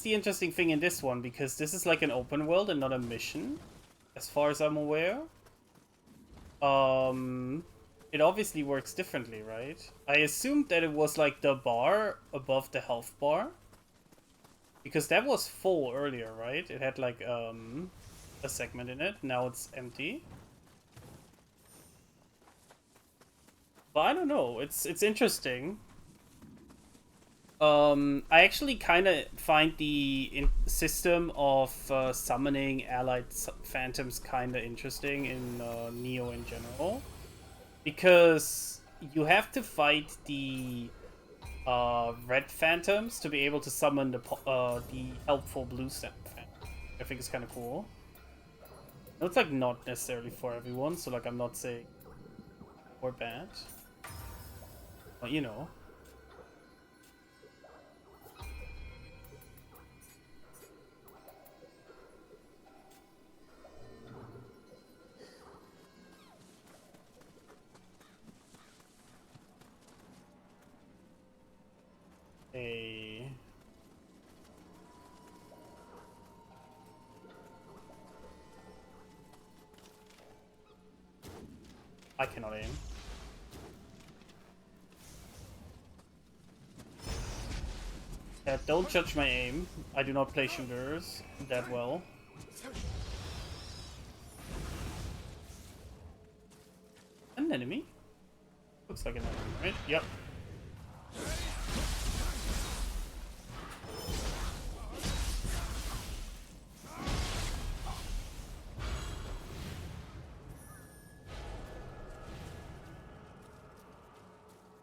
interesting thing in this one, because this is like an open world and not a mission, as far as I'm aware. It obviously works differently, right? I assumed that it was like the bar above the health bar, because that was full earlier, right? It had like a segment in it. Now it's empty. But I don't know. It's interesting. I actually kind of find the system of summoning allied phantoms kind of interesting in Nioh in general, because you have to fight the red phantoms to be able to summon the helpful blue phantom. I think it's kind of cool. It's like not necessarily for everyone, so like I'm not saying or bad, but you know. A I cannot aim. Don't judge my aim. I do not play shooters that well. An enemy? Looks like an enemy, right? Yep.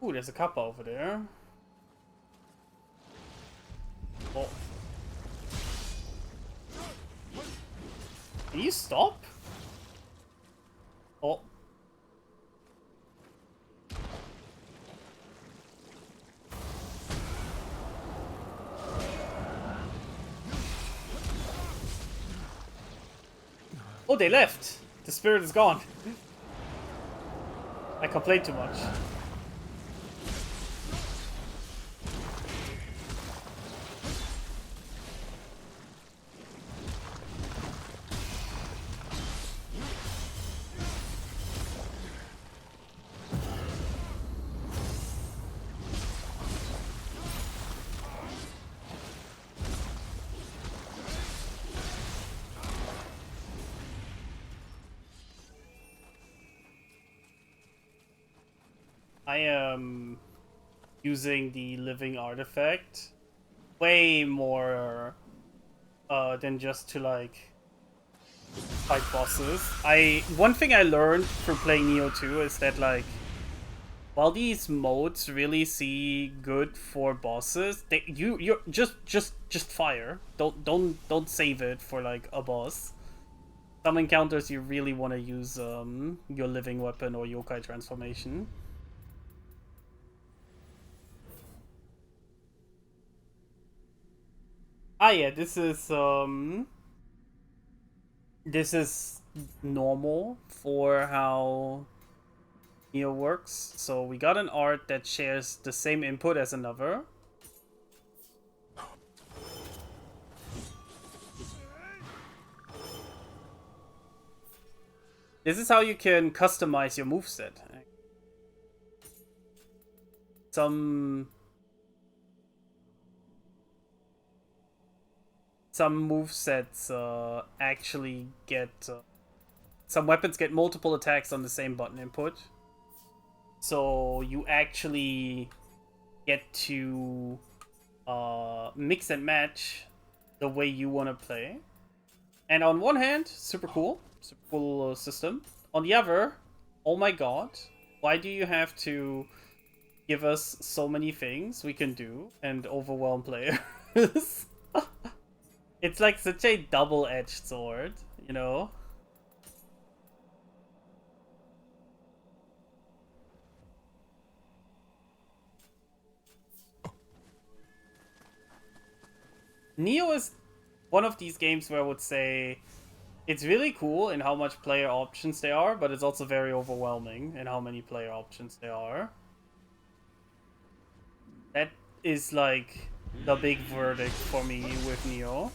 Ooh, there's a kappa over there. Oh. Can you stop? Oh. Oh, they left. The spirit is gone. I complain too much. I am using the living artifact way more than just to like fight bosses. One thing I learned through playing Nioh 2 is that like while these modes really see good for bosses, you're just fire. Don't save it for like a boss. Some encounters you really want to use your living weapon or yokai transformation. Ah yeah, this is normal for how Nioh works. So we got an art that shares the same input as another. This is how you can customize your moveset. Some movesets actually get some weapons get multiple attacks on the same button input. So you actually get to mix and match the way you want to play. And on one hand, super cool system. On the other, oh my god, why do you have to give us so many things we can do and overwhelm players? It's like such a double-edged sword, you know? Nioh is one of these games where I would say it's really cool in how much player options there are, but it's also very overwhelming in how many player options there are. That is like the big verdict for me with Nioh.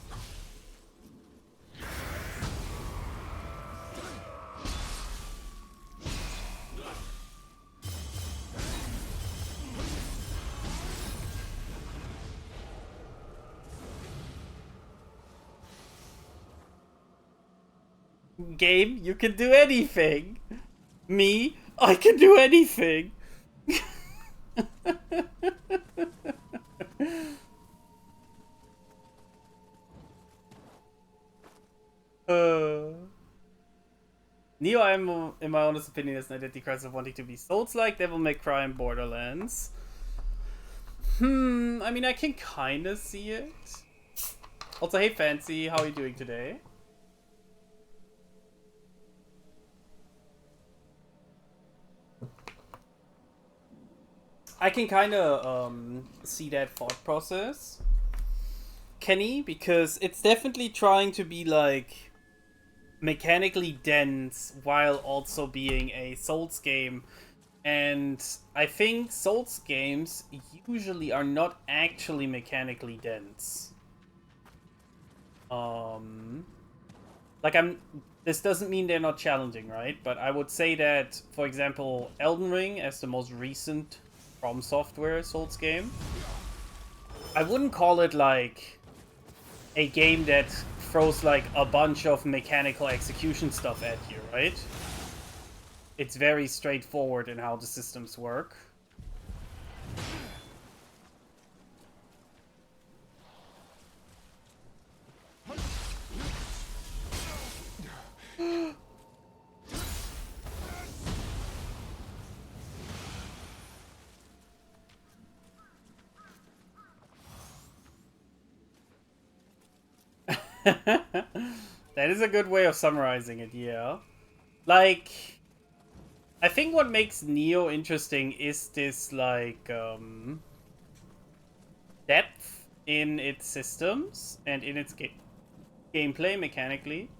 Game, you can do anything. Me, I can do anything. Nioh, I'm, in my honest opinion, is an identity crisis of wanting to be Souls-like, Devil May Cry, and Borderlands. I mean, I can kind of see it. Also, hey Fancy, how are you doing today? I can kind of see that thought process, Kenny, because it's definitely trying to be like mechanically dense while also being a Souls game. And I think Souls games usually are not actually mechanically dense. Like this doesn't mean they're not challenging, right? But I would say that, for example, Elden Ring, as the most recent From Software Souls game, I wouldn't call it like a game that throws like a bunch of mechanical execution stuff at you, right? It's very straightforward in how the systems work. That is a good way of summarizing it, yeah. Like, I think what makes Nioh interesting is this, like, depth in its systems and in its gameplay mechanically.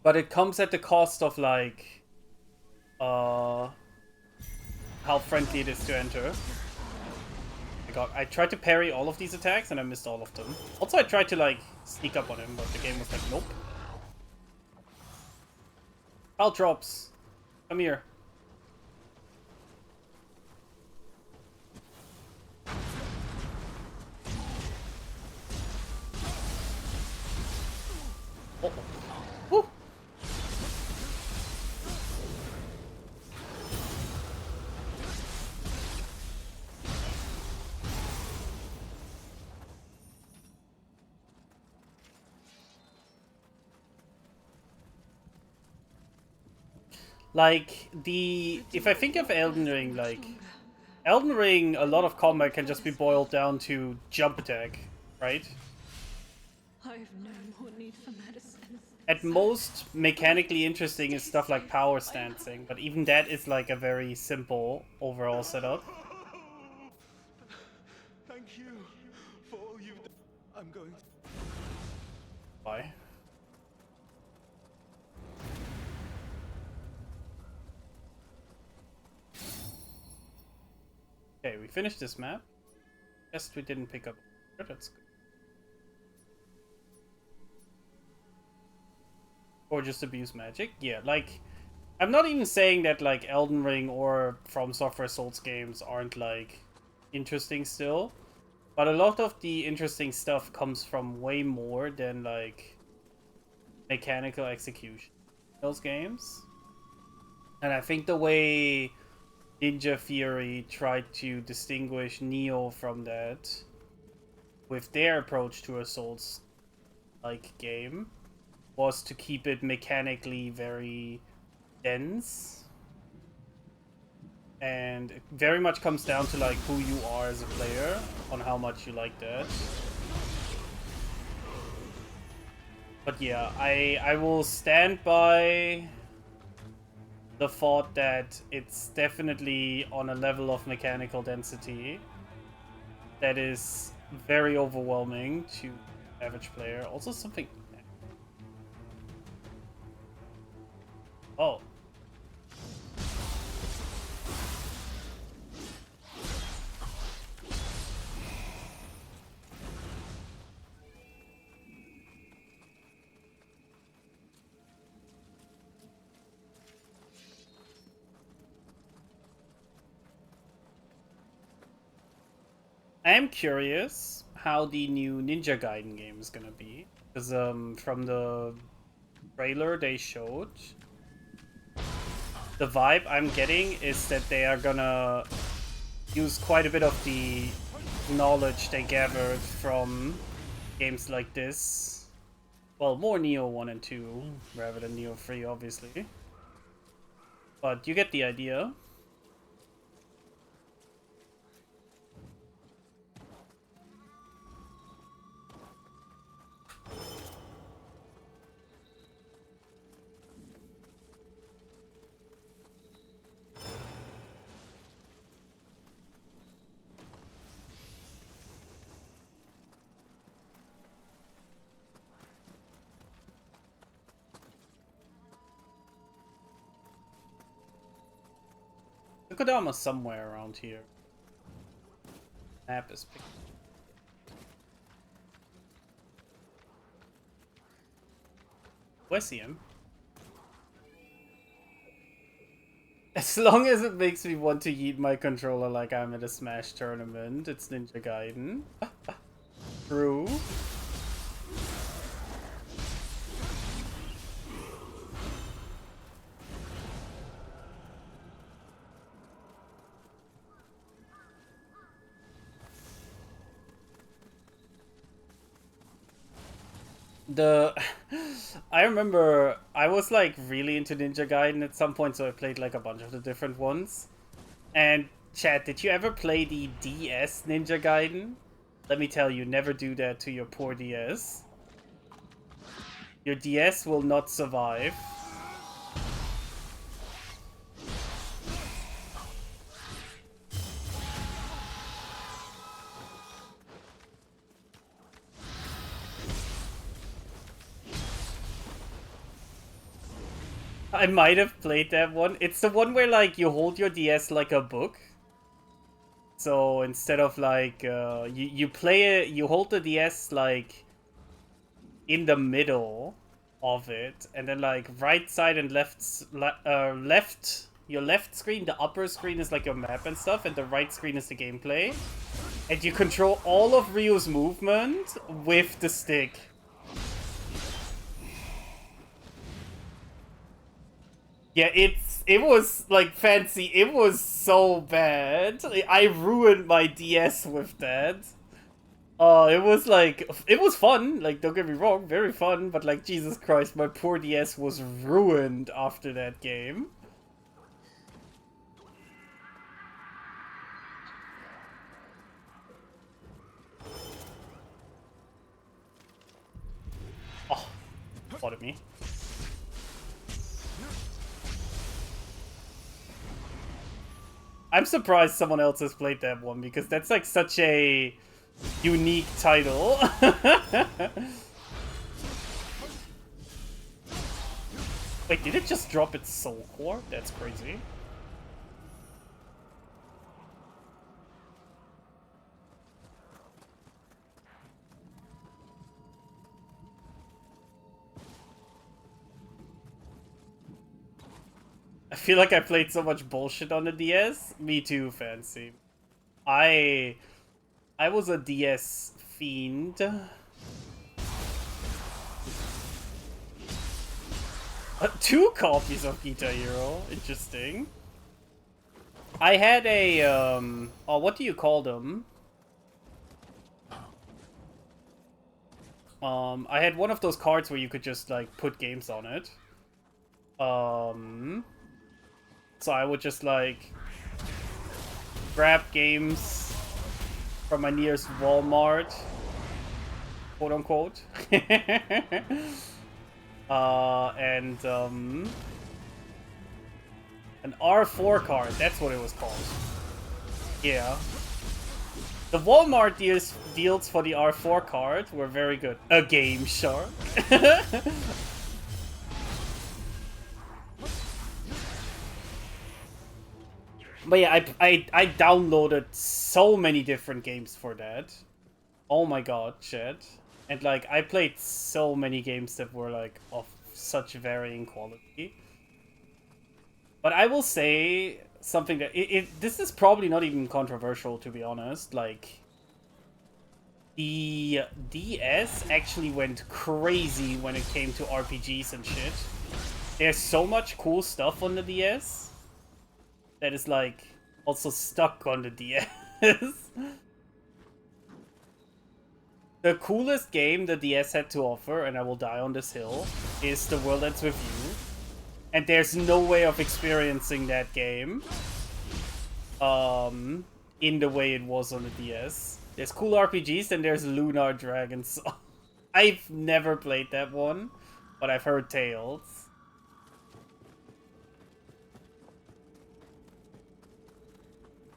But it comes at the cost of, like, how friendly it is to enter. I got. I tried to parry all of these attacks and I missed all of them. Also, I tried to like sneak up on him, but the game was like, nope. Caltrops, come here. Uh-oh. Woo. Like if I think of Elden Ring, like Elden Ring, a lot of combat can just be boiled down to jump attack, right? I've no more need for medicine. At most, mechanically interesting is stuff like power stancing, but even that is like a very simple overall setup. Thank you for all you've done. I'm going to... Why? Okay, we finished this map. Guess we didn't pick up. That's good. Or just abuse magic. Yeah, like I'm not even saying that like Elden Ring or From Software Souls games aren't like interesting still, but a lot of the interesting stuff comes from way more than like mechanical execution in those games. And I think the way Ninja Theory tried to distinguish Nioh from that with their approach to a Souls like game was to keep it mechanically very dense, and it very much comes down to like who you are as a player on how much you like that. But yeah, I will stand by the thought that it's definitely on a level of mechanical density that is very overwhelming to average player. Also something... Oh. I am curious how the new Ninja Gaiden game is gonna be. Because from the trailer they showed, the vibe I'm getting is that they are gonna use quite a bit of the knowledge they gathered from games like this. Well, more Nioh 1 and 2, rather than Nioh 3, obviously. But you get the idea. Kodama's somewhere around here. Map is picked. Do I see him? As long as it makes me want to yeet my controller like I'm at a Smash tournament, it's Ninja Gaiden. True. I remember I was like really into Ninja Gaiden at some point, so I played like a bunch of the different ones. And chat, did you ever play the DS Ninja Gaiden? Let me tell you, never do that to your poor DS. Your DS will not survive. I might have played that one. It's the one where, like, you hold your DS like a book. So instead of, like, you play it, you hold the DS, like, in the middle of it. And then, like, right side and your left screen, the upper screen is, like, your map and stuff. And the right screen is the gameplay. And you control all of Ryu's movement with the stick. Yeah, it was, like, fancy. It was so bad. I ruined my DS with that. It was, like, it was fun. Like, don't get me wrong, very fun. But, like, Jesus Christ, my poor DS was ruined after that game. Oh, thought of me. I'm surprised someone else has played that one, because that's, like, such a unique title. Wait, did it just drop its soul core? That's crazy. I feel like I played so much bullshit on the DS. Me too, Fancy. I was a DS fiend. 2 copies of Guitar Hero. Interesting. I had a, oh, what do you call them? I had one of those cards where you could just, like, put games on it. So I would just, like, grab games from my nearest Walmart, quote unquote. And an R4 card, that's what it was called. Yeah. The Walmart deals for the R4 card were very good. A Game Shark. But yeah, I downloaded so many different games for that. Oh my god, shit. And, like, I played so many games that were, like, of such varying quality. But I will say something that... this is probably not even controversial, to be honest. Like, the DS actually went crazy when it came to RPGs and shit. There's so much cool stuff on the DS that is, like, also stuck on the DS. The coolest game the DS had to offer, and I will die on this hill, is The World Ends With You. And there's no way of experiencing that game in the way it was on the DS. There's cool RPGs, and there's Lunar Dragons. I've never played that one, but I've heard tales.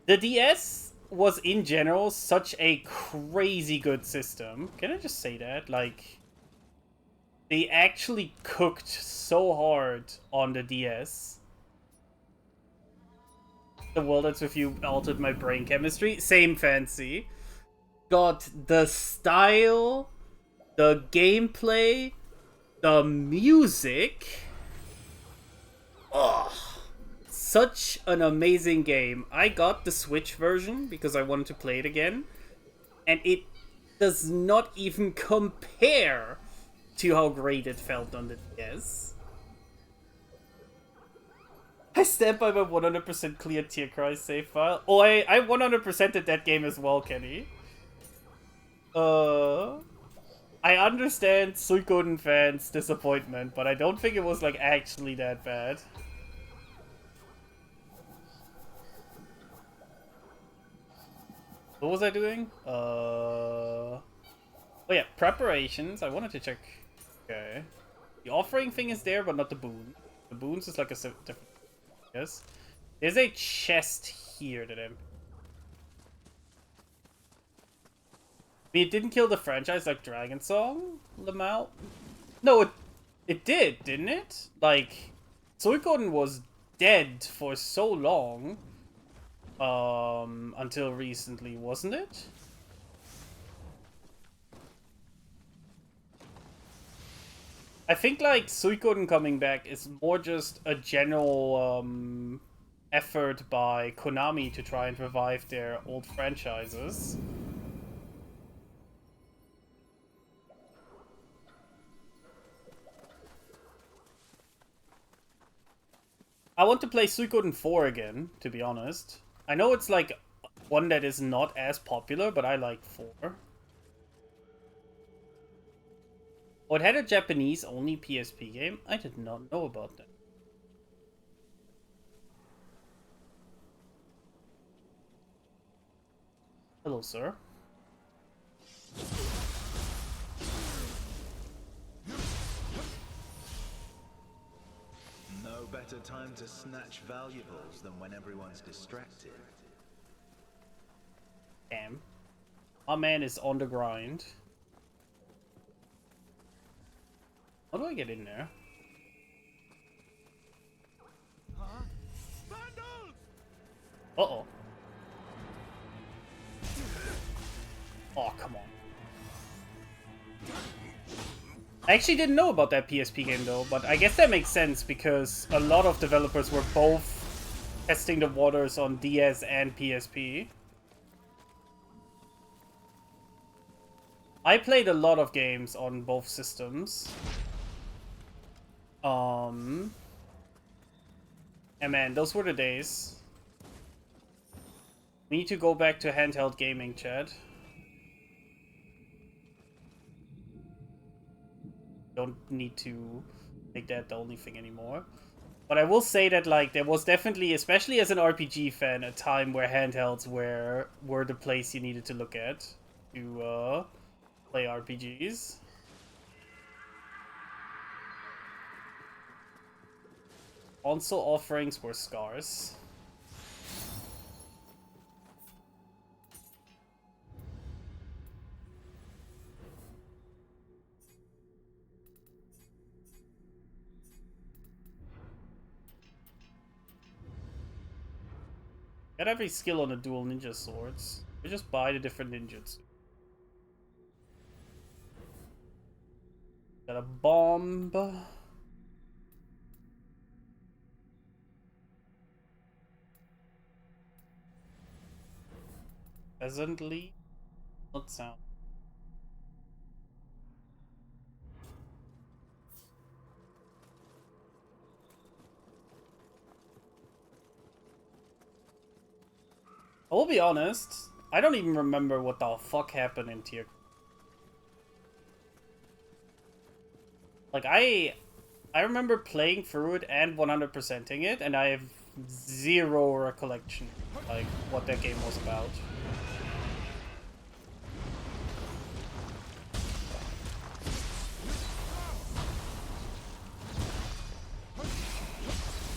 The DS was, in general, such a crazy good system. Can I just say that? Like, they actually cooked so hard on the DS. The World Ends With You altered my brain chemistry. Same, Fancy. Got the style, the gameplay, the music. Ugh. Such an amazing game. I got the Switch version because I wanted to play it again. And it does not even compare to how great it felt on the DS. I stand by my 100% clear Tear Cry save file. Oh, I 100%ed that game as well, Kenny. I understand Suikoden fans' disappointment, but I don't think it was, like, actually that bad. What was I doing? Oh yeah, preparations. I wanted to check. Okay. The offering thing is there, but not the boon. The boons is like a different... Yes. There's a chest here that I'm... I mean, it didn't kill the franchise like Dragon Song, Lamau. No, it did, didn't it? Like, Suikoden was dead for so long. Until recently, wasn't it? I think like Suikoden coming back is more just a general effort by Konami to try and revive their old franchises. I want to play Suikoden 4 again, to be honest. I know it's like one that is not as popular, but I like 4. Oh, it had a Japanese-only PSP game? I did not know about that. Hello, sir. No better time to snatch valuables than when everyone's distracted. Damn. My man is on the grind. How do I get in there? Uh-oh. Oh, come on. I actually didn't know about that PSP game though, but I guess that makes sense because a lot of developers were both testing the waters on DS and PSP. I played a lot of games on both systems. And man, those were the days. We need to go back to handheld gaming, Chad. Don't need to make that the only thing anymore. But I will say that like there was definitely, especially as an RPG fan, a time where handhelds were the place you needed to look at to play RPGs. Console offerings were scarce. Got every skill on the dual ninja swords. We just buy the different ninjas. Got a bomb. Presently, not sound. I will be honest, I don't even remember what the fuck happened in tier. Like, I remember playing through it and 100%ing it, and I have zero recollection, like, what that game was about.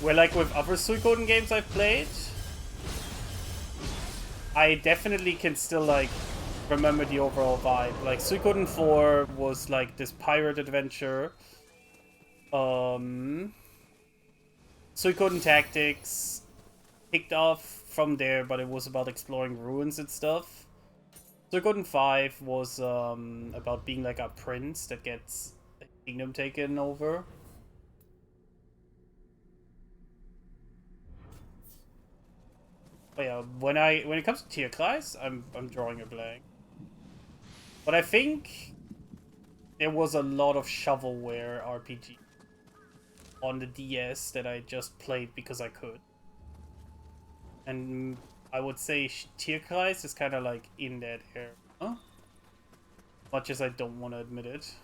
Where, like, with other Suikoden games I've played, I definitely can still, like, remember the overall vibe. Like, Suikoden 4 was, like, this pirate adventure. Suikoden Tactics kicked off from there, but it was about exploring ruins and stuff. Suikoden 5 was about being like a prince that gets a kingdom taken over. But yeah, when it comes to tier class, I'm drawing a blank. But I think there was a lot of shovelware RPG on the DS that I just played because I could. And I would say Tierkreis is kind of like in that area. Much as I don't want to admit it.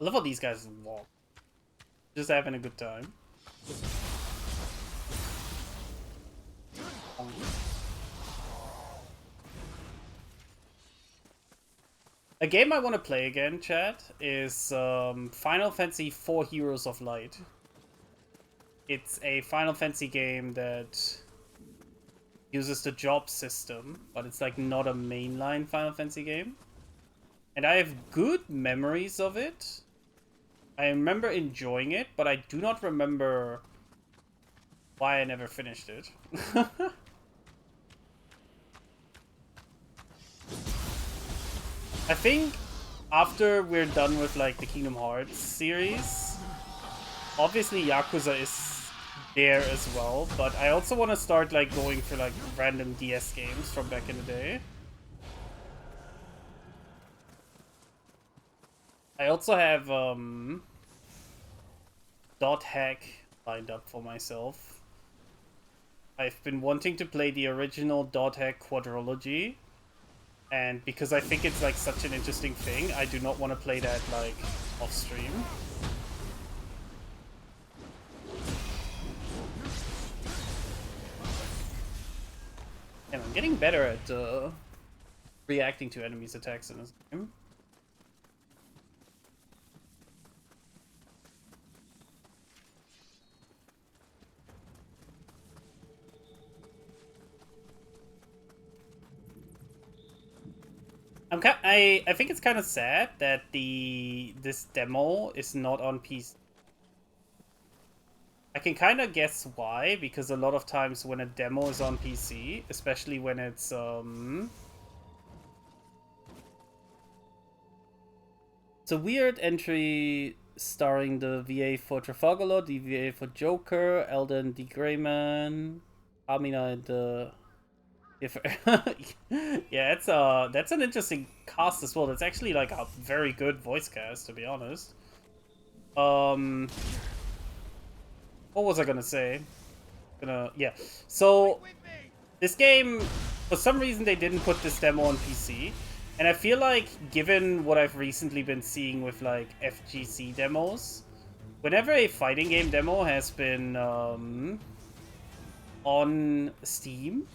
I love how these guys walk. Just having a good time. A game I want to play again, chat, is Final Fantasy IV Heroes of Light. It's a Final Fantasy game that uses the job system, but it's like not a mainline Final Fantasy game. And I have good memories of it. I remember enjoying it, but I do not remember why I never finished it. I think after we're done with like the Kingdom Hearts series, obviously Yakuza is there as well, but I also want to start like going for like random DS games from back in the day. I also have Dot Hack lined up for myself. I've been wanting to play the original Dot Hack quadrilogy, and because I think it's like such an interesting thing, I do not want to play that like off stream. And I'm getting better at reacting to enemies' attacks in this game. I think it's kind of sad that this demo is not on PC. I can kind of guess why, because a lot of times when a demo is on PC, especially when it's a weird entry starring the VA for Trafalgar Law, the VA for Joker, Eldon D. Grayman, Amina, and the yeah, that's an interesting cast as well. That's actually like a very good voice cast, to be honest. What was I gonna say? Yeah. So this game, for some reason, they didn't put this demo on PC, and I feel like, given what I've recently been seeing with like FGC demos, whenever a fighting game demo has been on Steam,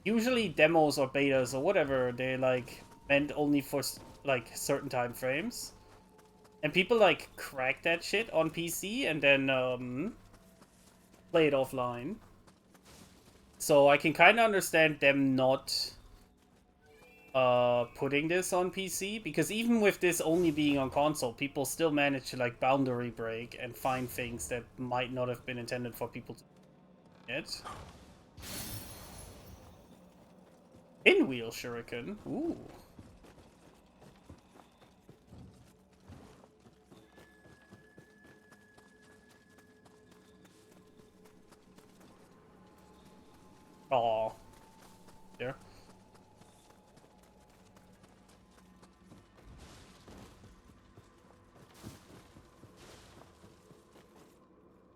usually demos or betas or whatever, they like meant only for like certain time frames, and people like crack that shit on PC and then play it offline. So I can kind of understand them not putting this on PC, because even with this only being on console, people still manage to like boundary break and find things that might not have been intended for people to get. Pinwheel shuriken. Ooh. Aw. There.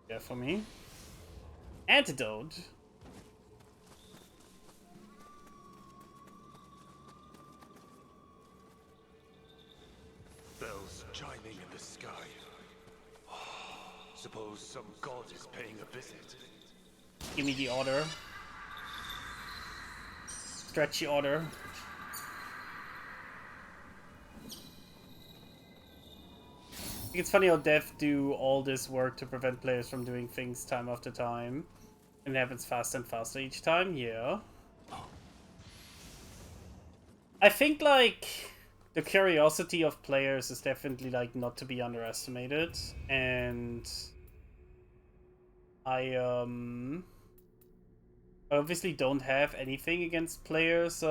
Yeah, for me. Antidote. Bells chiming in the sky. Suppose some god is paying a visit. Give me the order. Stretchy order. I think it's funny how devs do all this work to prevent players from doing things time after time. And it happens faster and faster each time, yeah. I think, like, the curiosity of players is definitely, like, not to be underestimated. And I obviously don't have anything against players,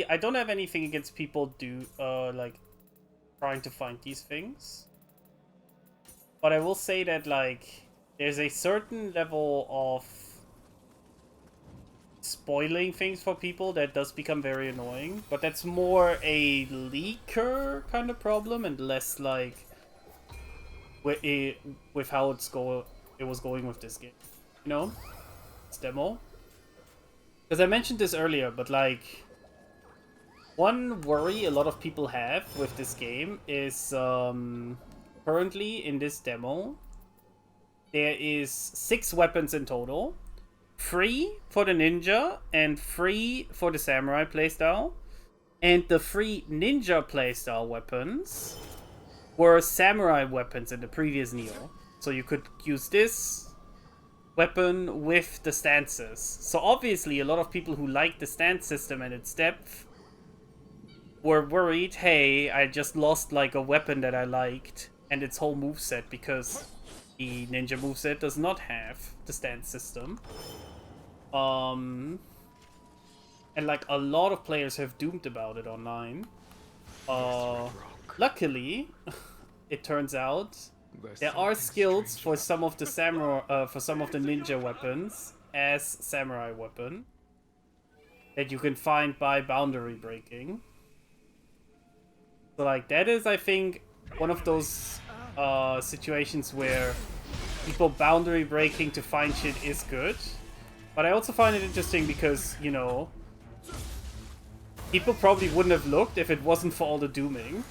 I don't have anything against people like, trying to find these things. But I will say that, like, there's a certain level of spoiling things for people that does become very annoying. But that's more a leaker kind of problem and less, like, with how it was going with this game. You know? It's demo. Because I mentioned this earlier, but like, one worry a lot of people have with this game is currently in this demo, there is 6 weapons in total. 3 for the ninja and 3 for the samurai playstyle. And the 3 ninja playstyle weapons were samurai weapons in the previous Nioh. So you could use this weapon with the stances. So obviously a lot of people who like the stance system and its depth were worried, hey, I just lost like a weapon that I liked and its whole moveset because the ninja moveset does not have the stance system. And like a lot of players have doomed about it online. Luckily, it turns out there are skills for some of the samurai, for some of the ninja weapons as samurai weapon that you can find by boundary breaking. So like that is, I think, one of those situations where people boundary breaking to find shit is good. But I also find it interesting because, you know, people probably wouldn't have looked if it wasn't for all the dooming.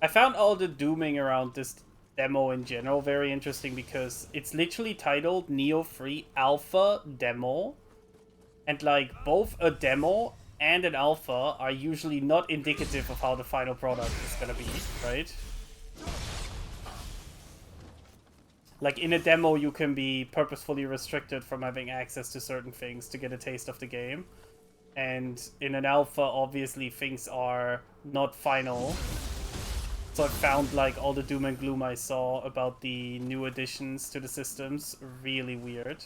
I found all the dooming around this demo in general very interesting because it's literally titled Nioh 3 Alpha Demo. And like both a demo and an alpha are usually not indicative of how the final product is gonna be, right? Like in a demo you can be purposefully restricted from having access to certain things to get a taste of the game. And in an alpha, obviously things are not final. So I found like all the doom and gloom I saw about the new additions to the systems really weird.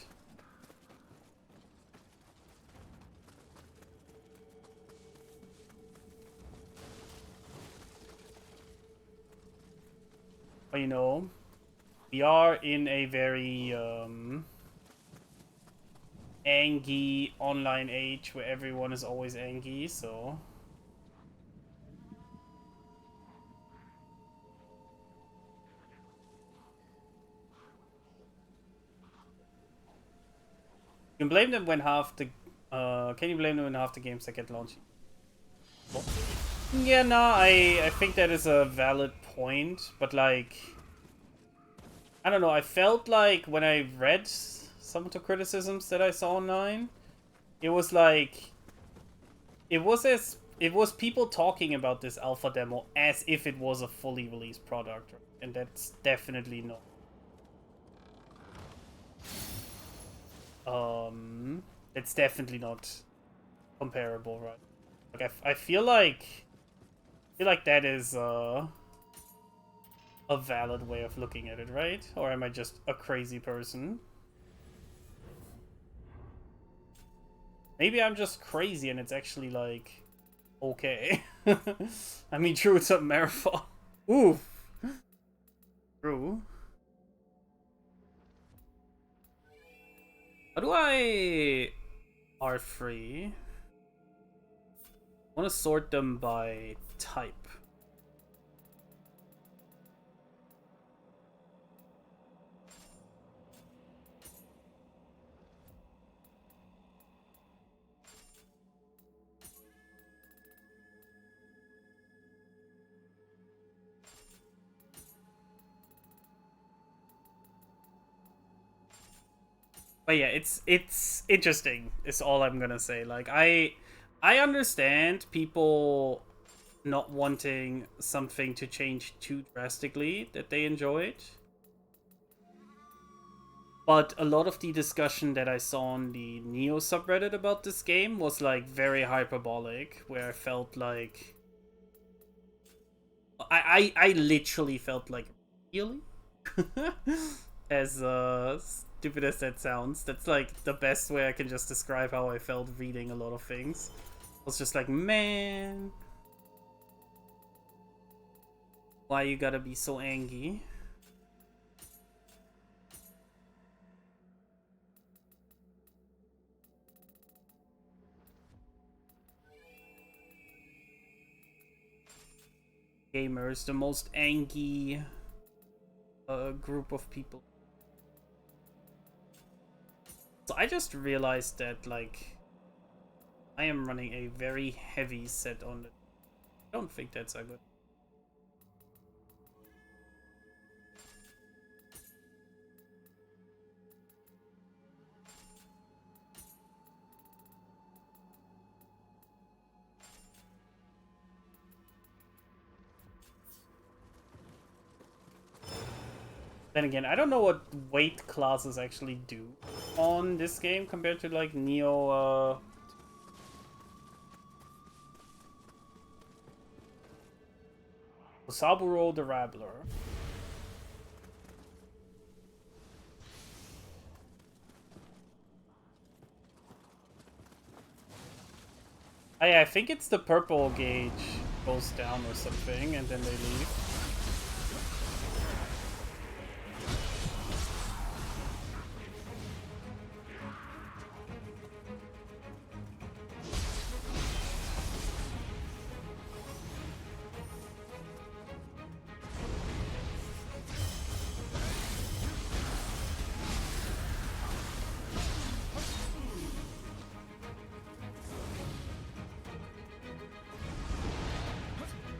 But you know, we are in a very angry online age where everyone is always angry, so... You can blame them when half the... can you blame them when half the games that get launched? Oh. Yeah, no, I think that is a valid point, but like... I don't know, I felt like when I read some of the criticisms that I saw online, it was like... It was people talking about this alpha demo as if it was a fully released product, and that's definitely not. It's definitely not comparable, right? Like I feel like that is a valid way of looking at it, right? Or am I just a crazy person? Maybe I'm just crazy and it's actually like okay. I mean, true, it's a marathon. Ooh, true. How do I R3? I want to sort them by type. But yeah, it's interesting is all I'm gonna say. Like I understand people not wanting something to change too drastically that they enjoyed. But a lot of the discussion that I saw on the Nioh subreddit about this game was like very hyperbolic, where I felt like I literally felt like, really? As stupid as that sounds, that's like the best way I can just describe how I felt reading a lot of things. I was just like, man, why you gotta be so angry? gamers, the most angry group of people. So I just realized that, like, I am running a very heavy set on it. I don't think that's a good. Then again, I don't know what weight classes actually do on this game compared to like Nioh. Saburo the Rabbler. I think it's the purple gauge goes down or something, and then they leave.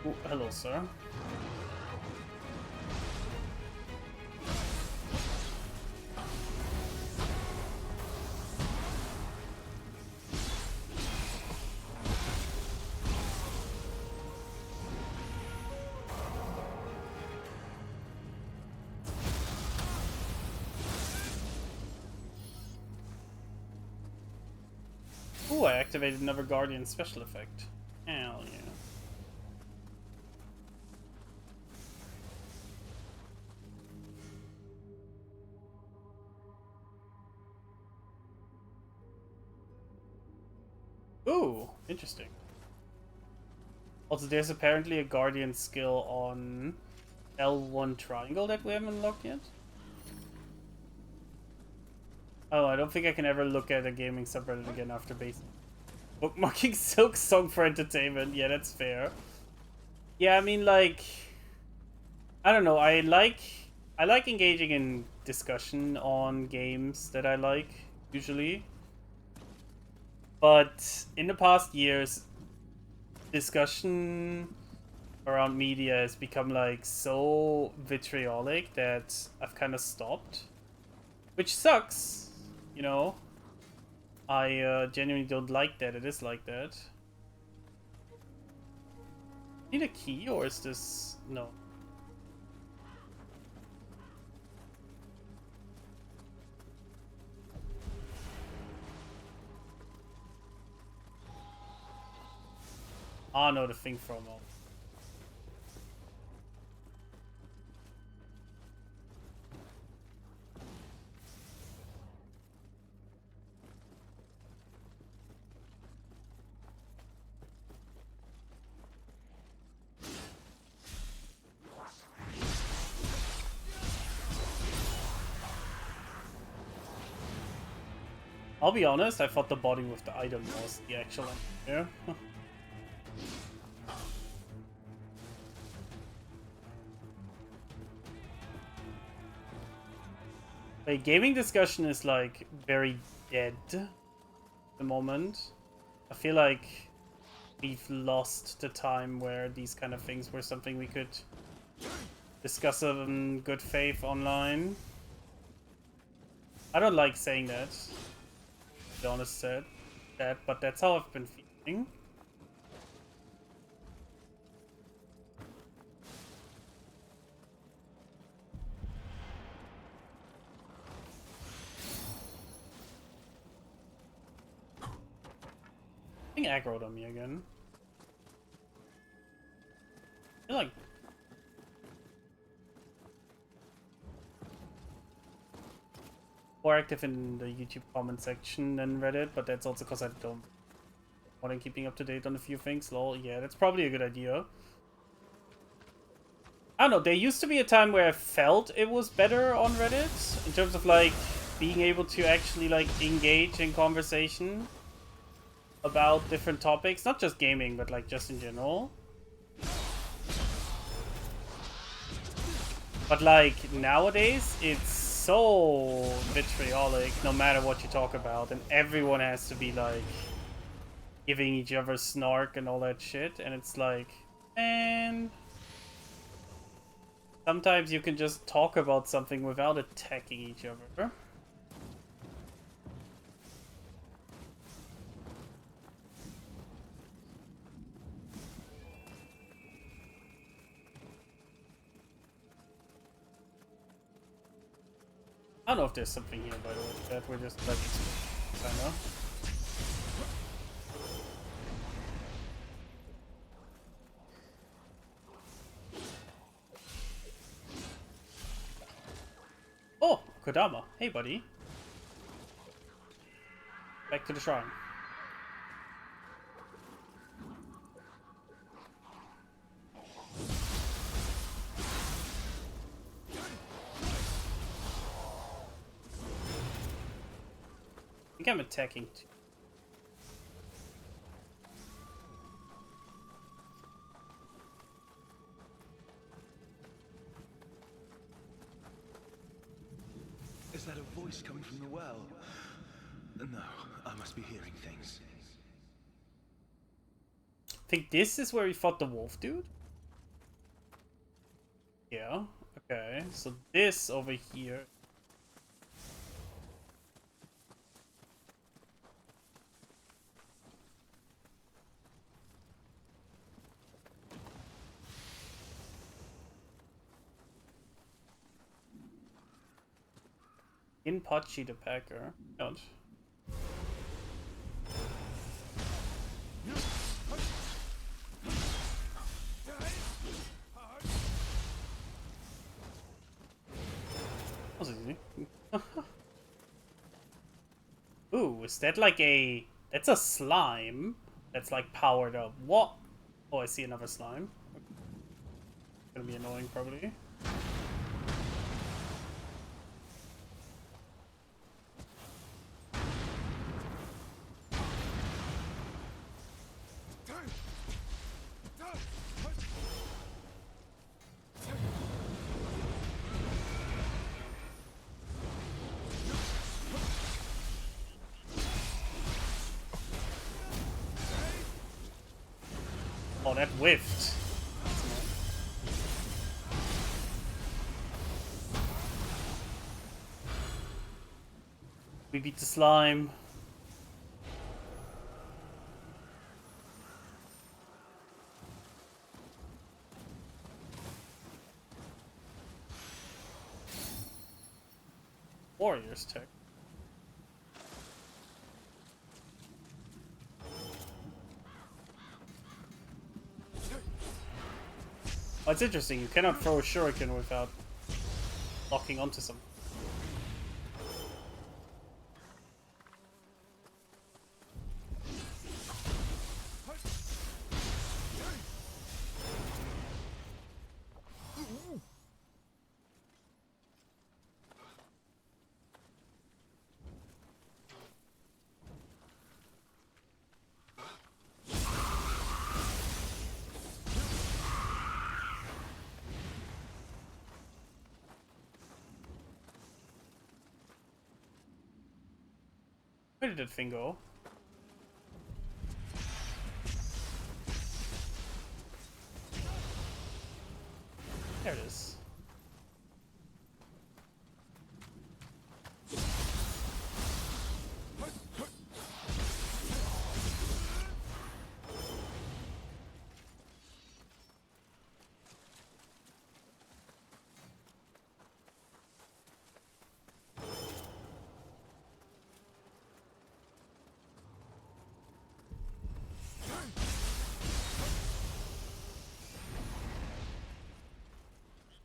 Ooh, hello, sir. Ooh, I activated another Guardian special effect. Hell yeah. Ooh, interesting. Also, there's apparently a Guardian skill on L1 triangle that we haven't unlocked yet. Oh, I don't think I can ever look at a gaming subreddit again after base. Bookmarking Silk Song for entertainment. Yeah, that's fair. Yeah, I mean, like, I don't know. I like engaging in discussion on games that I like usually. But in the past years, discussion around media has become like so vitriolic that I've kind of stopped, which sucks, you know. I genuinely don't like that it is like that. Need a key, or is this no? Ah, no, the thing from I'll be honest, I thought the body with the item was the actual engineer. Like, gaming discussion is like very dead at the moment. I feel like we've lost the time where these kind of things were something we could discuss in good faith online. I don't like saying that, to be honest, said that, but that's how I've been feeling. I think aggroed on me again. I feel like more active in the YouTube comment section than Reddit, but that's also because I don't want to keeping up to date on a few things. Lol, yeah, that's probably a good idea. I don't know, there used to be a time where I felt it was better on Reddit in terms of like being able to actually like engage in conversation about different topics, not just gaming, but like just in general. But like nowadays, it's so vitriolic no matter what you talk about, and everyone has to be like giving each other snark and all that shit, and it's like, man, sometimes you can just talk about something without attacking each other. I don't know if there's something here, by the way, that we're just like, I know. Oh, Kodama. Hey, buddy. Back to the shrine. I think I'm attacking too. Is that a voice coming from the well? No, I must be hearing things. I think this is where we fought the wolf dude? Yeah, okay. So this over here. In Pachi the Packer. God. That was easy. Ooh, is that like a... That's a slime that's like powered up. What? Oh, I see another slime. Gonna be annoying probably. Oh, that whiffed. We beat the slime. Warriors tech. Oh, it's interesting. You cannot throw a shuriken without locking onto something. Where did that thing go? There it is.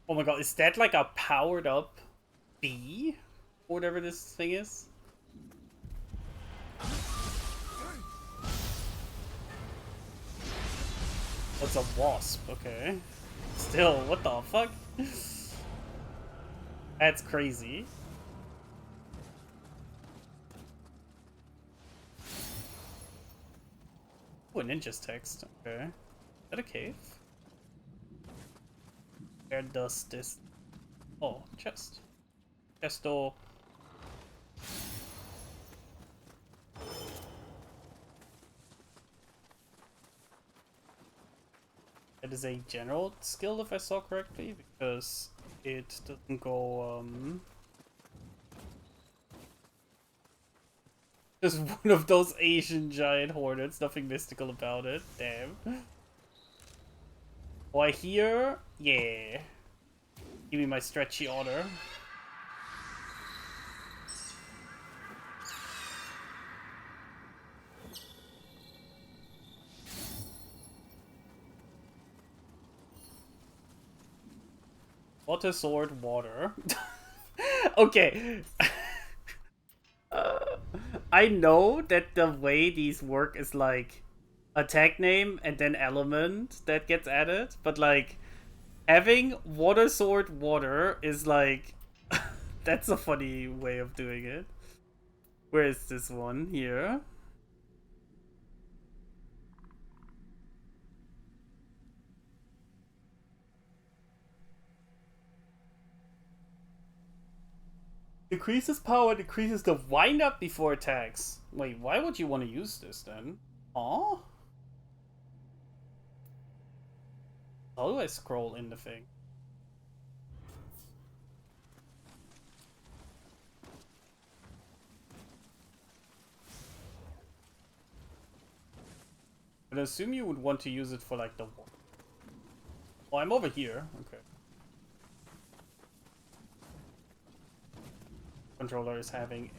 Oh my god, is that like a powered up bee? Whatever this thing is? That's a wasp, okay. Still, what the fuck? That's crazy. Oh, a ninja's text, okay. Is that a cave? Where does this... Oh, chest. Chesto. That is a general skill, if I saw correctly, because it doesn't go, just one of those Asian giant hornets, nothing mystical about it. Damn. Oh, I hear? Yeah. Give me my stretchy order. Water sword, water. Okay. I know that the way these work is like attack name and then element that gets added, but like having water sword water is like that's a funny way of doing it. Where is this one here? Decreases power, decreases the wind up before attacks. Wait, why would you want to use this then? Aw? How do I scroll in the thing? But I assume you would want to use it for like the... Oh, I'm over here. Okay. Controller is having...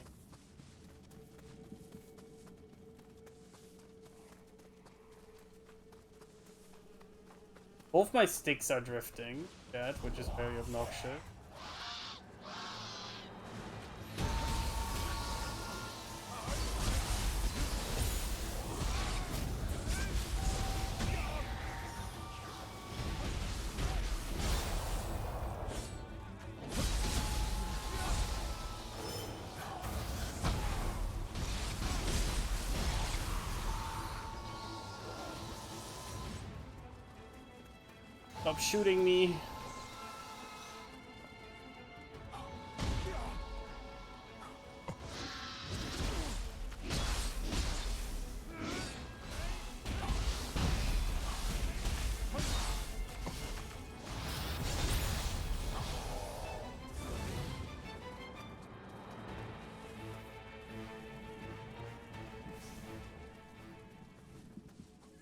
Both my sticks are drifting, that, which is very obnoxious. Stop shooting me.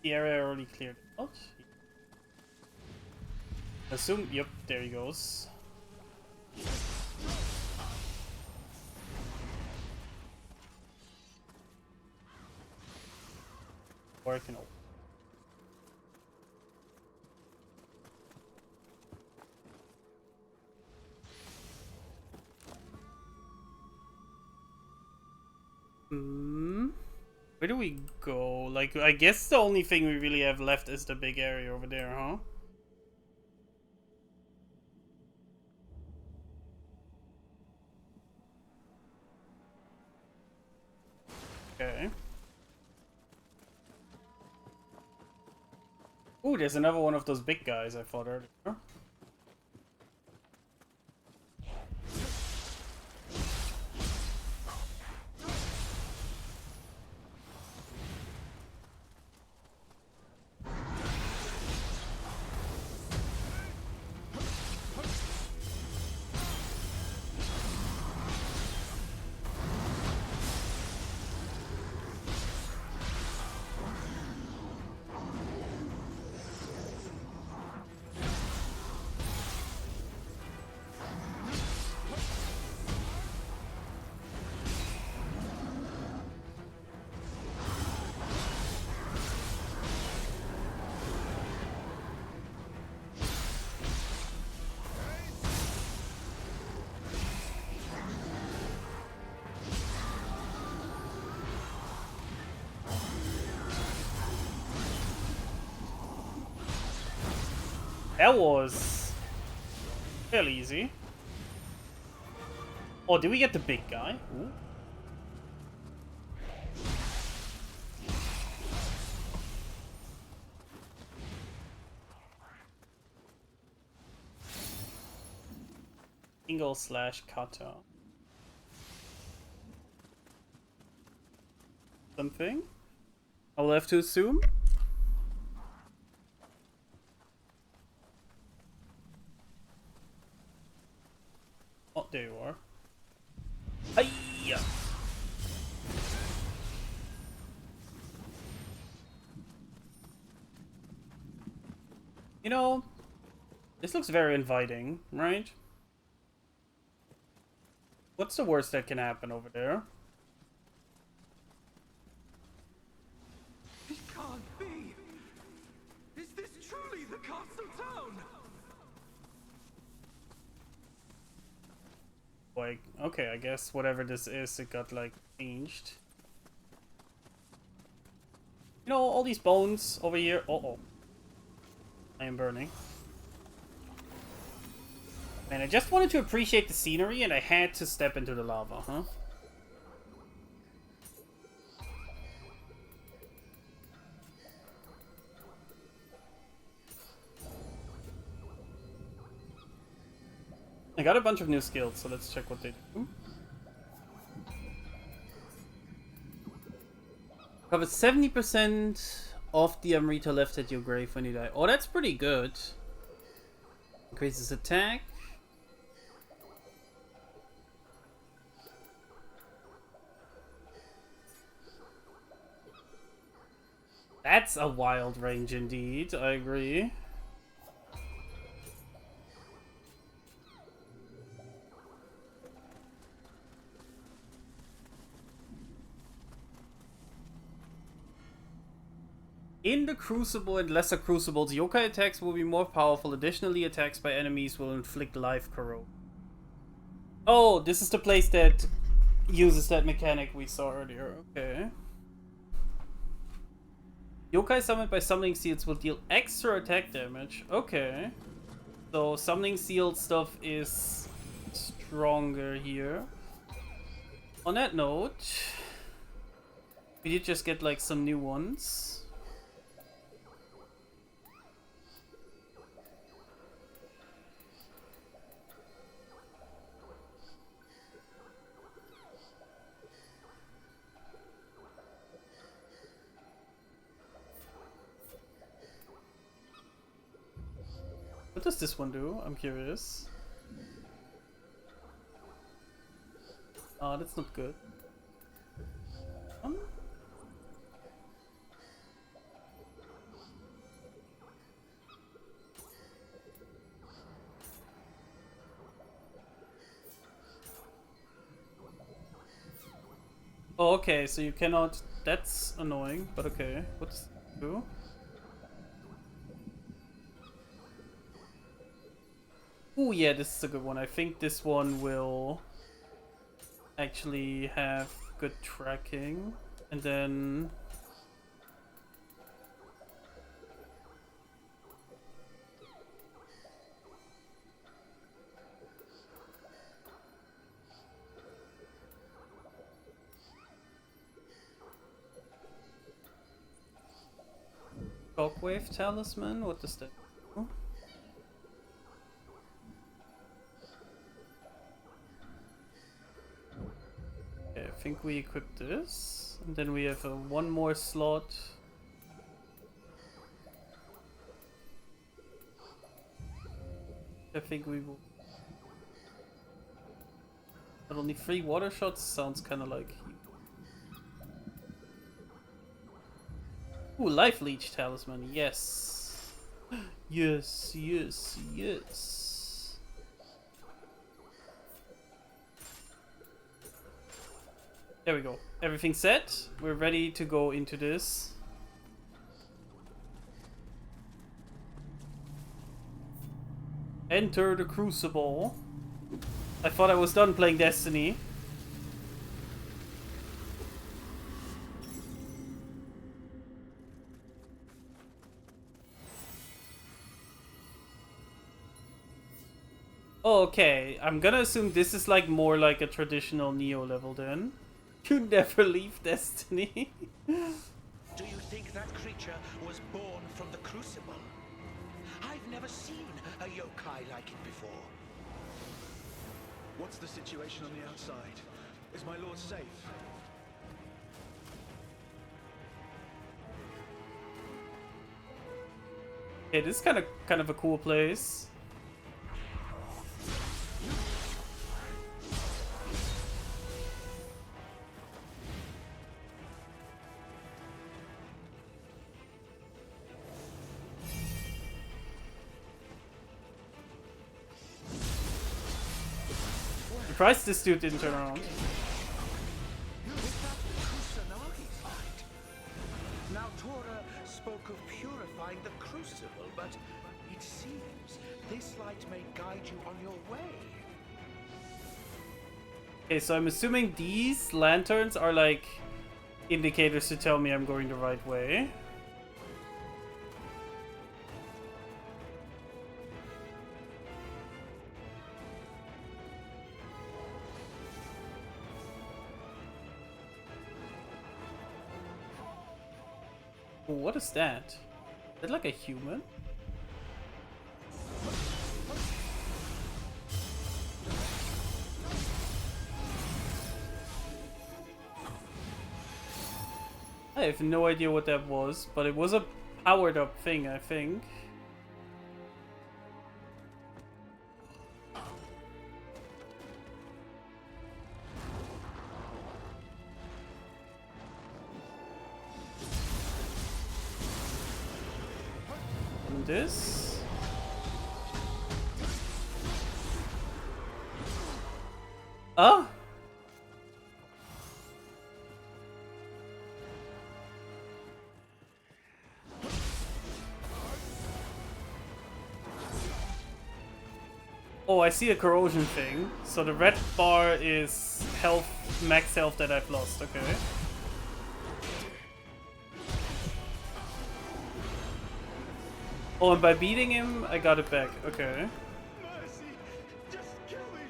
The area already cleared out. Assume, yep, there he goes. Or I can open. Where do we go? Like, I guess the only thing we really have left is the big area over there, huh? Okay. Ooh, there's another one of those big guys I fought earlier. That was fairly easy. Oh, did we get the big guy? Ooh. Ingle slash kata. Something? I'll have to assume. Oh, there you are. Hiya! You know, this looks very inviting, right? What's the worst that can happen over there? It can't be! Is this truly the castle town? Like, okay, I guess whatever this is, it got, like, changed. You know, all these bones over here. Uh-oh. I am burning. Man, I just wanted to appreciate the scenery, and I had to step into the lava, huh? I got a bunch of new skills, so let's check what they do. Cover 70% of the Amrita left at your grave when you die. Oh, that's pretty good. Increases attack. That's a wild range indeed, I agree. In the Crucible and lesser Crucibles, yokai attacks will be more powerful. Additionally, attacks by enemies will inflict life corrode. Oh, this is the place that uses that mechanic we saw earlier. Okay. Yokai summoned by summoning seals will deal extra attack damage. Okay. So summoning seal stuff is stronger here. On that note, we did just get like some new ones. What does this one do? I'm curious. Ah, that's not good. Oh, okay, so you cannot... That's annoying, but okay. What does it do? Oh yeah, this is a good one. I think this one will actually have good tracking. And then... Shockwave Talisman? What does that do? Okay, I think we equip this. And then we have one more slot. I think we will... But only 3 water shots sounds kind of like... Ooh, Life Leech Talisman, yes. Yes, yes, yes. There we go. Everything's set. We're ready to go into this. Enter the Crucible. I thought I was done playing Destiny. Okay, I'm gonna assume this is like more like a traditional Nioh level then. You never leave Destiny. Do you think that creature was born from the Crucible? I've never seen a yokai like it before. What's the situation on the outside? Is my lord safe? Okay, this is kind of a cool place. Surprised this dude didn't turn around. Now Tora spoke of purifying the crucible, but it seems this light may guide you on your way. Okay, so I'm assuming these lanterns are like indicators to tell me I'm going the right way. Oh, what is that? Is that like a human? I have no idea what that was, but it was a powered up thing, I think. And this? Ah! Oh, I see a corrosion thing. So the red bar is health, max health that I've lost. Okay. Oh, and by beating him, I got it back. Okay. Mercy! Just kill me,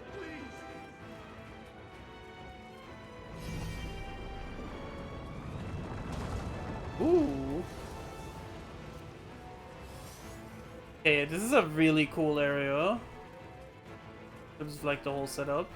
please! Ooh. Okay, this is a really cool area. It's like the whole setup.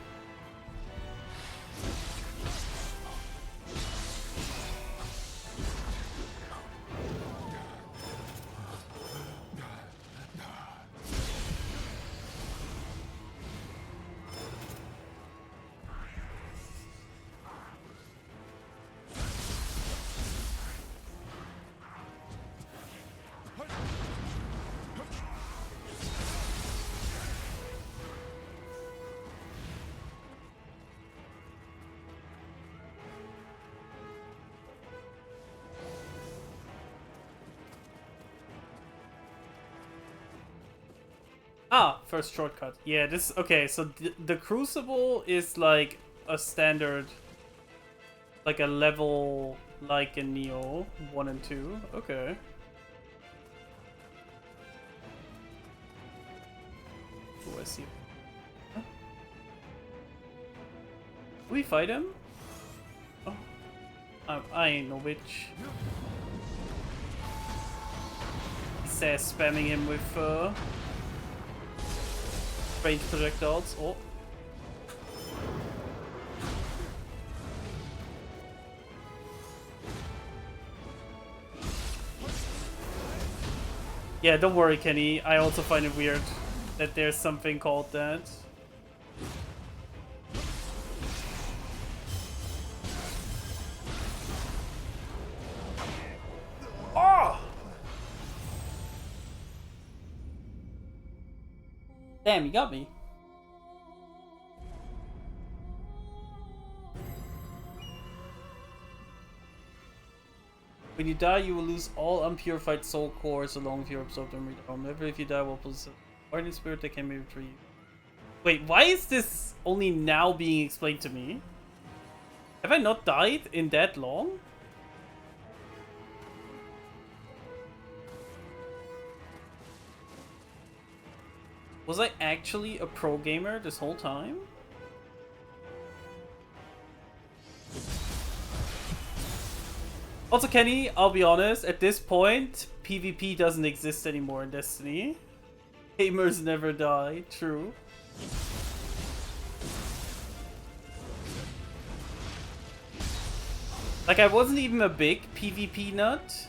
Ah, first shortcut. Yeah, this... Okay, so the Crucible is like a standard... Like a level like in Nioh 1 and 2. Okay. Oh, I see. Huh? Do we fight him? Oh. I ain't no bitch. He says spamming him with range projectiles. Oh. Yeah, don't worry, Kenny. I also find it weird that there's something called that. Oh! Damn, you got me. When you die, you will lose all unpurified soul cores along with your absorbed and reborn. Never if you die will possess a guardian spirit that can be retrieved. Wait, why is this only now being explained to me? Have I not died in that long? Was I actually a pro gamer this whole time? Also, Kenny, I'll be honest, at this point, PvP doesn't exist anymore in Destiny. Gamers never die, true. Like, I wasn't even a big PvP nut.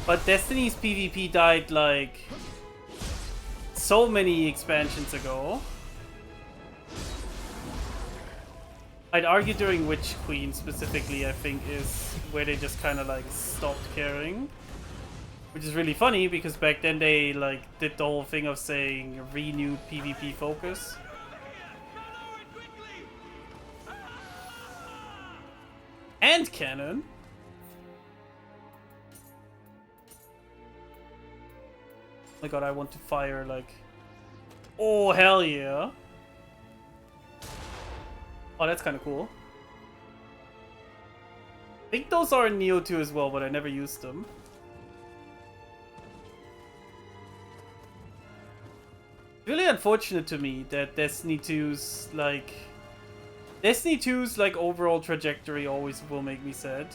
But Destiny's PvP died like so many expansions ago. I'd argue during Witch Queen specifically, I think, is where they just kind of like stopped caring. Which is really funny because back then they like did the whole thing of saying renewed PvP focus. And canon. Oh my god, I want to fire like... Oh, hell yeah. Oh, that's kind of cool. I think those are in Nioh 2 as well, but I never used them. Really unfortunate to me that Destiny 2's like... Destiny 2's like overall trajectory always will make me sad.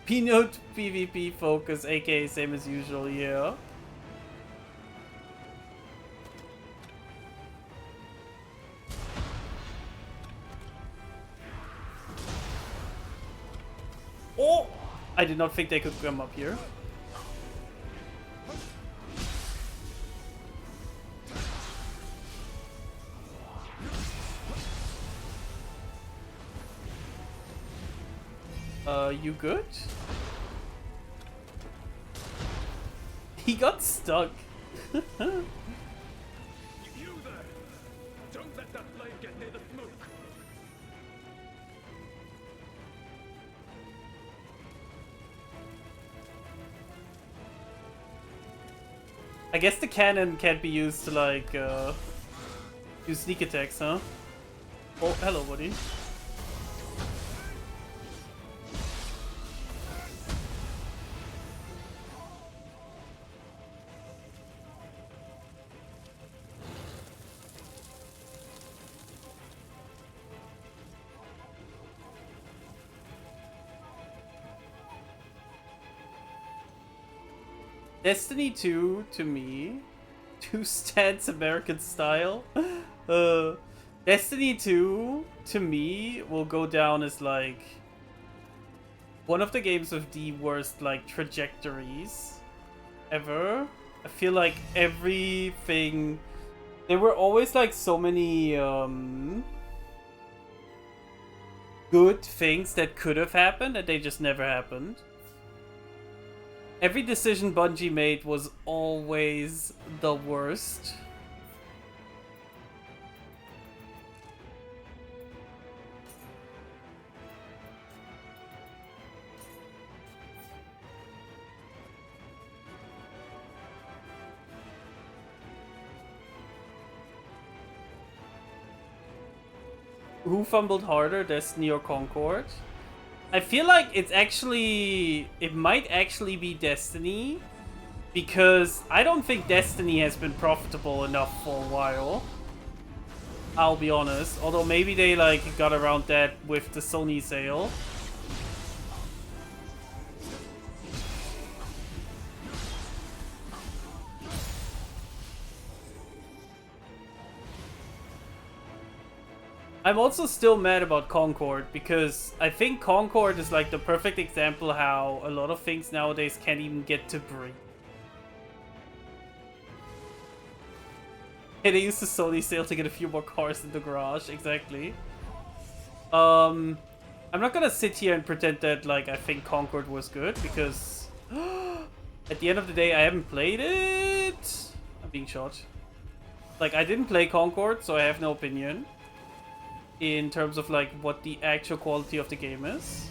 P-Note PvP focus, aka same as usual, yeah. Oh! I did not think they could come up here. You good? He got stuck. You there! Don't let that flame get near the smoke! I guess the cannon can't be used to like use sneak attacks, huh? Oh, hello, buddy. Destiny 2, to me, 2 stance American style. Destiny 2, to me, will go down as like one of the games with the worst like trajectories ever. I feel like everything, there were always like so many good things that could have happened and they just never happened. Every decision Bungie made was always the worst. Who fumbled harder, Destiny or Concord? I feel like it's actually... It might actually be Destiny. Because I don't think Destiny has been profitable enough for a while. I'll be honest. Although maybe they like got around that with the Sony sale. I'm also still mad about Concord because I think Concord is like the perfect example how a lot of things nowadays can't even get to breathe. Hey, they used the Sony sale to get a few more cars in the garage, exactly. I'm not gonna sit here and pretend that like I think Concord was good because at the end of the day I haven't played it. I'm being shot. Like I didn't play Concord, so I have no opinion in terms of like what the actual quality of the game is.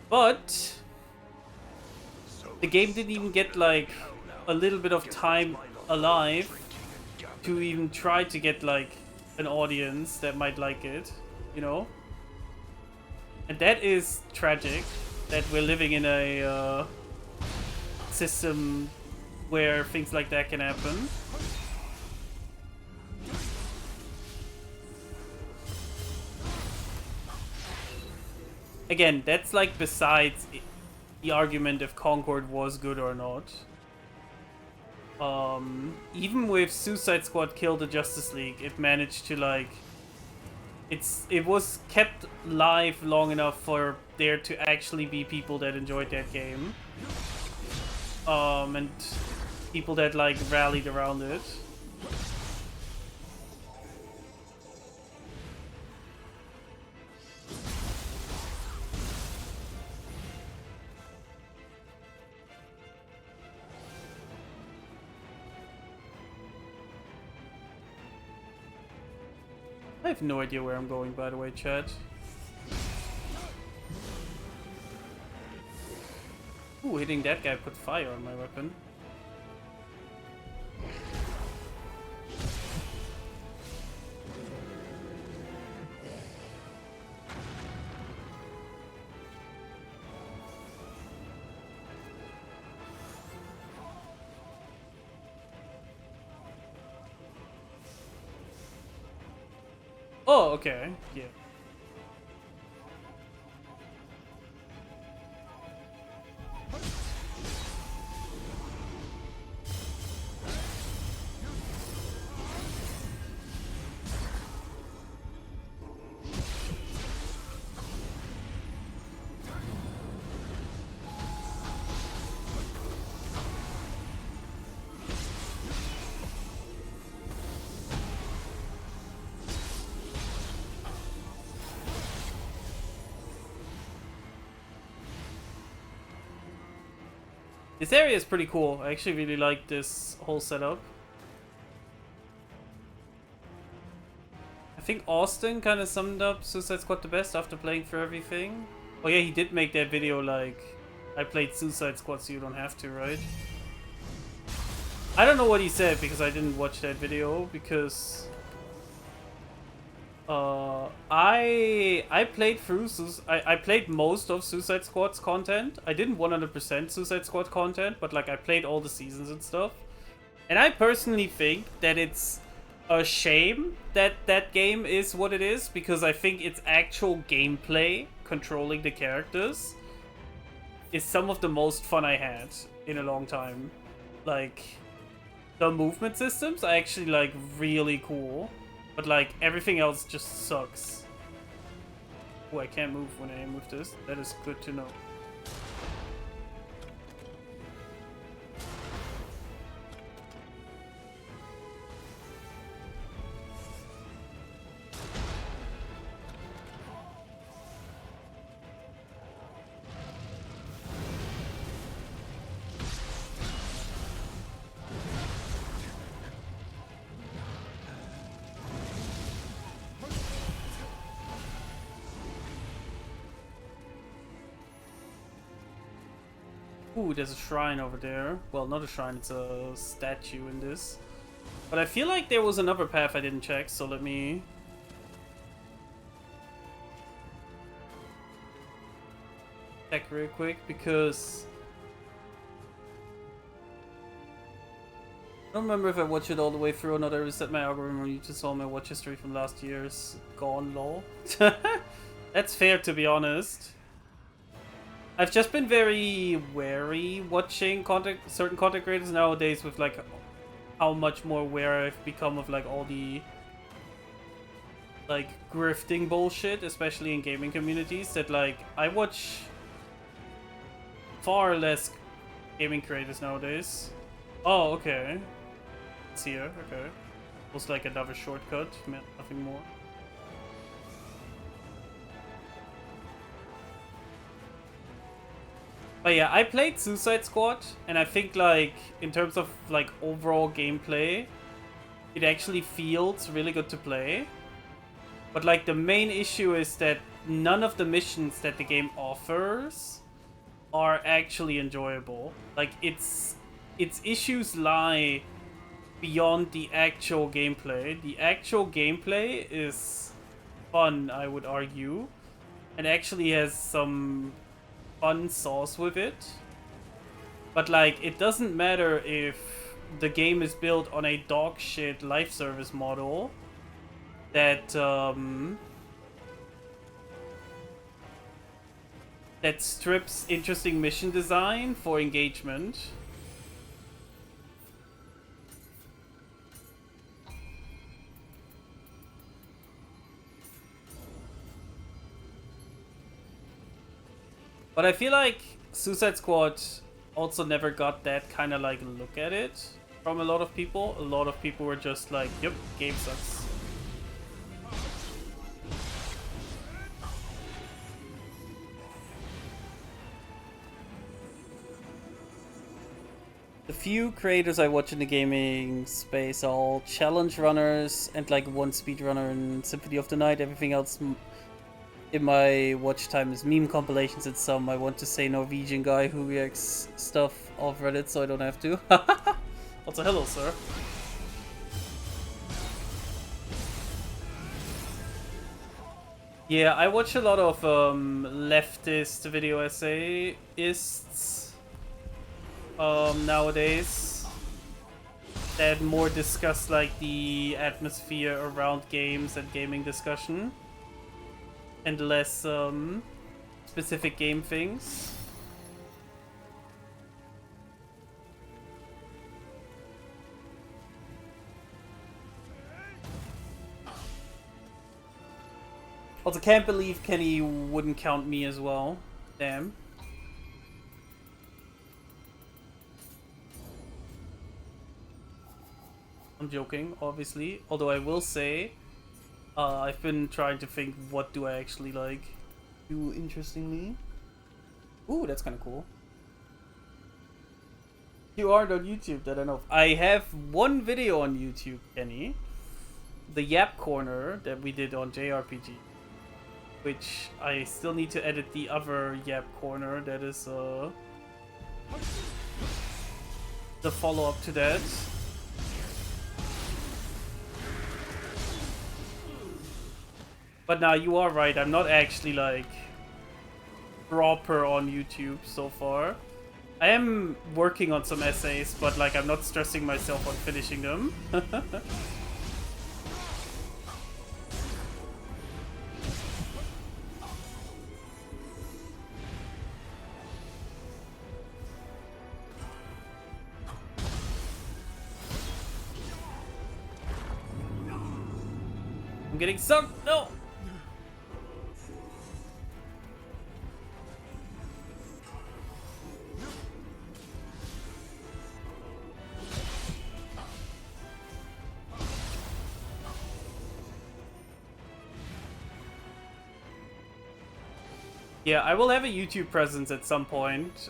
But the game didn't even get like a little bit of time alive to even try to get like an audience that might like it, you know? And that is tragic that we're living in a system where things like that can happen. again, that's like besides the argument if Concord was good or not. Even with Suicide Squad Kill the Justice League, it managed to like it was kept live long enough for there to actually be people that enjoyed that game. And people that like rallied around it. I have no idea where I'm going, by the way, chat. Ooh, hitting that guy put fire on my weapon. Oh, okay. Yeah. This area is pretty cool. I actually really like this whole setup. I think Austin kind of summed up Suicide Squad the best after playing through everything. Oh yeah, he did make that video like, I played Suicide Squad so you don't have to, right? I don't know what he said because I didn't watch that video because... I played through I played most of Suicide Squad's content. I didn't 100% Suicide Squad content, but like I played all the seasons and stuff. And I personally think that it's a shame that that game is what it is, because I think its actual gameplay, controlling the characters, is some of the most fun I had in a long time. Like, the movement systems are actually like really cool. But like, everything else just sucks. Oh, I can't move when I aim with this. That is good to know. Ooh, there's a shrine over there. Well, not a shrine, it's a statue in this. But I feel like there was another path I didn't check, so let me... check real quick, because... I don't remember if I watched it all the way through or not. I reset my algorithm when you just saw my watch history from last year's gone, lol. That's fair, to be honest. I've just been very wary watching certain content creators nowadays with like how much more aware I've become of like all the like grifting bullshit, especially in gaming communities, that like I watch far less gaming creators nowadays. Oh, okay. It's here, okay. Was like another shortcut, meant nothing more. But yeah, I played Suicide Squad, and I think like in terms of like overall gameplay, it actually feels really good to play. But like the main issue is that none of the missions that the game offers are actually enjoyable. Like its issues lie beyond the actual gameplay. The actual gameplay is fun, I would argue, and actually has some fun sauce with it. But like, it doesn't matter if the game is built on a dog shit life service model that that strips interesting mission design for engagement. But I feel like Suicide Squad also never got that kind of like look at it from a lot of people. A lot of people were just like, yep, game sucks. The few creators I watch in the gaming space are all challenge runners and like one speedrunner in Symphony of the Night. Everything else in my watch time is meme compilations and some, I want to say, Norwegian guy who reacts stuff off Reddit so I don't have to. Also, hello, sir. Yeah, I watch a lot of leftist video essayists nowadays that more discuss like the atmosphere around games and gaming discussion and less specific game things. Also, can't believe Kenny wouldn't count me as well. Damn. I'm joking, obviously. Although I will say, I've been trying to think, what do I actually like do interestingly? Ooh, that's kind of cool. You aren't on YouTube, that I know of. I have one video on YouTube, Kenny. The Yap Corner that we did on JRPG. Which I still need to edit the other Yap Corner that is the follow-up to that. But now you are right, I'm not actually like proper on YouTube so far. I am working on some essays, but like I'm not stressing myself on finishing them. I'm getting sucked. No. Yeah, I will have a YouTube presence at some point.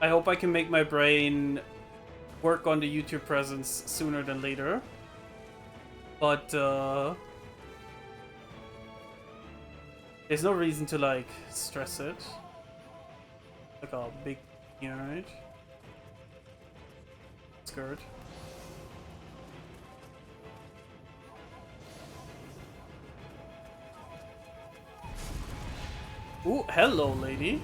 I hope I can make my brain work on the YouTube presence sooner than later. But there's no reason to like stress it. Like a big, you know, right? Skirt. Ooh, hello, lady.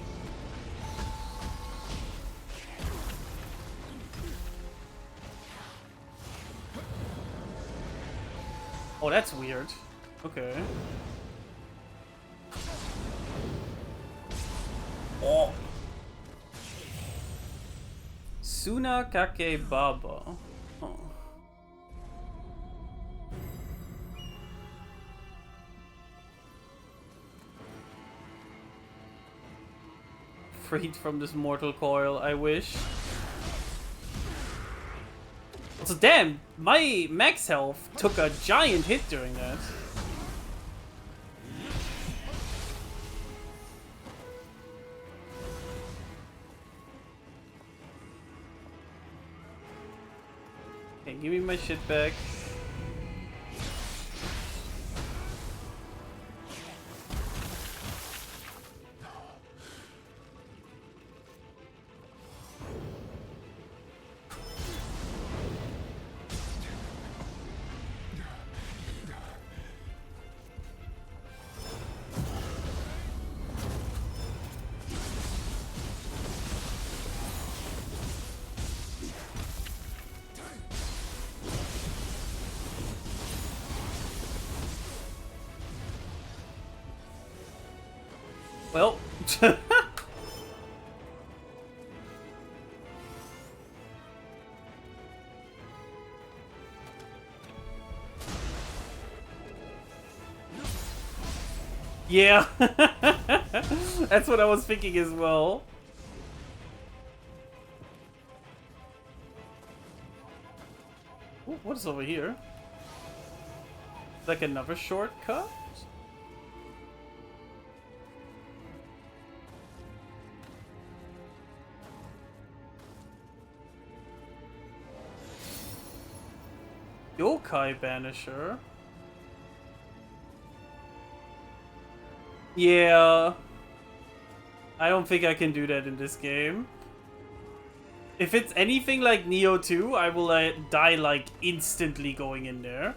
Oh, that's weird. Okay. Oh. Sunakake Baba. Oh. Freed from this mortal coil, I wish. So damn, my max health took a giant hit during that. Okay, give me my shit back. Well. Yeah. That's what I was thinking as well. Ooh, what is over here? Like another shortcut? Yokai Banisher. Yeah. I don't think I can do that in this game. If it's anything like Nioh 2, I will die like instantly going in there.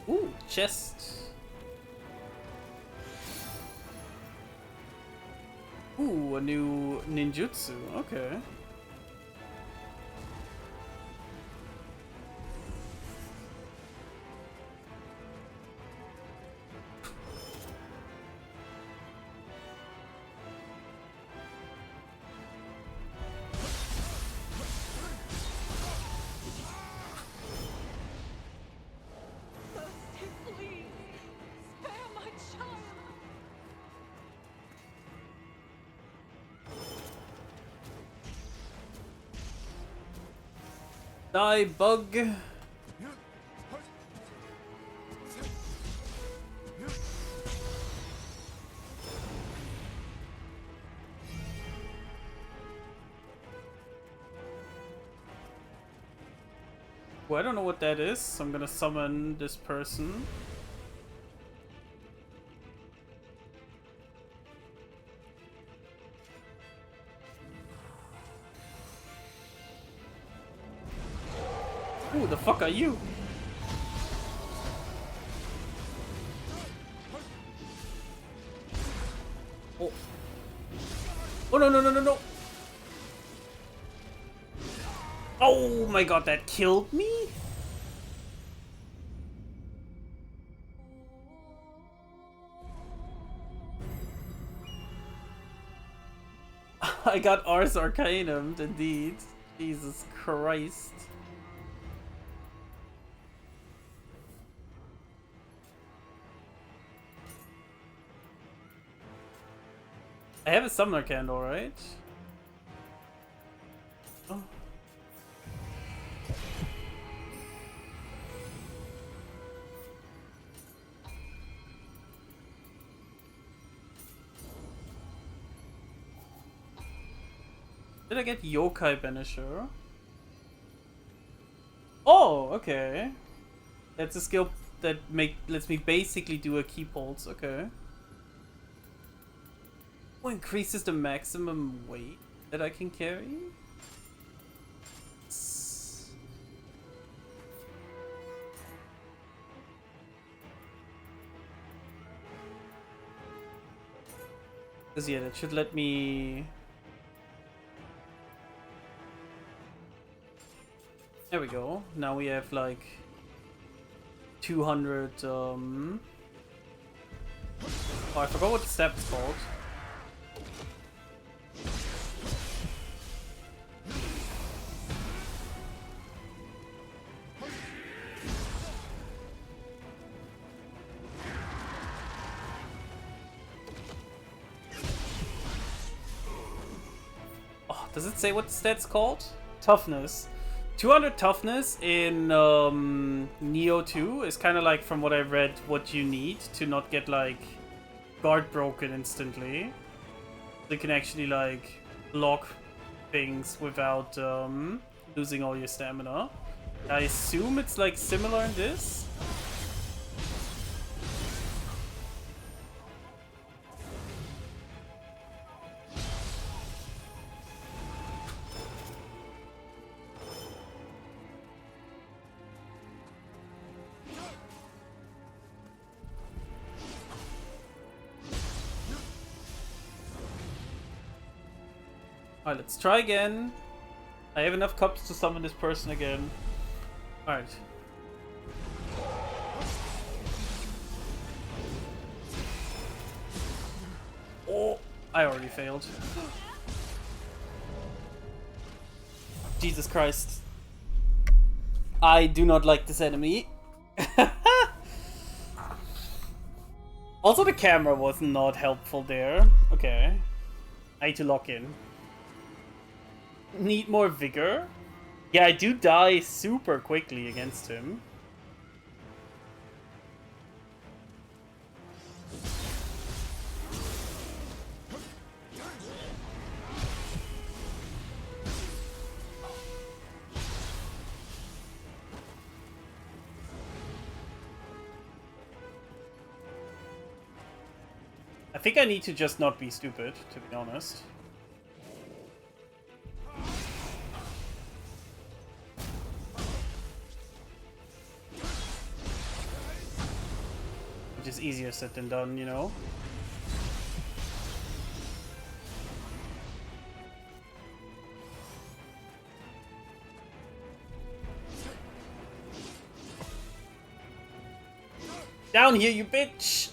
Ooh, chest. Ooh, a new ninjutsu. Okay. Mercy, please. Spare my child. Die, bug. Well, I don't know what that is, so I'm gonna summon this person. Who the fuck are you? Oh. Oh no no no no no! Oh my god, that killed me? I got Ars Arcanum, indeed. Jesus Christ. I have a summoner candle, right? Oh. Did I get Yokai Banisher? Oh, okay. That's a skill that lets me basically do a keep holds, okay. Oh, increases the maximum weight that I can carry? Because yeah, that should let me... There we go. Now we have like 200, Oh, I forgot what the step is called. Oh, does it say what the stat's called? Toughness. 200 toughness in Nioh 2 is kind of like, from what I read, what you need to not get like guard broken instantly. You can actually like block things without losing all your stamina. I assume it's like similar in this. Alright, let's try again. I have enough cups to summon this person again. Alright. Oh, I already failed. Jesus Christ. I do not like this enemy. Also, the camera was not helpful there. Okay. I need to lock in. Need more vigor? Yeah, I do die super quickly against him. I think I need to just not be stupid, to be honest. Which is easier said than done, you know? Down here, you bitch!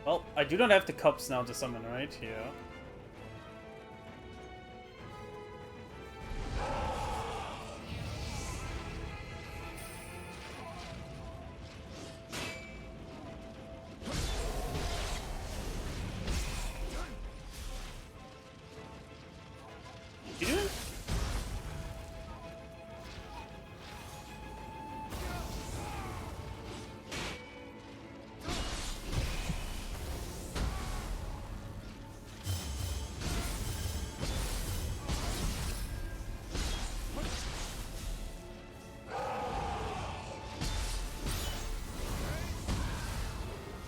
Well, I do not have the cups now to summon, right? Yeah. You do it?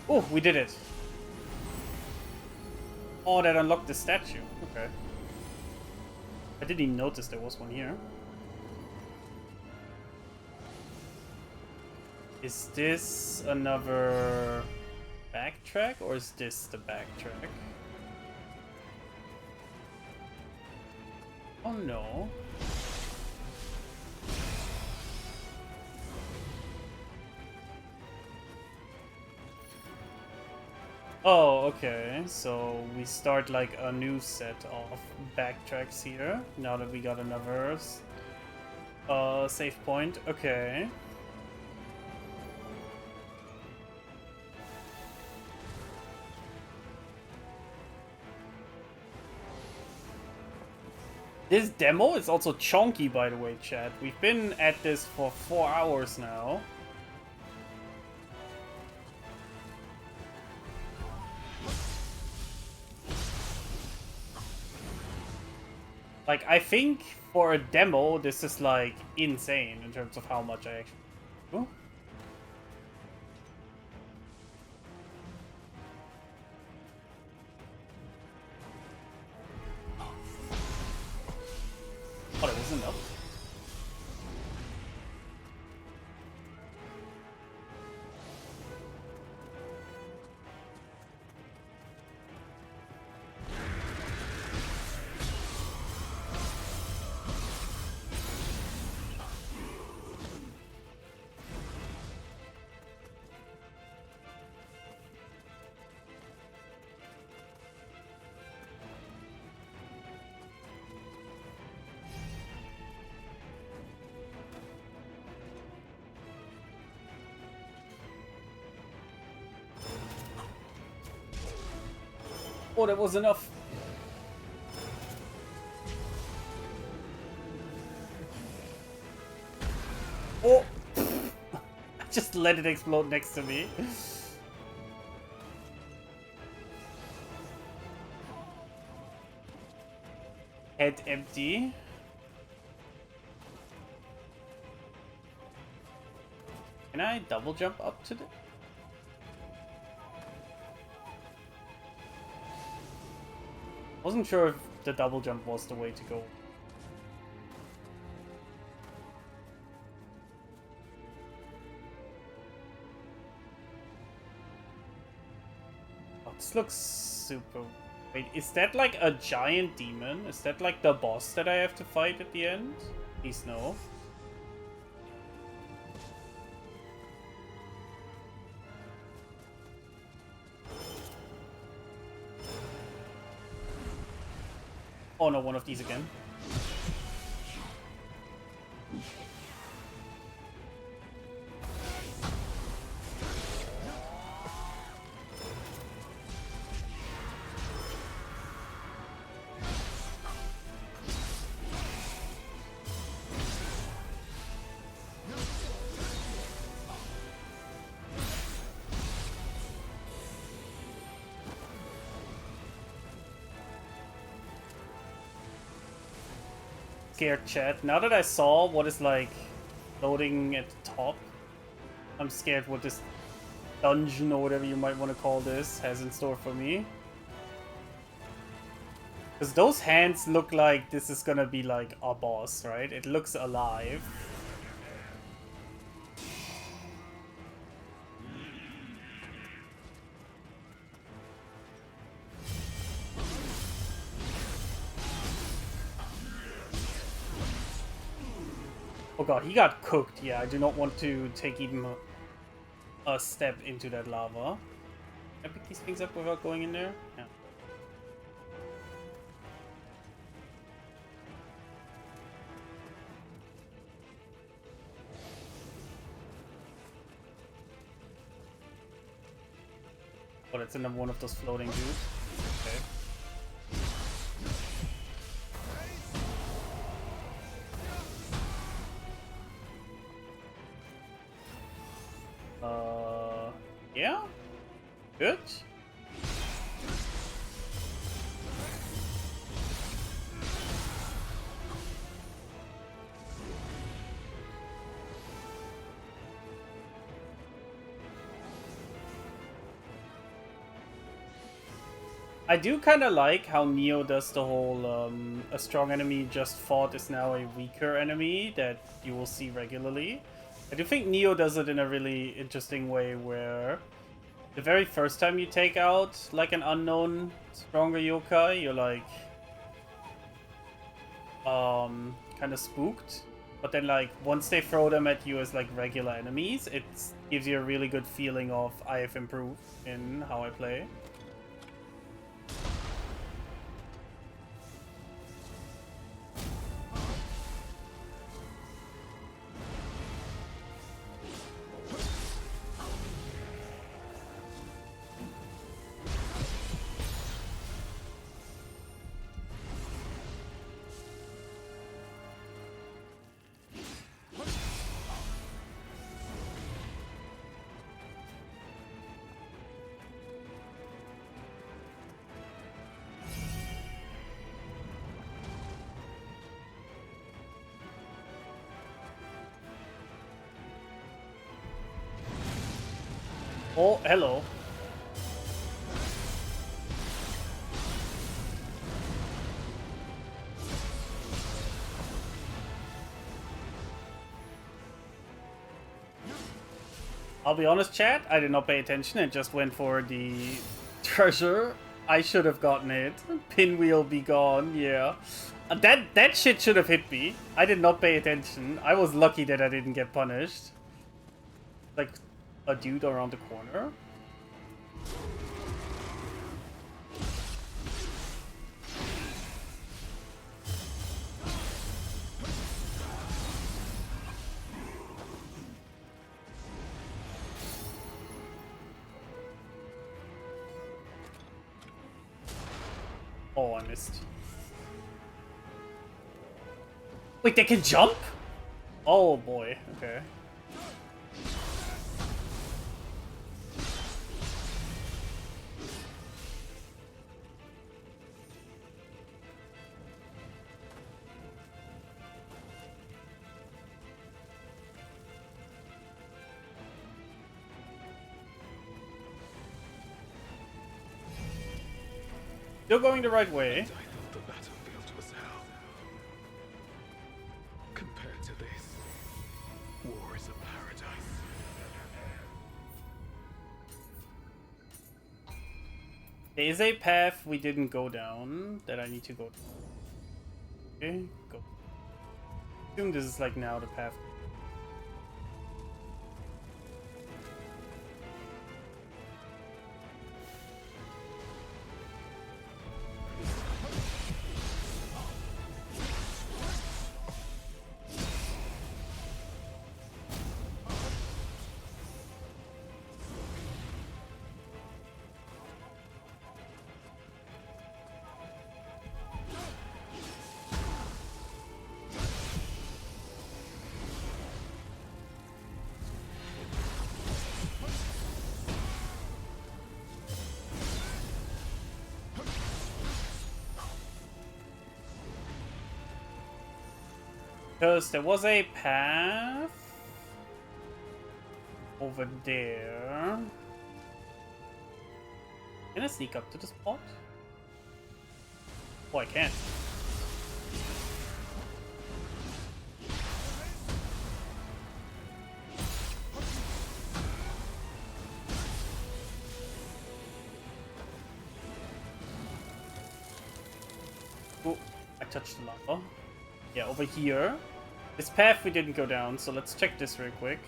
Oh, we did it. Oh, that unlocked the statue. Okay. I didn't even notice there was one here. Is this another backtrack, or is this the backtrack? Oh no. Oh, okay. So we start like a new set of backtracks here. Now that we got another save point. Okay. This demo is also chonky, by the way, chat. We've been at this for 4 hours now. Like, I think for a demo, this is, like, insane in terms of how much I actually do. Oh, that was enough. Oh, that was enough. Oh! I just let it explode next to me. Head empty. Can I double jump up to the... Wasn't sure if the double jump was the way to go. this looks super... Wait, is that like a giant demon? Is that like the boss that I have to fight at the end? Please no. Oh no, one of these again. Scared chat. Now that I saw what is like loading at the top, I'm scared what this dungeon or whatever you might want to call this has in store for me. Because those hands look like this is gonna be like a boss, right? It looks alive. Oh god, he got cooked. Yeah, I do not want to take even a step into that lava. Can I pick these things up without going in there? Yeah. Oh, that's another one of those floating dudes. Okay. Yeah? Good? I do kind of like how Nioh does the whole, a strong enemy just fought is now a weaker enemy that you will see regularly. I do think Nioh does it in a really interesting way where the very first time you take out like an unknown stronger yokai, you're like kind of spooked. But then like once they throw them at you as like regular enemies, it gives you a really good feeling of I have improved in how I play. Oh, hello. I'll be honest, chat, I did not pay attention and just went for the treasure. I should have gotten it. Pinwheel be gone, yeah. That shit should have hit me. I did not pay attention. I was lucky that I didn't get punished. Like a dude around the corner. Oh, I missed. Wait, they can jump? Oh boy, okay. Still going the right way. I thought the battlefield was hell. Compared to this, war is a paradise. There is a path we didn't go down that I need to go down. Okay, go. I assume this is like now the path. Because there was a path over there. Can I sneak up to the spot? Oh, I can't. Oh, I touched the lava. Yeah, over here. This path we didn't go down, so let's check this real quick.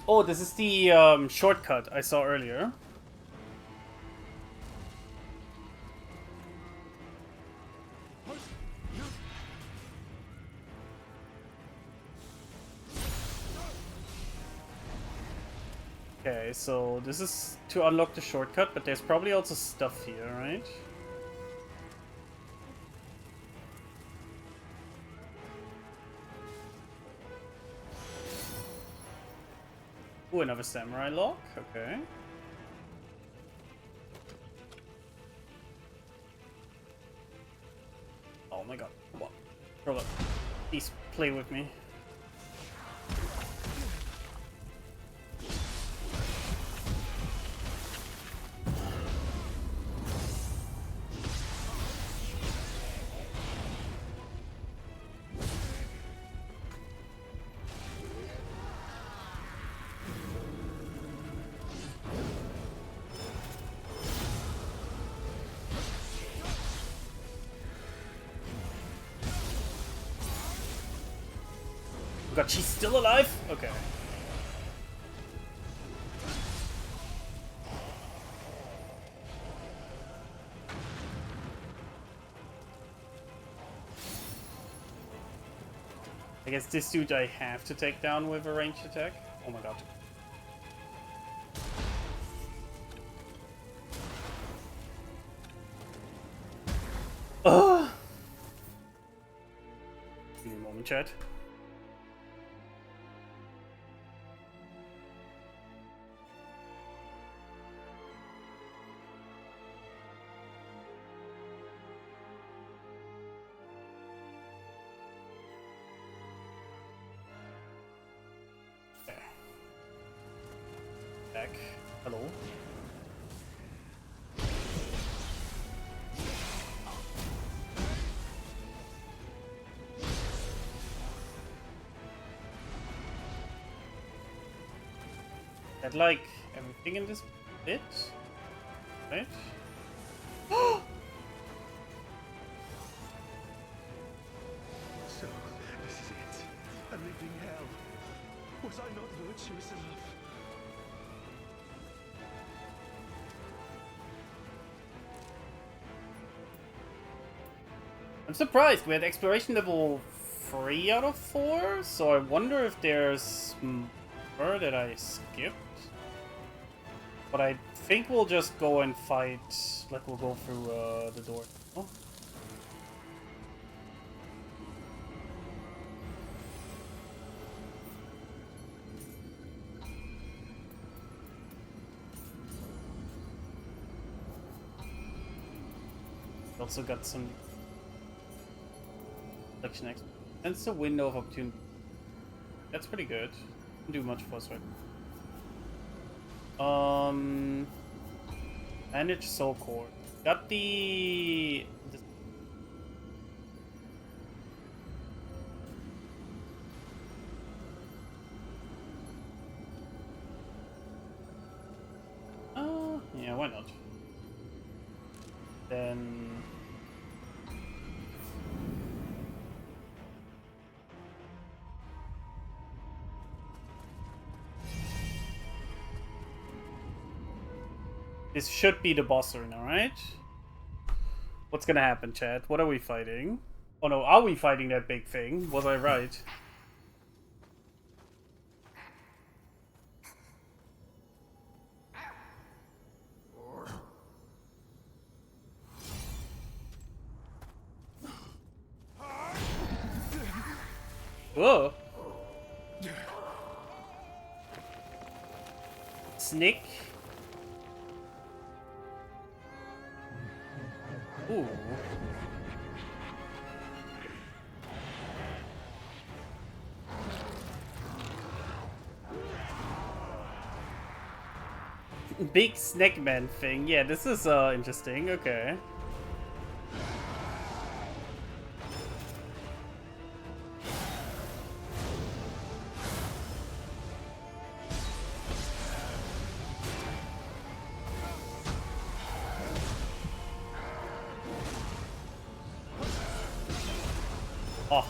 Oh, this is the shortcut I saw earlier. Okay, so this is to unlock the shortcut, but there's probably also stuff here, right? Ooh, another samurai lock. Okay. Oh my god. Come on. Roll up. Please play with me. Oh god, she's still alive? Okay. I guess this dude I have to take down with a ranged attack. Oh my god. Ugh! Give me a moment, chat. Back. Hello. That like everything in this bit, right? So, this is it. A living hell. Was I not virtuous enough? I'm surprised. We had exploration level 3 out of 4, so I wonder if there's more that I skipped. But I think we'll just go and fight. Like, we'll go through the door. Oh. Also got some Selection X. That's the window of opportunity. That's pretty good. Don't do much for us right. Manage soul core. Got the. Yeah, why not? Then. This should be the boss arena, right? What's gonna happen, chat? What are we fighting? Oh no, are we fighting that big thing? Was I right? Whoa! Snake. Ooh. Big snake man thing. Yeah, this is interesting. Okay. Oh.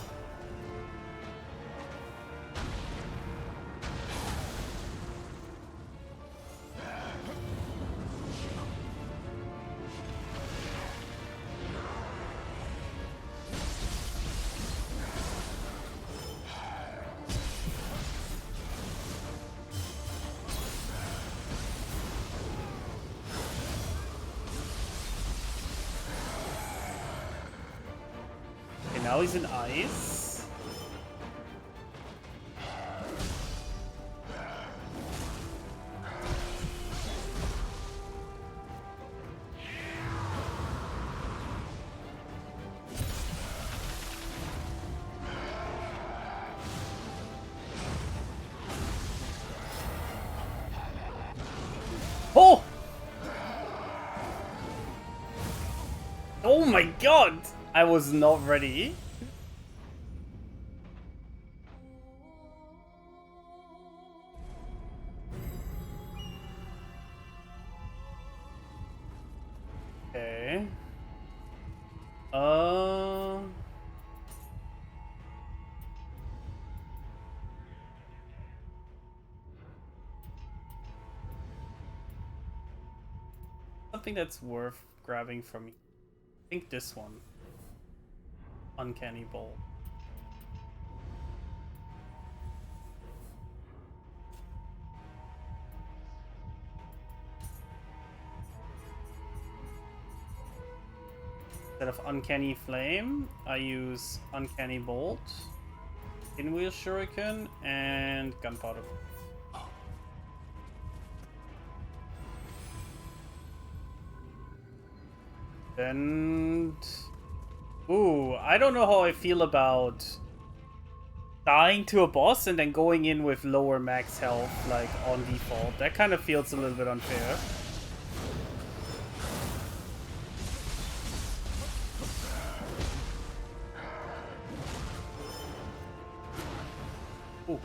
Okay, now he's in ice. Oh! Oh my god! I was not ready. Okay. Something that's worth grabbing from me. I think this one. Uncanny Bolt. Instead of Uncanny Flame, I use Uncanny Bolt, Pinwheel Shuriken, and Gunpowder. Then... Ooh, I don't know how I feel about dying to a boss and then going in with lower max health, like, on default. That kind of feels a little bit unfair. Ooh.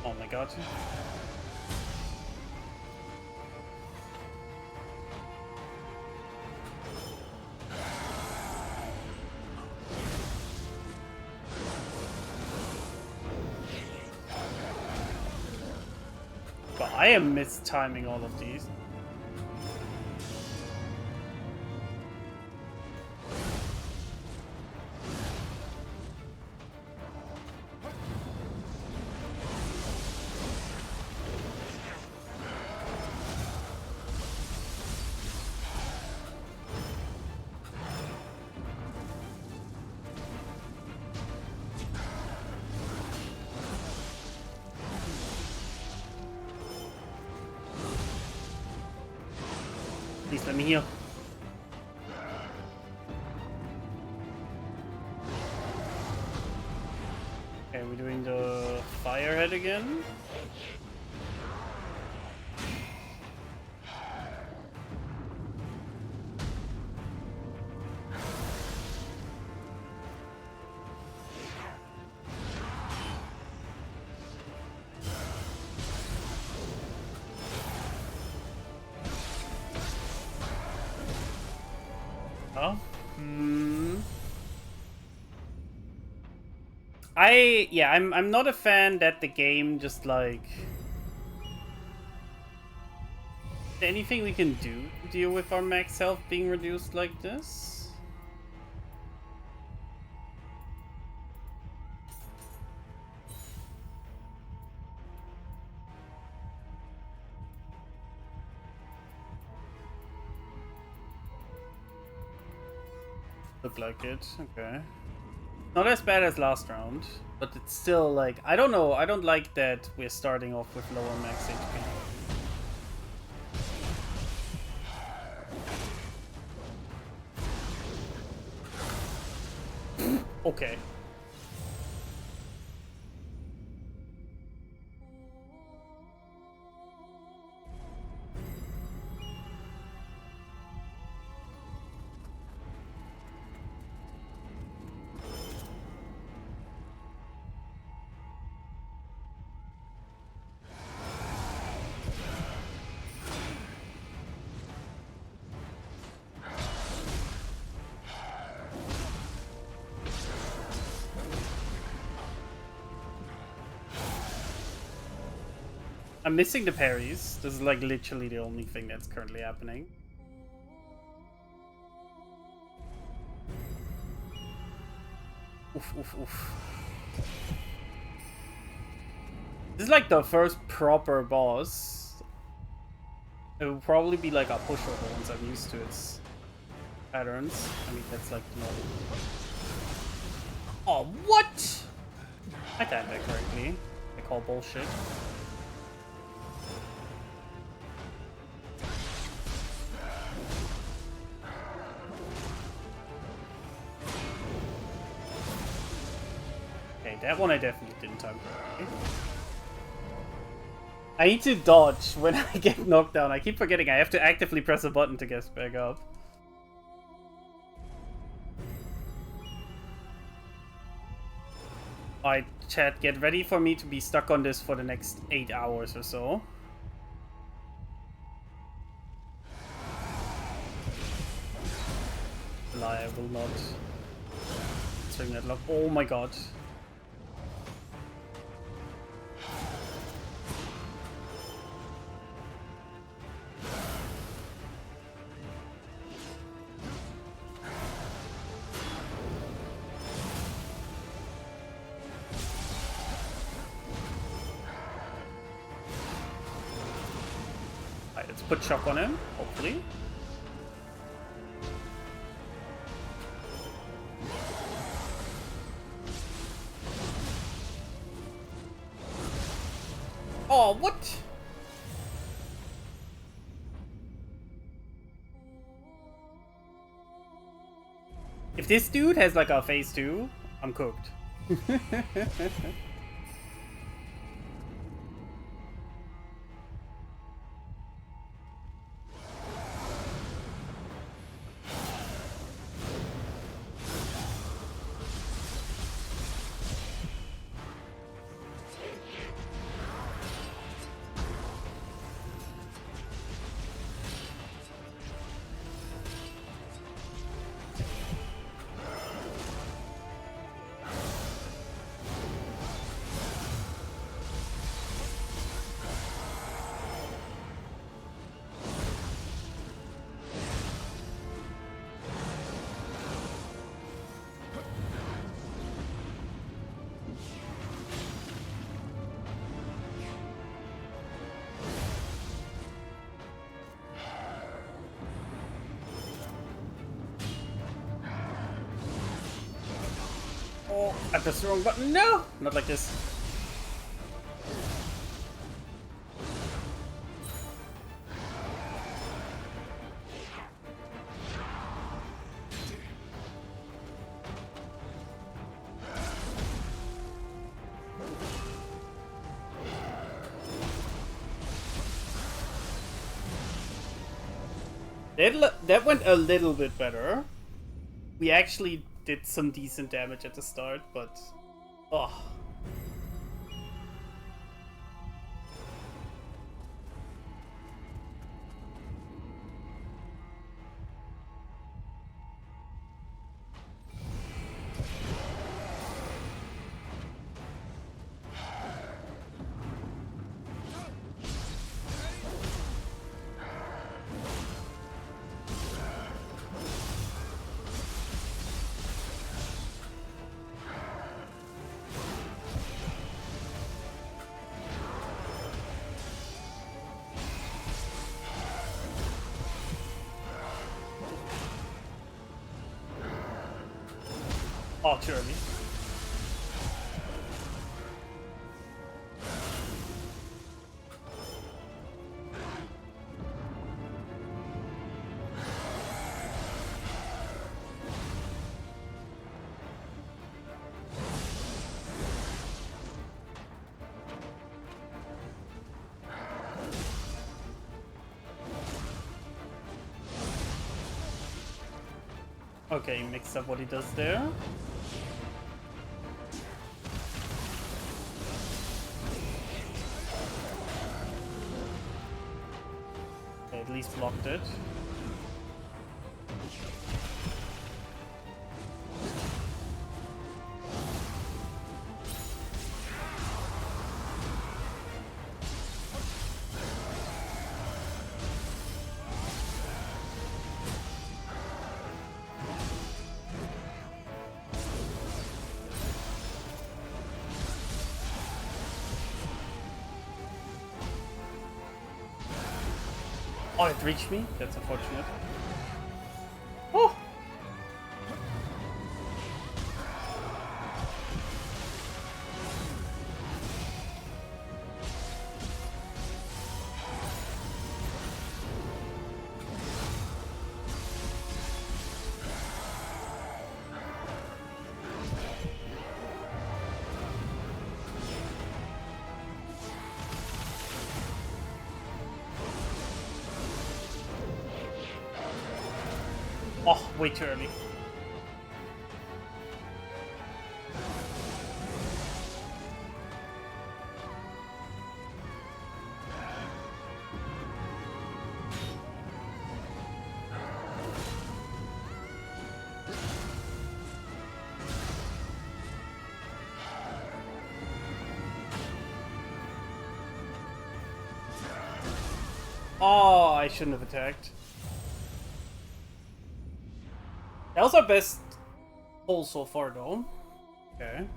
Oh my god. But I am mistiming all of these. Please let me heal. Okay, we're doing the firehead again. Oh. I'm not a fan that the game just like anything we can do to deal with our max health being reduced like this? Look like it, okay. Not as bad as last round, but it's still like, I don't know, I don't like that we're starting off with lower max HP. Okay. I'm missing the parries. This is like literally the only thing that's currently happening. Oof, oof, oof. This is like the first proper boss. It will probably be like a pushover once I'm used to its patterns. I mean, that's like normal. Oh, what? I timed that correctly. I call bullshit. Okay, that one I definitely didn't time correctly. I need to dodge when I get knocked down. I keep forgetting I have to actively press a button to get back up. Alright, chat, get ready for me to be stuck on this for the next 8 hours or so. Lie, I will not swing that lock. Oh my god. Let's put shock on him, hopefully. Oh, what? If this dude has like a phase 2, I'm cooked. Oh, I pressed the wrong button. No! Not like this. That went a little bit better. We actually did some decent damage at the start, but... Oh. Oh, too early. Okay, mix up what he does there. Okay, at least blocked it. Oh, it reached me? That's unfortunate. Oh! Oh, way too early. Oh, I shouldn't have attacked. That was our best pull so far, though. Okay.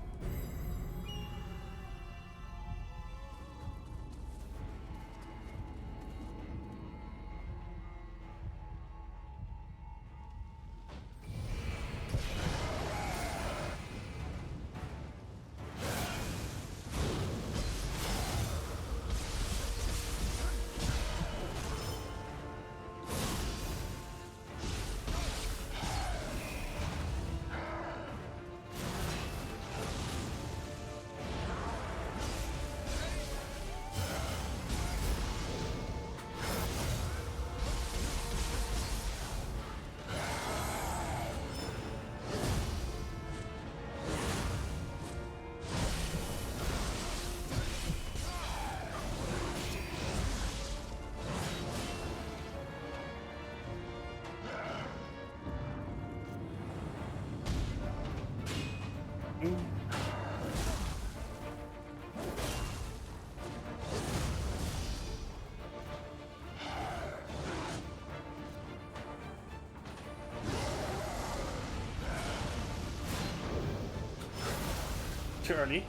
Too early.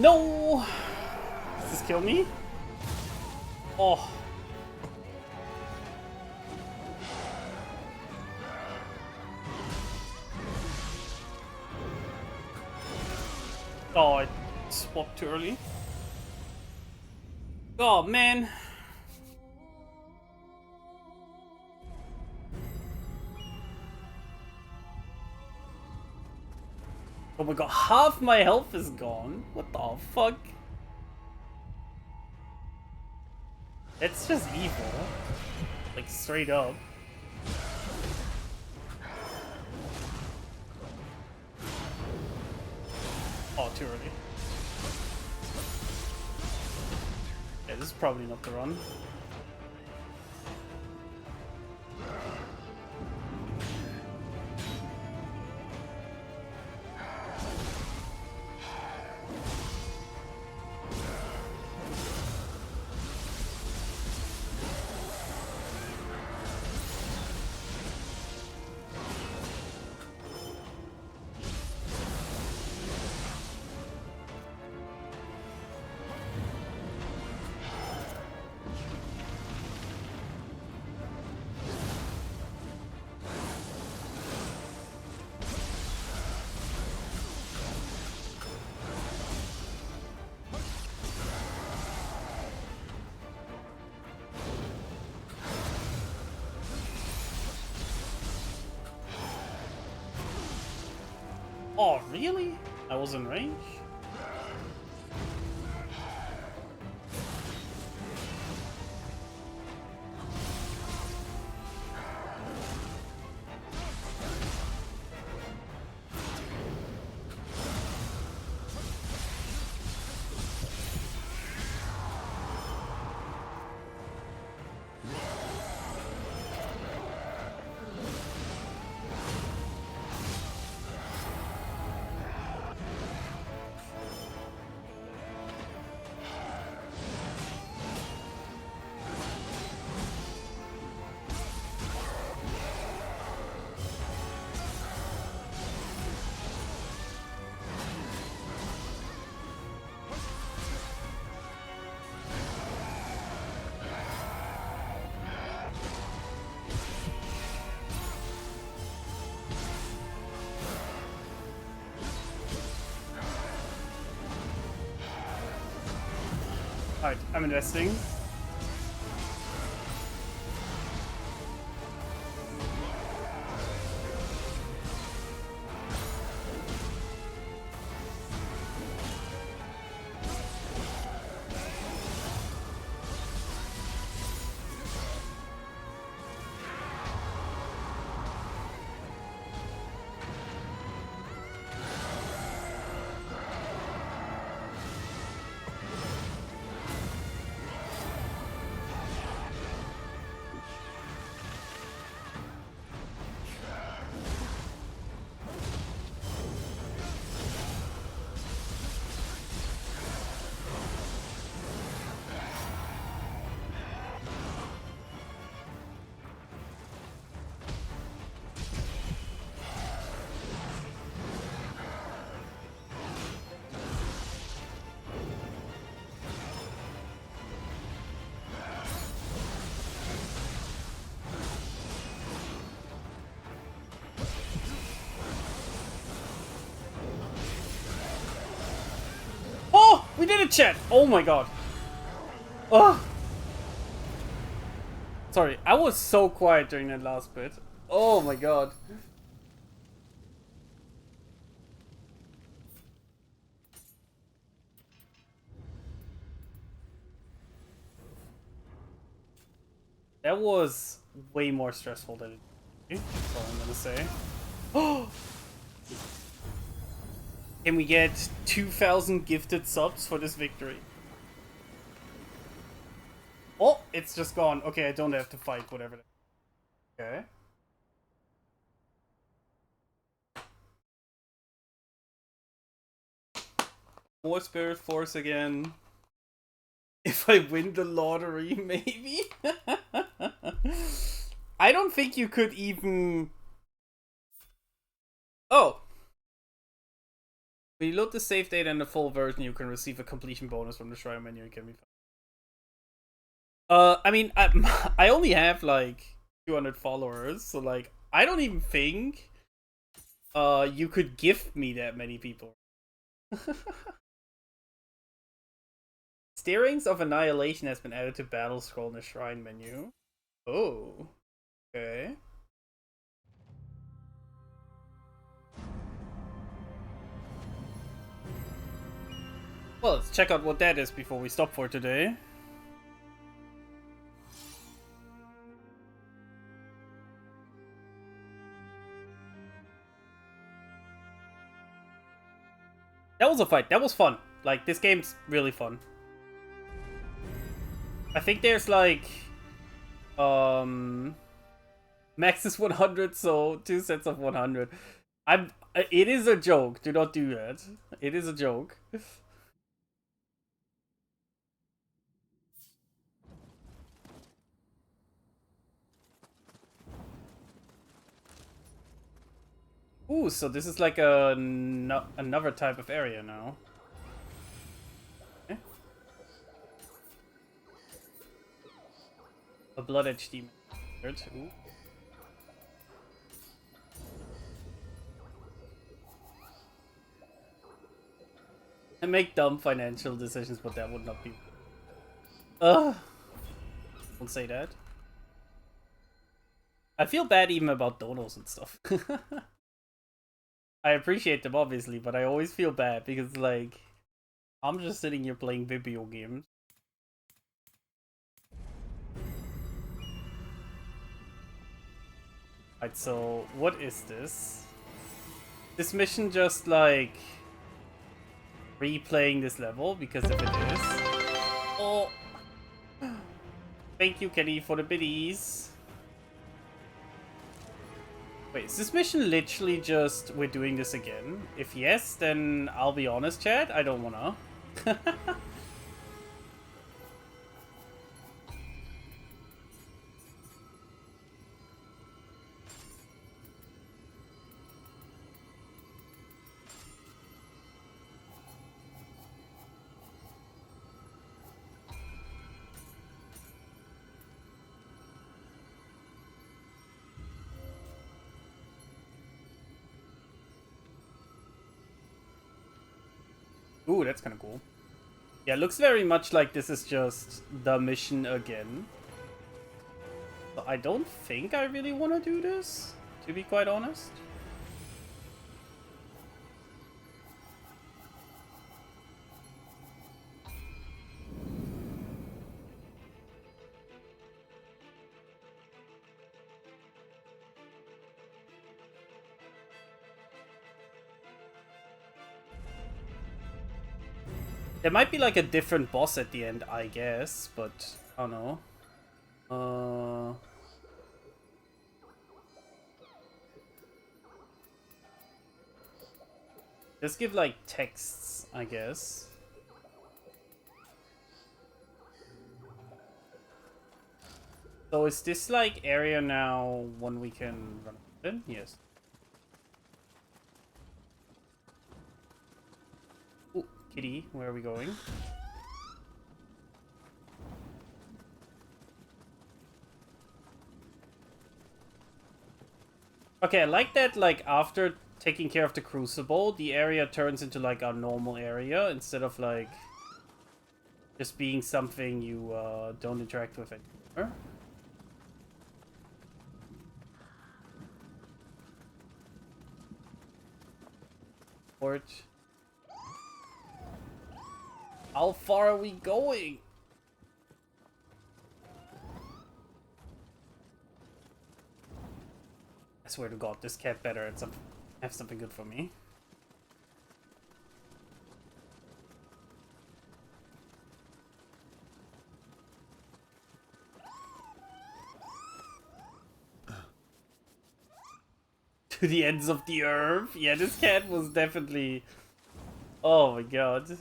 No! Does this kill me? Oh. Oh, I swapped too early. Oh, man. Oh my god, half my health is gone. What the fuck? It's just evil. Like, straight up. Oh, too early. Yeah, this is probably not the run. Oh, really? I was in range? Alright, I'm investing. Oh, we did it, chat. Oh my god. Oh. Sorry, I was so quiet during that last bit. Oh my god. That was way more stressful than it. That's all I'm gonna say. Oh. Can we get 2,000 gifted subs for this victory? Oh, it's just gone. Okay, I don't have to fight, whatever. Okay. More Spirit Force again. If I win the lottery, maybe? I don't think you could even... Oh. When you load the save data in the full version, you can receive a completion bonus from the shrine menu. It can be fun. I mean, I only have like 200 followers, so like I don't even think you could gift me that many people. Steerings of Annihilation has been added to Battle Scroll in the Shrine menu. Oh, okay. Well, let's check out what that is before we stop for today. That was a fight. That was fun. Like, this game's really fun. I think there's like max is 100, so 2 sets of 100. It is a joke. Do not do that. It is a joke. Ooh, so this is like another type of area now. Okay. A blood edge demon. Ooh. I make dumb financial decisions, but that would not be. Ugh. Don't say that. I feel bad even about donos and stuff. I appreciate them obviously, but I always feel bad because like I'm just sitting here playing video games. Alright, so what is this? This mission just like replaying this level? Because if it is... Oh! Thank you, Kenny, for the biddies. Wait, is this mission literally just we're doing this again? If yes, then I'll be honest, chat, I don't wanna. Ooh, that's kind of cool. Yeah, it looks very much like this is just the mission again. But I don't think I really want to do this, to be quite honest. There might be like a different boss at the end, I guess, but I don't know. Just give like texts, I guess. So is this like area now one we can run in? Yes. Ooh, kitty, where are we going? Okay, I like that, like, after taking care of the crucible, the area turns into, like, a normal area, instead of, like, just being something you, don't interact with anymore. Port. How far are we going? I swear to God, this cat better have something good for me. To the ends of the earth. Yeah, this cat was definitely... Oh my God.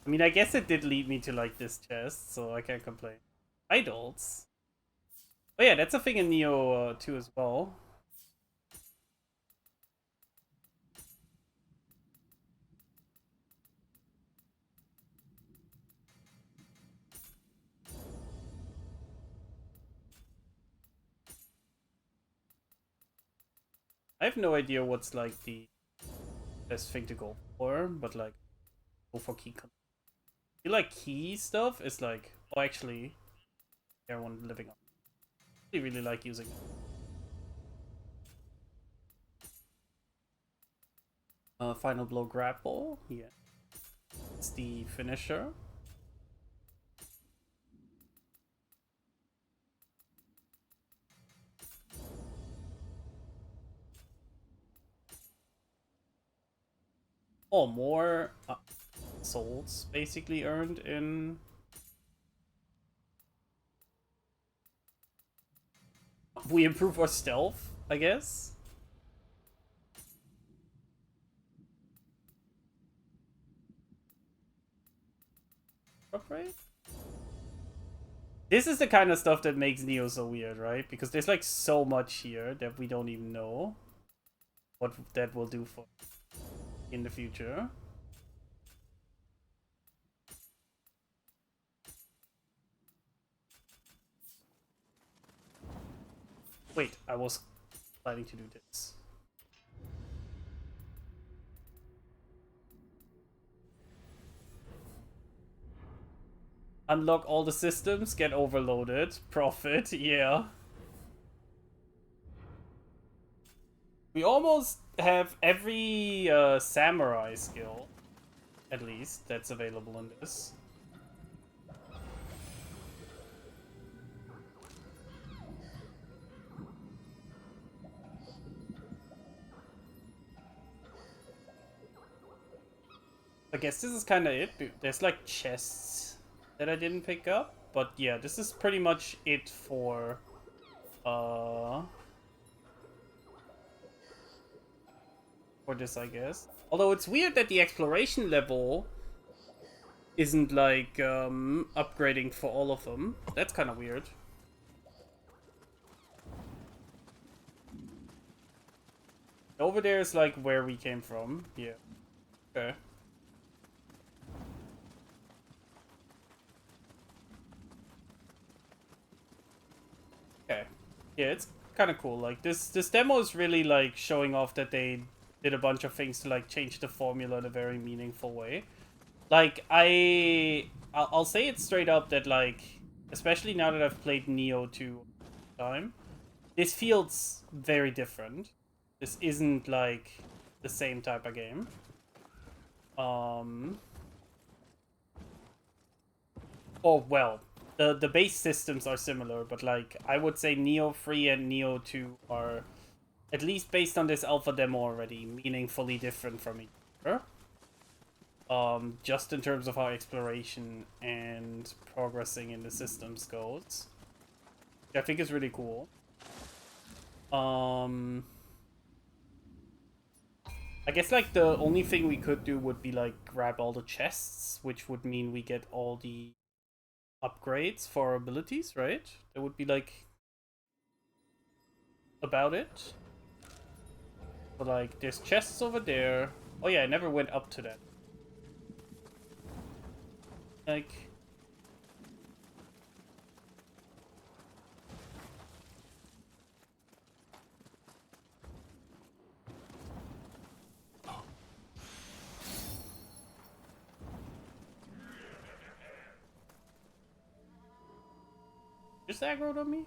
I mean, I guess it did lead me to, like, this chest, so I can't complain. Idols? Oh yeah, that's a thing in Nioh 2 as well. I have no idea what's like the best thing to go for, but like go for key. I feel like key stuff is like, oh, actually, everyone living up. I really like using it. Final blow grapple, yeah, it's the finisher. Oh, more souls basically earned in. We improve our stealth, I guess. Right? This is the kind of stuff that makes Nioh so weird, right? Because there's like so much here that we don't even know what that will do for in the future. Wait, I was planning to do this. Unlock all the systems, get overloaded, profit, yeah. We almost have every samurai skill, at least, that's available in this. I guess this is kind of it. There's like chests that I didn't pick up, but yeah, this is pretty much it for this, I guess. Although it's weird that the exploration level isn't like upgrading for all of them. That's kind of weird. Over there is like where we came from. Yeah. Okay. Okay. Yeah, it's kind of cool. Like this demo is really like showing off that they did a bunch of things to like change the formula in a very meaningful way. Like I'll say it straight up that like, especially now that I've played Nioh 2 time, this feels very different. This isn't like the same type of game. Oh well, the base systems are similar, but like I would say Nioh 3 and Nioh 2 are, at least based on this alpha demo already, meaningfully different from each other. Just in terms of how exploration and progressing in the systems goes. I think is really cool. I guess like the only thing we could do would be like grab all the chests, which would mean we get all the upgrades for our abilities, right? That would be like about it. But like there's chests over there. Oh yeah, I never went up to that. Like just aggroed on me?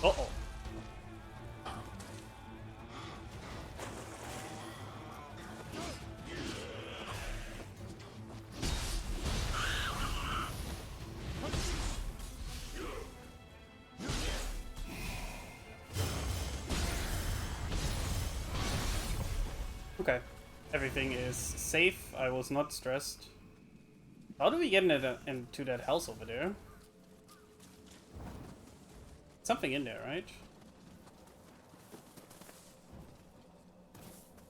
Uh-oh. Okay. Everything is safe. I was not stressed. How do we get into that house over there? Something in there, right?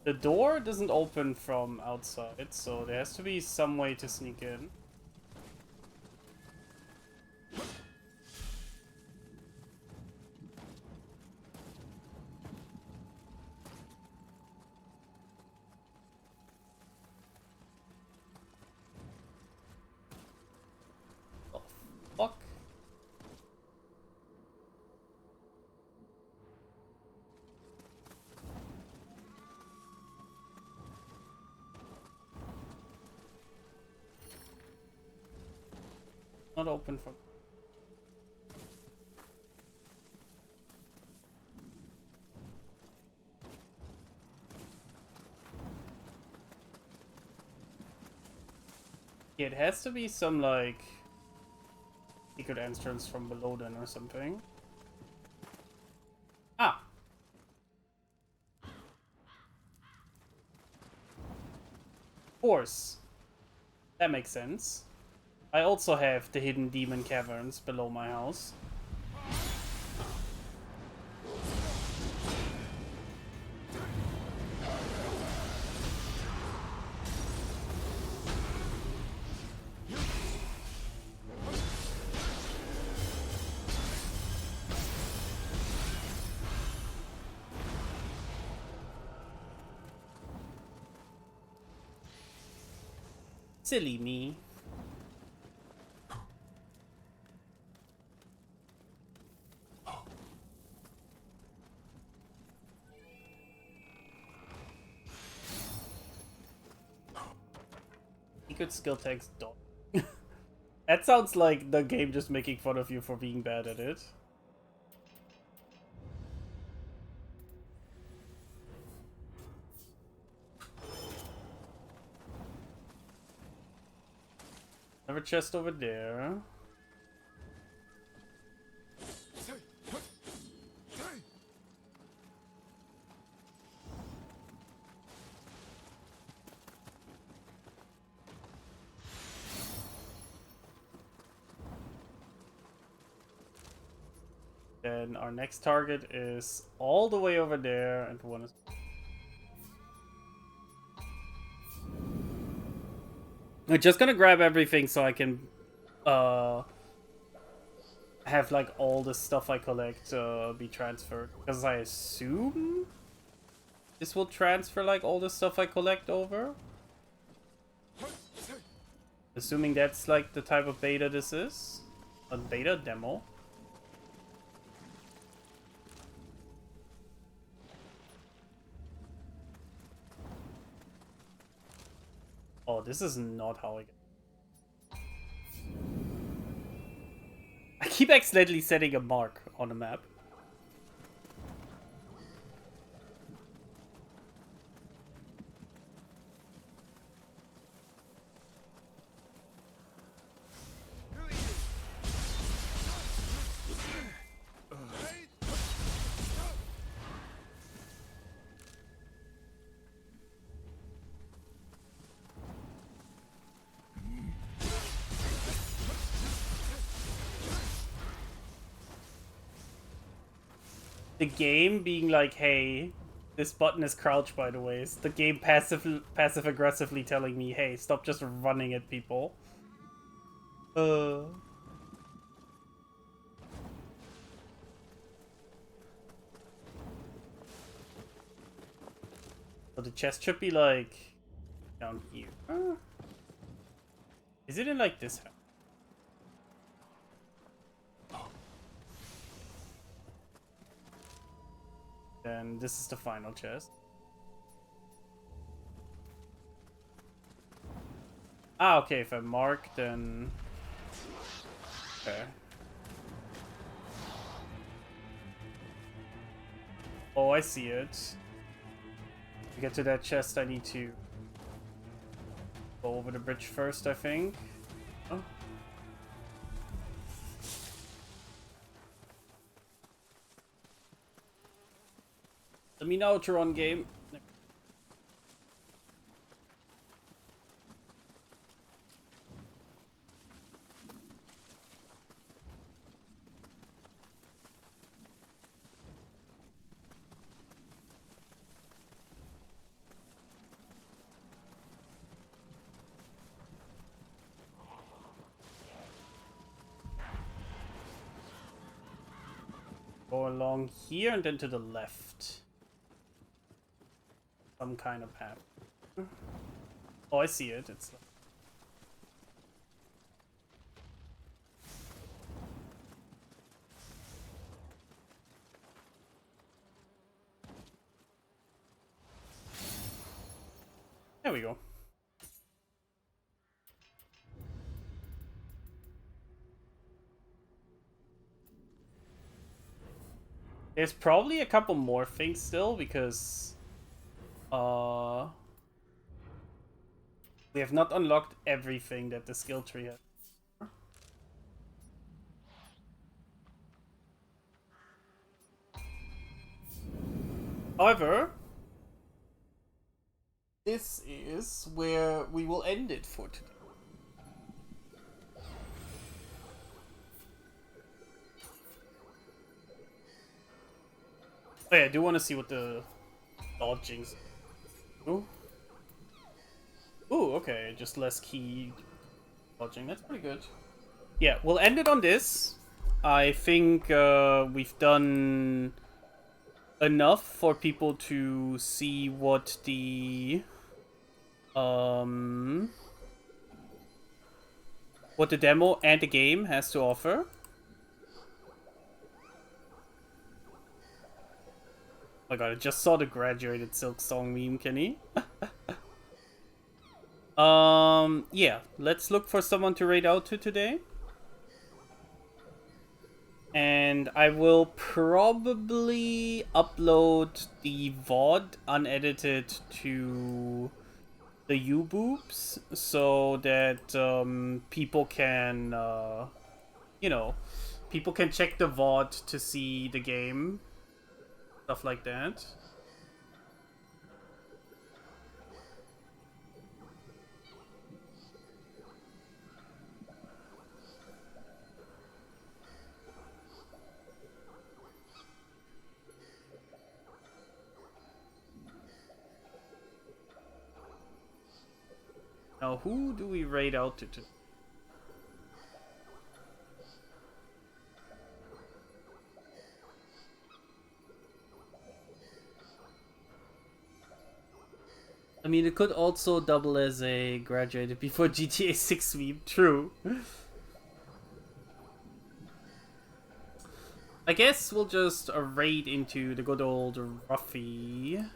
The door doesn't open from outside, so there has to be some way to sneak in. Oh, fuck. Not open from... Yeah, it has to be some, like, secret entrance from below then or something. Ah! Of course. That makes sense. I also have the hidden demon caverns below my house. Silly me. Secret skill text dot. That sounds like the game just making fun of you for being bad at it. Another chest over there. Then our next target is all the way over there, and one is... I'm just gonna grab everything so I can have like all the stuff I collect be transferred. Because I assume this will transfer like all the stuff I collect over. Assuming that's like the type of beta this is. A beta demo. Oh, this is not how I get... I keep accidentally setting a mark on the map. The game being like, hey, this button is crouch, by the way. It's the game passive aggressively telling me, hey, stop just running at people. So the chest should be like down here. Is it in like this house? Then this is the final chest. Ah, okay, if I mark, then... Okay. Oh, I see it. To get to that chest, I need to go over the bridge first, I think. Oh. Let me know, Tron game. Go along here and then to the left. Some kind of path. Oh, I see it. It's there we go. There's probably a couple more things still because we have not unlocked everything that the skill tree has. However, this is where we will end it for today. Oh yeah, I do want to see what the dodgings do. Ooh, okay, just less key dodging. That's pretty good. Yeah, we'll end it on this. I think we've done enough for people to see what the demo and the game has to offer. Oh my god, I just saw the graduated Silk Song meme, Kenny. Yeah, let's look for someone to raid out to today. And I will probably upload the VOD unedited to the U-Boobs so that people can, you know, people can check the VOD to see the game. Stuff like that. Now, who do we raid out to? I mean, it could also double as a graduated before GTA 6 meme. True. I guess we'll just raid into the good old Ruffy.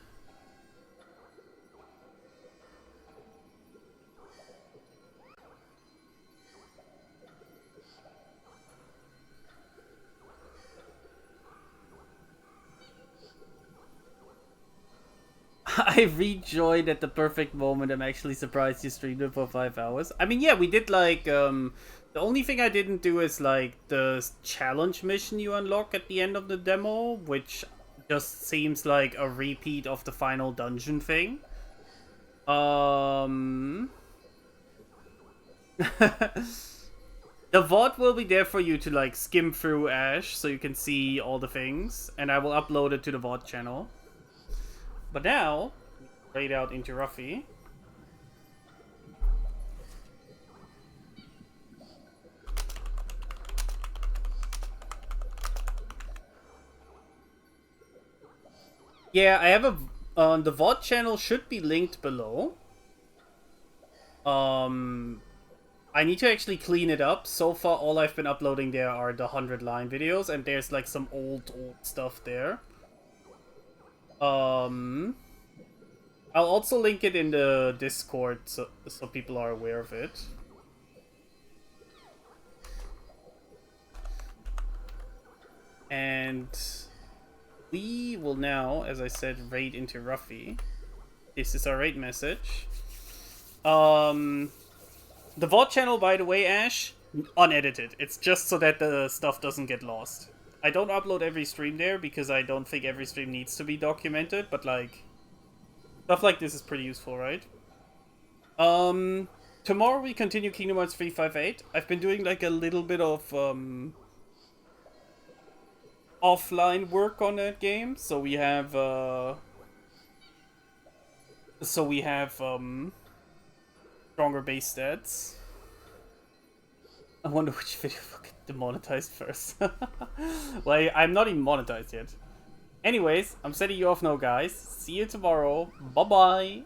I rejoined at the perfect moment. I'm actually surprised you streamed it for 5 hours. I mean, yeah, we did like, the only thing I didn't do is like the challenge mission you unlock at the end of the demo, which just seems like a repeat of the final dungeon thing. The VOD will be there for you to like skim through, Ash, so you can see all the things, and I will upload it to the VOD channel. But now, raid out into Ruffy. Yeah, I have a the VOD channel should be linked below. I need to actually clean it up. So far, all I've been uploading there are the 100-line videos, and there's like some old stuff there. I'll also link it in the Discord so people are aware of it. And we will now, as I said, raid into Ruffy. This is our raid message. The VOD channel, by the way, Ash, unedited. It's just so that the stuff doesn't get lost. I don't upload every stream there because I don't think every stream needs to be documented, but like stuff like this is pretty useful, right? Tomorrow we continue Kingdom Hearts 358. I've been doing like a little bit of offline work on that game, so we have stronger base stats. I wonder which video will get demonetized first. Well, I'm not even monetized yet. Anyways, I'm setting you off now, guys. See you tomorrow. Bye-bye.